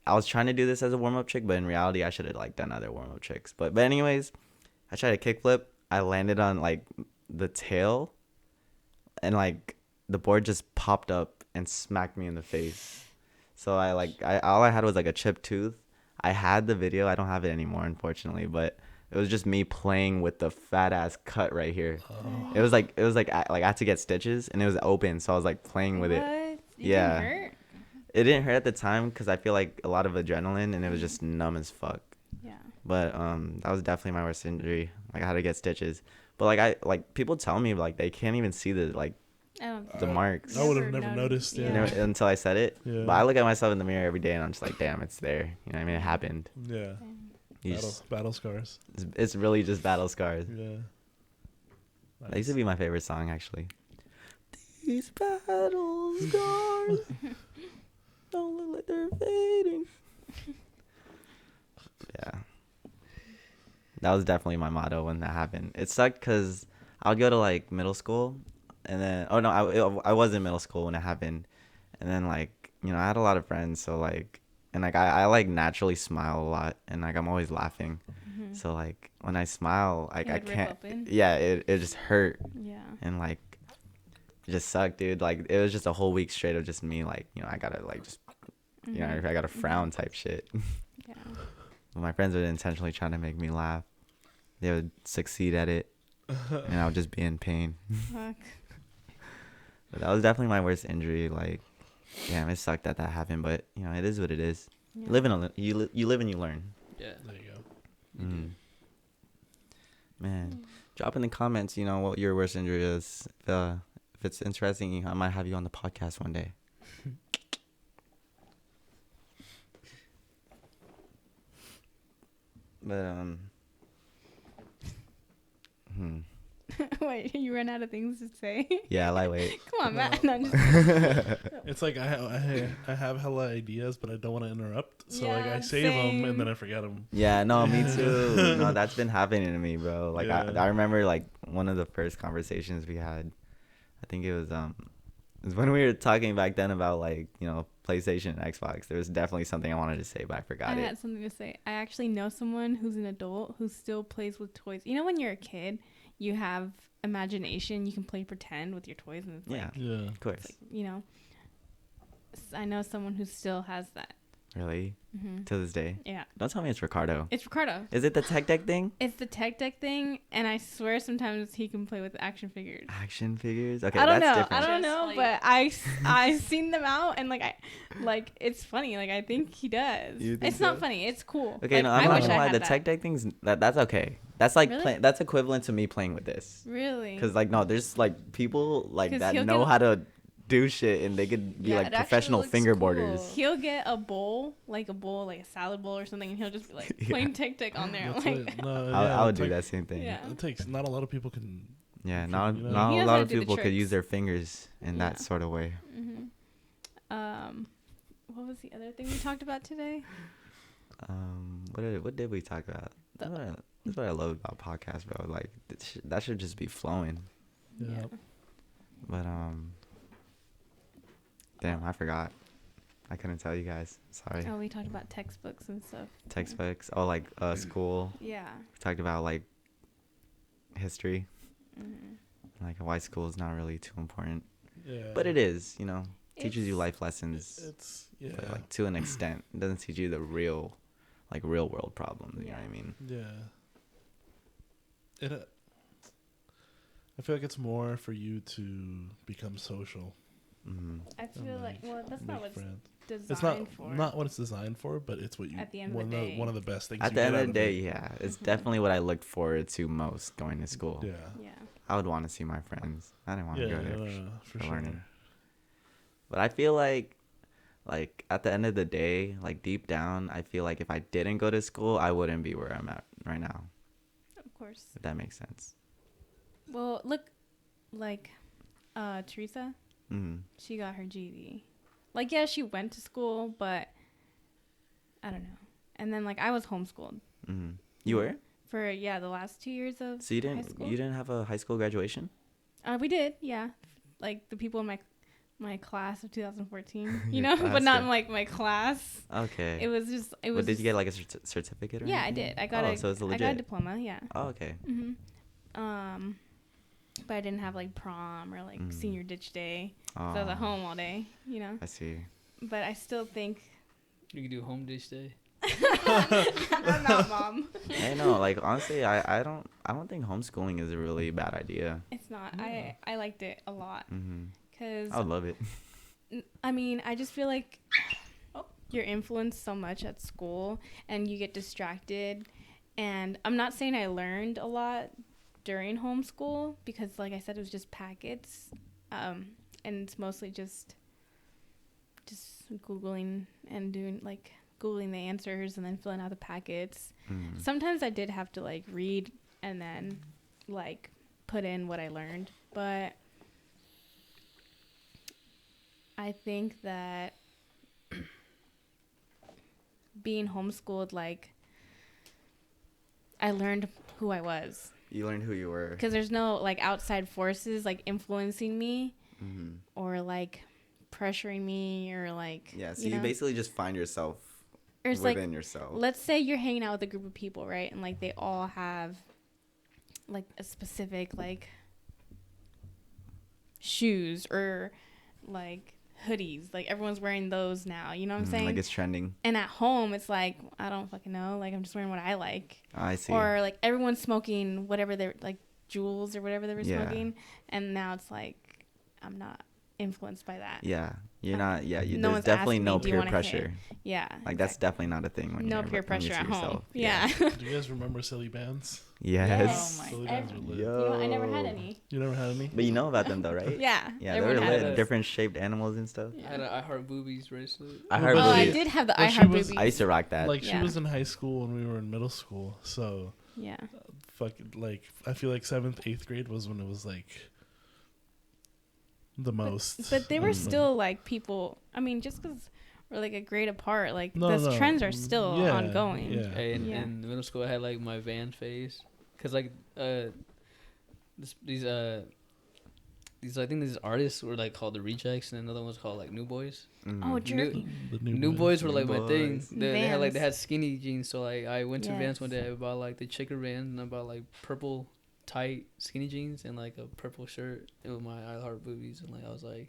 I was trying to do this as a warm up trick, but in reality, I should have like done other warm up tricks. But anyways, I tried a kickflip. I landed on like the tail, and like the board just popped up and smacked me in the face. So all I had was like a chipped tooth. I had the video. I don't have it anymore, unfortunately, but it was just me playing with the fat ass cut right here. Oh. It was like I had to get stitches, and it was open, so I was like playing with it. What? Yeah. Didn't hurt? It didn't hurt at the time because I feel like a lot of adrenaline, and it was just numb as fuck. Yeah. But that was definitely my worst injury. Like I had to get stitches, but like people tell me like they can't even see the Oh, the marks. I would have never noticed. Yeah. Until I said it. Yeah. But I look at myself in the mirror every day, and I'm just like, damn, it's there. You know what I mean? It happened. Yeah. You just, Battle scars. it's really just battle scars. Yeah. That used to be my favorite song, actually. These battle scars don't look like they're fading. Yeah. That was definitely my motto when that happened. It sucked because I would go to like middle school, and then I was in middle school when it happened, and then like I had a lot of friends, so like, and like I like naturally smile a lot, and like I'm always laughing, so like when I smile, like It I would rip can't. open? Yeah, it just hurt, Yeah. and like it just sucked, dude. Like it was just a whole week straight of just me, like I gotta like just I gotta frown type shit. Yeah. But my friends would intentionally try to make me laugh. They would succeed at it, and I would just be in pain. Fuck. But that was definitely my worst injury. Like, damn, it sucked that happened, but it is what it is. Yeah. You live and you learn. Yeah. There you go. Mm. Man, drop in the comments. What your worst injury is. If it's interesting, I might have you on the podcast one day. But Wait, you ran out of things to say? yeah, lightweight. Come on, Matt. No, I'm just It's like I have hella ideas, but I don't want to interrupt. So like Yeah, I save them same. and then I forget them. Yeah, no, me too. No, that's been happening to me, bro. Like Yeah. I remember like one of the first conversations we had. I think it was when we were talking back then about like PlayStation and Xbox. There was definitely something I wanted to say, but I forgot I it. had something to say. I actually know someone who's an adult who still plays with toys. When you're a kid, you have imagination. You can play pretend with your toys, and it's Yeah, like, Yeah. of course. I know someone who still has that. Really, Hmm. to this day. Yeah, Don't tell me it's Ricardo. it's Ricardo. Is it the tech deck thing? It's the tech deck thing, and I swear sometimes he can play with action figures. Action figures. Okay, I don't that's know. different. I don't Just, know, like- but I've seen them out, and it's funny. Like I think he does. You think It's not so? funny. It's cool. Okay, Like, no, I'm I not wish gonna I lie. had The that. tech deck things that's okay. That's like Really? that's equivalent to me playing with this. Really? Cause like no, there's like people like 'Cause that he'll know get- how to do shit, and they could be Yeah, like it actually professional looks fingerboarders. cool. He'll get a bowl, like a salad bowl or something, and he'll just be like Yeah. playing tic-tac on there. That's Like, it. No, I would it's do like- that same thing. yeah. It takes not a lot of people can. Yeah, You not know? not He a knows lot how to of do the people could use tricks. their fingers in Yeah. that sort of way. What was the other thing we talked about today? What did we talk about? The- That's what I love about podcasts, bro. Like that should just be flowing. Yeah. But damn, I forgot. I couldn't tell you guys. Sorry. Oh, we talked about textbooks and stuff. Textbooks. Oh, like school. Yeah. We talked about like history. Mm-hmm. Like why school is not really too important, Yeah. but it is. You know, teaches you It's- life lessons. It's yeah. But like to an extent, it doesn't teach you the real world problems. You know what I mean? Yeah. It. I feel like it's more for you to become social. Mm-hmm. I feel like, well, that's not make what's friends. designed It's for. not what it's designed for, but it's what you. At the end of the day. one of the best things. At you the get end of out the day, it. yeah, it's Mhm. definitely what I looked forward to most going to school. Yeah. Yeah. I would want to see my friends. I didn't want to Yeah. go there For for sure. learning. But I feel like at the end of the day, like deep down, I feel like if I didn't go to school, I wouldn't be where I'm at right now. Of course. If that makes sense. Well, look, like, Teresa, Mm-hmm. she got her GED. Like, yeah, she went to school, but I don't know. And then, like, I was homeschooled Mm-hmm. You were? for, the last 2 years of So you high school. didn't have a high school graduation? We did, yeah. Like, the people in my class of 2014, you Your know, class, but not yeah. like my class. Okay. It was just, it was. But did you get like a certificate or Yeah, I anything? did. I got oh, so it's I legit. got a diploma, yeah. Oh, okay. But I didn't have like prom or like senior ditch day. Oh, So I was at home all day, you know. I see. But I still think You can do home dish day. I'm not, Mom. Hey, no, like honestly, I don't think homeschooling is a really bad idea. It's not. I liked it a lot Mm-hmm. because I would love it. I mean, I just feel like you're influenced so much at school and you get distracted. And I'm not saying I learned a lot during homeschool because, like I said, it was just packets. And it's mostly just Googling and doing like Googling the answers and then filling out the packets. Mm. Sometimes I did have to like read and then like put in what I learned. But I think that being homeschooled, like, I learned who I was. You learned who you were. Because there's no, like, outside forces, like, influencing me Mm-hmm. or, like, pressuring me or, like, Yeah, so you you know? basically just find yourself Or it's within like, yourself. let's say you're hanging out with a group of people, right? And, like, they all have, like, a specific, like, shoes or, like, hoodies. Like, everyone's wearing those now. You know what I'm saying? Like it's trending. And at home, it's like, I don't fucking know. Like, I'm just wearing what I like. I see. Or, like, everyone's smoking whatever they're, like, Juuls or whatever they were Yeah. smoking. And now it's like, I'm not influenced by that. Yeah, you're not. Yeah, No there's one's definitely asking no me, "Do you peer wanna pressure. Yeah. Like that's definitely not a thing when no you're peer when you're pressure to at home. yourself. Yeah. Do you guys remember silly bands? Yes. Oh my Silly God. bands were lit. You know, I never had any. You never had any? But you know about them though, right? Yeah. Yeah, they everyone were had lit. those. Different shaped animals and stuff. I had an I Heart Boobies bracelet. I Oh, heard. but Oh, I she- did have the well, I she Heart was- Boobies. I used to rock that. Like she Yeah. was in high school when we were in middle school, so Yeah. like I feel like 7th, 8th grade was when it was like the most. But they were Mm. still, like, people. I mean, just because we're, like, a grade apart, like, No, those no. trends are still Yeah, ongoing. Yeah. Hey, Yeah. in middle school, I had like my van phase, cause like these I think these artists were like called the Rejects, and another one was called like New Boys. Mm. Oh, jerky. The New Boys were New like my thing. Boys. They had like they Vans. had skinny jeans, so like I went to Vans one Yes. day. I bought like the checker Vans, and I bought like purple tight skinny jeans and like a purple shirt and with my I Heart Boobies, and like I was like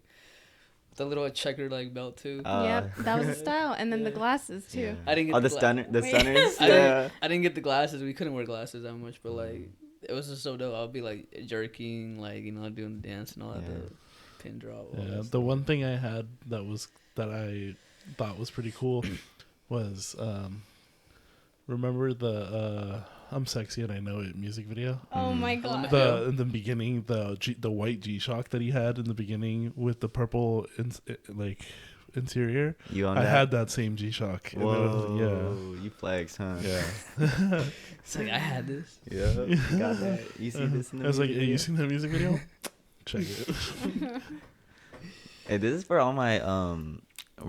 the little checkered like belt too. Yep, that was the style. And then the Yeah. glasses, too. Yeah. I didn't get Oh, the the the Wait. stunners. I Yeah. I didn't get the glasses. We couldn't wear glasses that much, but like it was just so dope. I'll be like jerking, like doing the dance and all that. Yeah. The pin drop. all Yeah, that the stuff. one thing I had that I thought was pretty cool was remember the I'm Sexy and I Know It music video? Oh, my Mm. God. In the beginning, the white G-Shock that he had in the beginning with the purple interior. You own I that? had that same G-Shock. and it was- Whoa. You flex, huh? Yeah. It's like I had this. Yeah. You got that. You see this in the I was like, music hey, video? you seen that music video? Check it. Hey, this is for all my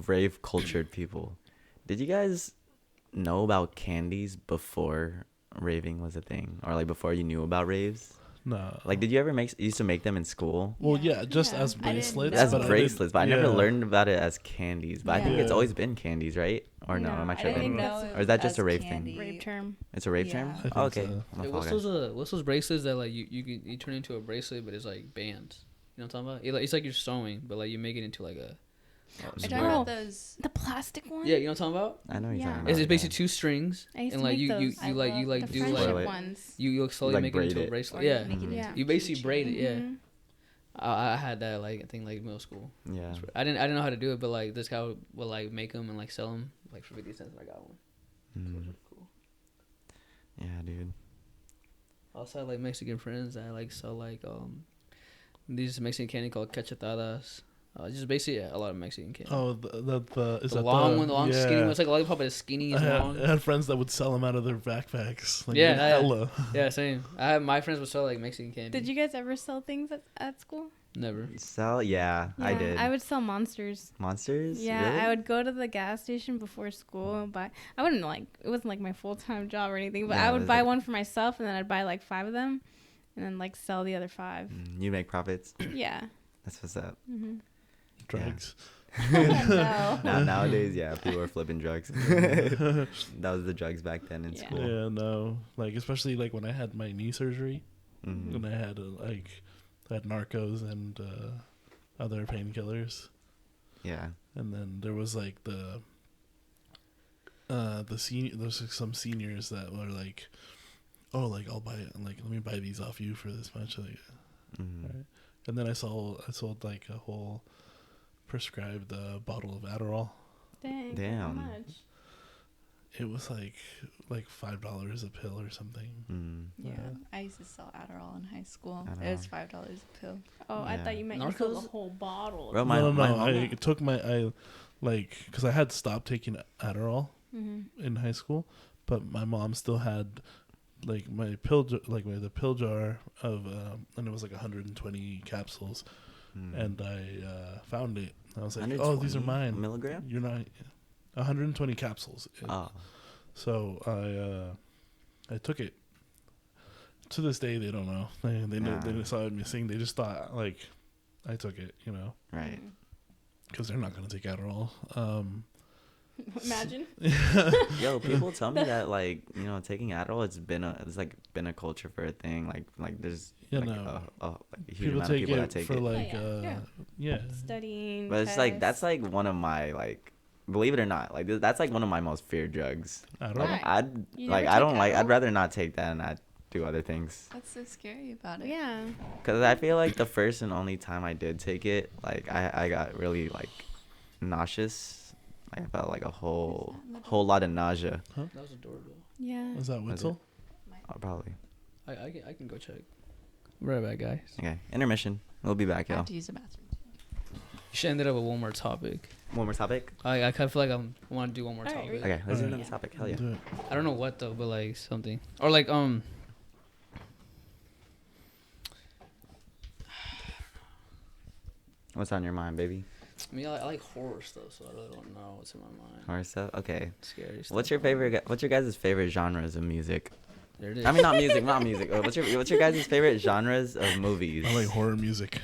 rave cultured people. Did you guys know about candies before raving was a thing, or like before you knew about raves? No. Like, did you ever used to make them in school? Well, Yeah. yeah, just Yeah. as I didn't bracelets. know. As but bracelets, but I never yeah. learned about it as candies. But I think Yeah. it's always been candies, right? Or no? Am I No, I I tripping? didn't that's- know it Or is that just as a rave candy. thing? Rave term. It's a rave Yeah. term. I think Oh, okay. so. I'm a Hey, fall guy. what's those bracelets that like you turn into a bracelet, but it's like bands. You know what I'm talking about? It's like you're sewing, but like you make it into like a. Are you Square. talking about those? The plastic one. Yeah, you know what I'm talking about? I know what you're Yeah. talking about. It's basically yeah. 2 strings, I used and to like make you those. I you love like The do friendship like ones. you slowly like make it braid into a it. bracelet. Or you Yeah, make it Mhm. into you basically keychain. braid it. Yeah, Mhm. I had that like I think like middle school. Yeah. I didn't know how to do it, but like this guy would like make them and like sell them like for 50 cents. And I got one. So it was Mm. really cool. Yeah, dude. I also had like Mexican friends that like sell like these Mexican candy called cachetadas. Just basically a lot of Mexican candy. Oh, the is the that long the one, the long yeah. skinny one. It's like a lollipop, but it's skinny I as had, long. I had friends that would sell them out of their backpacks. Like, Yeah, in yeah. hella. Yeah, same. I have my friends would sell like Mexican candy. Did you guys ever sell things at school? Never. Sell? Yeah, I Yeah, did. I would sell monsters. Monsters? Yeah, Really? I would go to the gas station before school and buy. I wouldn't like it wasn't like my full time job or anything, but Yeah, I it would was buy like- one for myself and then I'd buy like 5 of them, and then like sell the other 5. You make profits. Yeah. That's what's up. Mm-hmm. Drugs. No. Nowadays, yeah, people are flipping drugs. That was the drugs back then in Yeah. school. Yeah, no. Like, especially like when I had my knee surgery, Mhm. when I had I had Narcos and other painkillers, Yeah. and then there was like the senior. There's like, some seniors that were like, "Oh, like I'll buy it. Like, let me buy these off you for this much." Like, Mhm. right. And then I sold like a whole prescribed bottle of Adderall. Dang. Damn. How much? It was like $5 a pill or something. Mm. Yeah, I used to sell Adderall in high school. It Adderall. was $5 a pill. Oh, I Yeah. thought you meant you sold Narcos? the whole bottle. Bro, No, my I mom- took because I had stopped taking Adderall Mm-hmm. in high school, but my mom still had like my pill the pill jar of and it was like 120 capsules, Mm. and I found it. I was like, oh, these are 120 mine. milligram? You're not 120 capsules. Oh. So I took it. To this day, they don't know. They Nah. they saw it missing. They just thought like I took it, Right. because they're not gonna take Adderall. Imagine. Yo, people tell me that like taking Adderall it's been a culture for a thing like there's Yeah, like, no. like a huge People amount of take people it that take for it. like Yeah. yeah. Studying. But it's like tests. that's like one of my like believe it or not like that's like one of my most feared drugs. Adderall. Like Right. I'd You like never I took don't like I'd Adderall? rather not take that and I'd do other things. What's so scary about it? Yeah. Cause I feel like the first and only time I did take it, like I got really like nauseous. Like I felt like a whole lot of nausea. That was adorable. Yeah. Is that Was it? Witzel? Oh, probably. I can go check. Right back, guys. Okay, intermission. We'll be back, I y'all. have to use the bathroom. You should end it up with one more topic. One more topic. I kind of feel like I want to do one more All right, topic. Okay, let's do Alright. another topic. Hell yeah. Do it. I don't know what though, but like something or like What's on your mind, baby? I mean I like horror stuff, so I really don't know what's in my mind. Horror stuff. Okay. Scary stuff. What's your favorite? What's your guys' favorite genres of music? There it is. I mean, not music, not music. What's your guys' favorite genres of movies? I like horror music.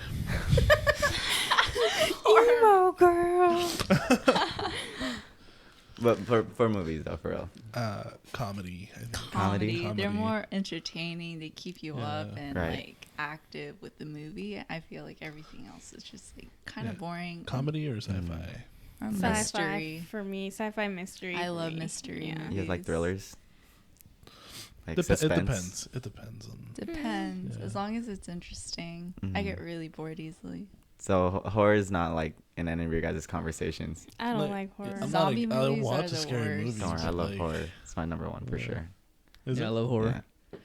Emo girl. But for movies though, for real. Comedy. I think. Comedy? They're Comedy. more entertaining. They keep you up Yeah. and Right. like active with the movie. I feel like everything else is just like kind Yeah. of boring. Comedy or sci-fi? Or Sci-fi mystery. for me. Sci-fi mystery. I for love me. mystery Yeah. You guys like movies. thrillers? Like It suspense? depends. It depends on. Depends. Yeah. As long as it's interesting. I Mhm. get really bored easily. So horror is not like in any of your guys' conversations. I don't Like, like horror. I'm Zombie not I movies watch are the the scary worst. movies. Don't worry, I but, love like, horror. It's my number one for Yeah. sure. Is yeah, it? I love horror. Yeah.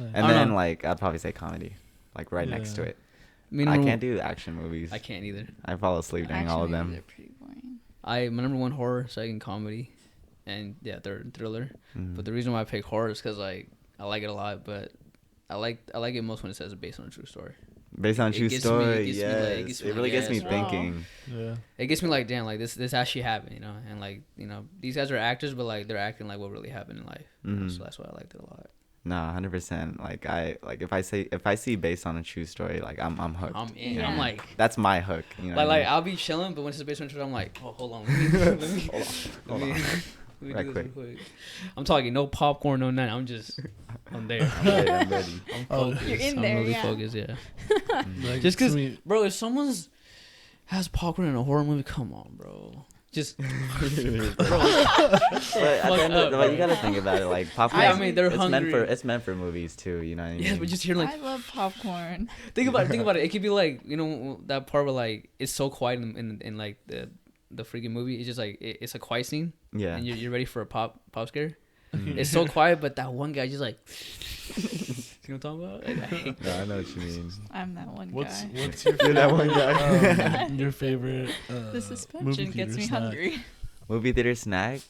Nice. And I then don't- like I'd probably say comedy, like right next to Yeah. it. I mean, I can't do action movies. I can't either. I fall asleep during Action all of movies them. are pretty boring. My number one horror, second comedy, and yeah, third thriller. Mm. But the reason why I pick horror is because like I like it a lot, but I like it most when it says it's based on a true story. Based on it true gets me- story, it gets me, like- it yes. gets It me, really like, gets me yes, wow. thinking. Yeah. It gets me like, damn, like this actually happened, you know, and like these guys are actors, but like they're acting like what really happened in life. You know, Mhm. so that's why I liked it a lot. Nah, 100%. Like if I see based on a true story, like I'm hooked. I'm in. Yeah. I'm like, That's my hook. You know. like I'll be chilling, but when it's a based on truth, I'm like, oh, hold on, let me Hold on. let me Right do this quick. real quick. I'm talking no popcorn, no nothing. I'm there. I'm ready. I'm Oh, focused. You're in I'm there, really yeah. focused. Yeah. Like, Just to 'cause- me- Bro, if someone's has popcorn in a horror movie, come on, bro. Just But at the end of, up, you gotta think about it. Like popcorn. I mean, they're it's meant for hungry. it's meant for movies too. You know what I mean? yes, but just hear like I love popcorn. think about it. It could be like, you know, that part where like it's so quiet in like the freaking movie. It's just like it's a quiet scene, Yeah. and you're ready for a pop scare. Mhm. It's so quiet, but that one guy just like, you know what I'm talking about? Like, I hate No, I know what you mean. I'm that one what's guy. what's your You're that one guy. your favorite The movie suspension gets theater me snack? hungry. Movie theater snack.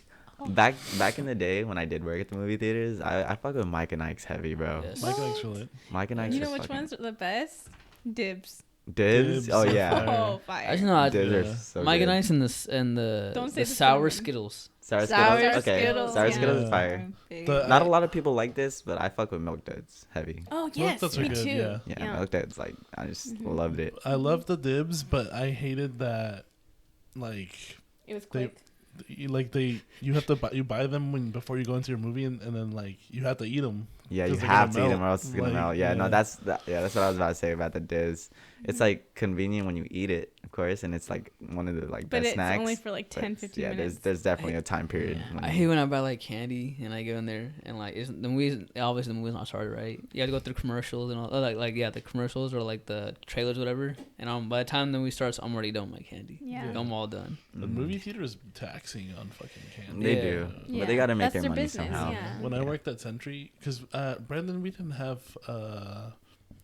Back in the day when I did work at the movie theaters, I fuck with Mike and Ike's heavy, bro. Yes. Mike likes lit. Mike and Ike's. You are know which fucking- one's the best? Dibs. Dibs? Dibs Oh are yeah. fire. Oh, fire. Actually, no, Dibs Yeah. are so Mike good. and Ice and the Don't say the the sour cinnamon. Skittles. Sour Sour Skittles. Okay. Skittles, Sour yeah. Skittles is Yeah. fire. The- Not a lot of people like this, but I fuck with Milk Duds heavy. Oh, yes. Duds are Me good, too. yeah. Yeah, Milk Duds. Like I just Mhm. loved it. I love the dibs, but I hated that. Like, It was They- quick. you have to buy them before you go into your movie, and then like you have to eat them. Yeah, you 'Cause they're gonna have to eat them melt. or else it's gonna Like, melt. Yeah, no, yeah. that's what I was about to say about the Diz. It's like convenient when you eat it, of course, and it's like one of the like But best it's snacks. only for like but 10, 15 yeah, minutes. there's definitely a time period. when I you- hate when I buy like candy and I go in there and like the movie's obviously the movie's not started, right? You have to go through commercials and all the commercials or like the trailers, whatever. And by the time the movie starts, I'm already done with my candy. Yeah. I'm all done. The Mhm. movie theater is taxing on fucking candy. They Yeah. do, Yeah. but they gotta make That's their their money business, somehow. yeah. When I worked at Sentry, because Brandon, we didn't have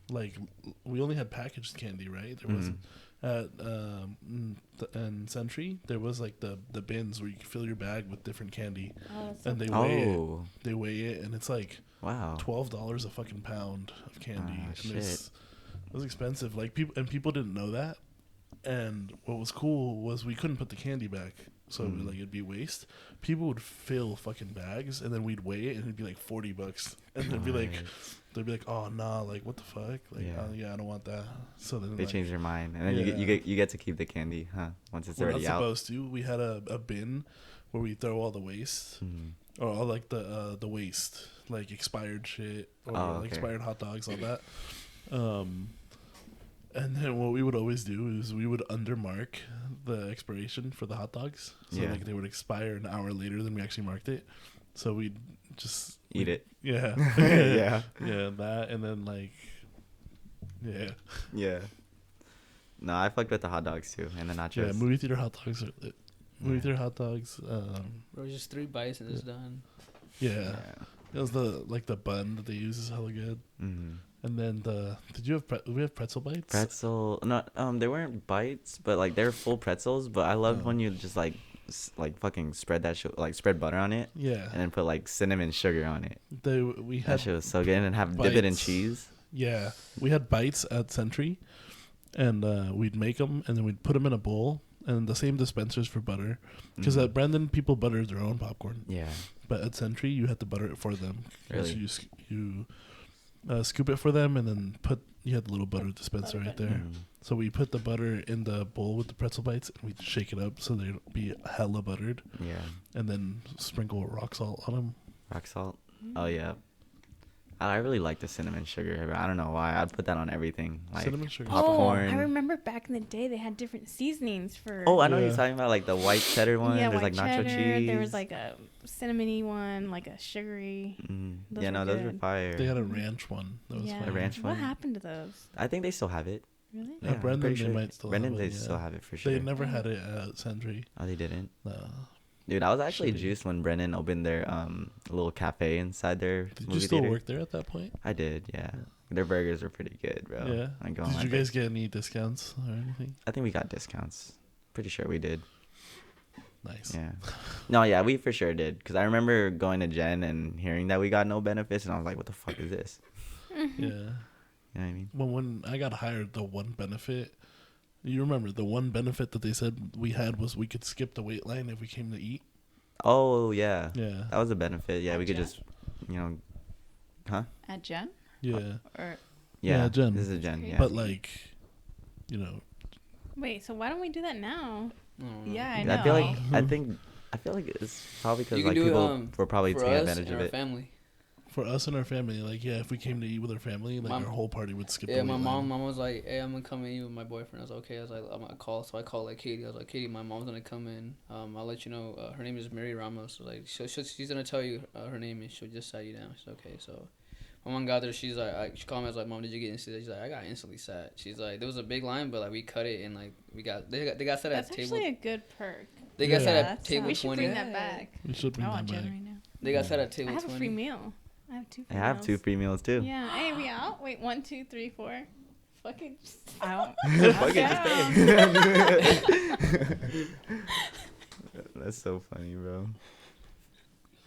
like we only had packaged candy, right? There wasn't at and Sentry. There was like the bins where you can fill your bag with different candy, Oh, that's so and Oh, they weigh it, and it's like wow. $12 a fucking pound of candy. Ah, And shit. it was expensive. Like people didn't know that. And what was cool was we couldn't put the candy back, so Mm. like it'd be waste. People would fill fucking bags, and then we'd weigh it, and it'd be like $40, and they'd be like, oh nah, like what the fuck, like Yeah. I don't want that. So then They like, change their mind, and then Yeah. you get to keep the candy, huh? Once it's we're not already out. supposed to. We had a bin where we throw all the waste, Mhm. or all like the waste, like expired shit, or Oh, like okay. expired hot dogs, all that. And then what we would always do is we would undermark the expiration for the hot dogs, so Yeah. like they would expire an hour later than we actually marked it. So we'd just Eat it. Yeah, Yeah. yeah, that, and then like, yeah, Yeah. No, I fucked with the hot dogs too, and the nachos. yeah. Movie theater hot dogs are lit. Movie Yeah. theater hot dogs. Bro, just 3 bites and it's done. Yeah, it was the bun that they use is hella good. Mhm. And then did you have we have pretzel bites? Pretzel. No, they weren't bites, but like they're full pretzels. But I love when you just like fucking spread that shit, like spread butter on it, Yeah, and then put like cinnamon sugar on it. we That had shit was so good, and dip it in bites. cheese. Yeah, we had bites at Sentry, and we'd make them, and then we'd put them in a bowl, and the same dispensers for butter. Because Mhm. at Brandon, people butter their own popcorn, Yeah. but at Sentry, you had to butter it for them. 'Cause Really? You scoop it for them, and then you had the little butter dispenser right there. Mhm. So we put the butter in the bowl with the pretzel bites, and we'd shake it up so they'd be hella buttered, Yeah. and then sprinkle rock salt on them. Rock salt. Oh yeah. I really like the cinnamon sugar. I don't know why. I'd put that on everything. Like Cinnamon sugar. popcorn. Oh, I remember back in the day they had different seasonings for. Oh, I know what Yeah. you're talking about, like the white cheddar one. yeah, There's white like nacho cheddar. cheese. There was like a cinnamony one, like a sugary. Mhm. Those Yeah, were no, those were good. fire. They had a ranch one. That was Yeah. fire. A ranch What one? happened to those? I think they still have it. Really? Yeah, I'm Brendan, pretty they might still Brendan, have they it, yeah. still have it for sure. They never had it at Sentry. Oh, they didn't. No. Dude, I was actually Shitty. juiced when Brennan opened their little cafe inside their Did movie you still theater. work there at that point? I did, yeah. Their burgers were pretty good, bro. Yeah. I go on Did my you break. guys get any discounts or anything? I think we got discounts. Pretty sure we did. Nice. Yeah. No, yeah, we for sure did. Because I remember going to Jen and hearing that we got no benefits, and I was like, what the fuck is this? Yeah. You know what I mean? Well, when I got hired, the one benefit, you remember the one benefit that they said we had was we could skip the wait line if we came to eat. Oh, yeah. Yeah. That was a benefit. Yeah, we could Gotcha. just, you know, Huh? At Jen? Yeah. Or Yeah, Jen. This is Jen. Crazy. Yeah. But like, you know, Wait, so why don't we do that now? I don't know. yeah, I I know. feel like I feel like it's probably because You can like do it, people were probably for taking us advantage and of our it. family. for us and our family, like, yeah, if we came to eat with our family, like, Mom- our whole party would skip Yeah, the my wait line. mom was like, "Hey, I'm gonna come and eat with my boyfriend." I was like, "Okay." I was like, "I'm gonna call." So I called like Katie. I was like, "Katie, my mom's gonna come in. I'll let you know. Her name is Mary Ramos. So like, she's gonna tell you her name and she'll just sat you down." She's okay. So my mom got there. She's like, she called me. I was like, "Mom, did you get instantly?" She's like, "I got instantly sat." She's like, "There was a big line, but like we cut it and like they got set That's at table. actually a good perk. They got Yeah. set That at table We should 20. bring that back. We should bring I that want back. Jen right now. They got set at I table have a 20. free meal. I have 2 free I have meals. 2 free meals too. Yeah. Hey, we out? Wait, 1, 2, 3, 4. Fucking. I Fuck it, just pay. That's so funny, bro.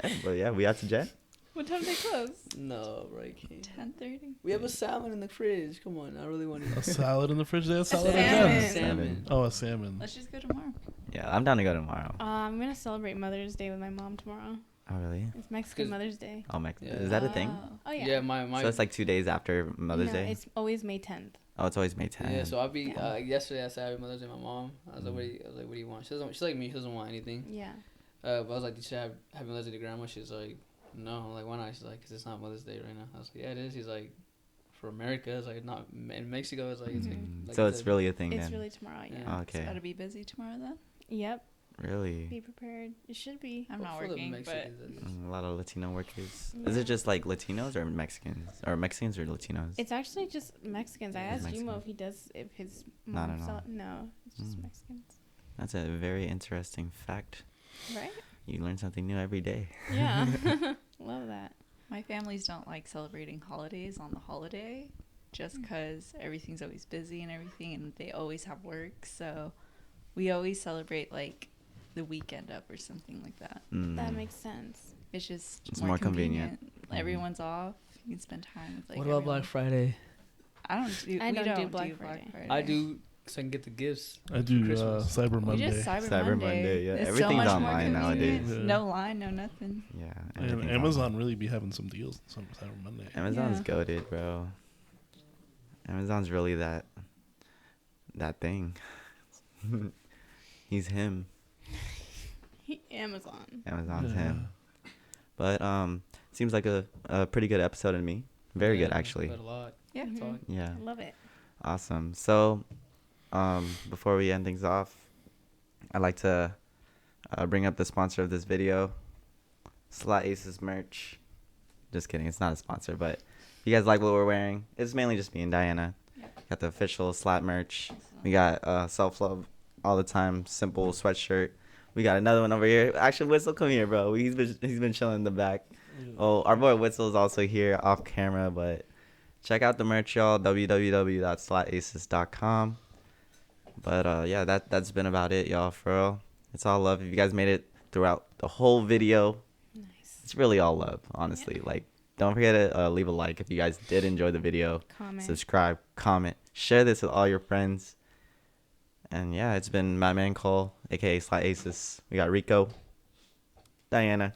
Yeah, but yeah, we out to Jen. What time do they close? No, right? Can't. 10:30. We have a salmon in the fridge. Come on, I really want to A eat salad in the fridge. They have salad salmon. again. salmon. Oh, a salmon. Let's just go tomorrow. Yeah, I'm down to go tomorrow. I'm gonna celebrate Mother's Day with my mom tomorrow. Oh really? It's Mexican 'Cause- Mother's Day. Oh my. Yeah. Is that a thing? Oh yeah. Yeah, my So it's like 2 days after Mother's No, Day. It's always May 10th. Oh, it's always May 10th. Yeah, so I'll be Yeah. yesterday I said Happy Mother's Day to my mom. I was like, what do you want? She's like me. She doesn't want anything. Yeah. But I was like, did you have Happy Mother's Day to Grandma? She's like, no. I'm like, why not? She's like, 'cause it's not Mother's Day right now. I was like, yeah, it is. He's like, for America, it's like not in Mexico. It's like it's like So it's really a thing It's then. really tomorrow. Yeah. Yeah. Okay. It's gotta be busy tomorrow then. Yep. Really. Be prepared. It should be. I'm not for the working, but Mexicans, at least. A lot of Latino workers. Is Yeah. it just like Latinos or Mexicans? Or Mexicans or Latinos? It's actually just Mexicans. I It's asked Jumo Mexican. if he does if his No, mom no, saw. No, it's just Mm. Mexicans. That's a very interesting fact. Right? You learn something new every day. Yeah. Love that. my families don't like celebrating holidays on the holiday just because everything's always busy and everything, and they always have work. So we always celebrate like the weekend up or something like that. That Mm. makes sense. It's just It's more more convenient. convenient. Mhm. Everyone's off. You can spend time with like. What about Black Friday? I don't do. I we don't do don't Black do Black Friday. Friday. I do, so I can get the gifts. I do Christmas. Cyber We Monday. just Cyber, Cyber Monday. Monday, yeah. It's so Everything's much more online convenient. nowadays. Yeah. No line, no nothing. Yeah. And everything's Amazon online. really be having some deals on Cyber Monday. Amazon's Yeah. goated, bro. Amazon's really that thing. He's him. Amazon. Amazon's Yeah. him. But seems like a pretty good episode to me. Very good Yeah, actually. got a lot. Yeah. Mhm. Talk. Yeah. I love it. Awesome. So, before we end things off, I'd like to bring up the sponsor of this video, Slat Aces merch. Just kidding, it's not a sponsor, but if you guys like what we're wearing, it's mainly just me and Diana. Yep. Got the official Slat merch. We got Self Love All the Time simple sweatshirt. We got another one over here. Actually, Whistle, come here, bro. He's been chilling in the back. Oh, our boy Whistle is also here off camera, but check out the merch, y'all. www.slataces.com. But yeah, that's been about it, y'all. For real, it's all love. If you guys made it throughout the whole video, Nice. it's really all love, honestly. Like, don't forget to leave a like if you guys did enjoy the video. Comment. Subscribe, comment, share this with all your friends. And yeah, it's been my man Cole, aka Slat Aces. We got Rico, Diana,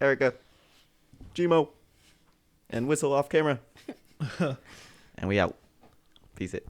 Erica, Gmo, and Whistle off camera. And we out. Peace it.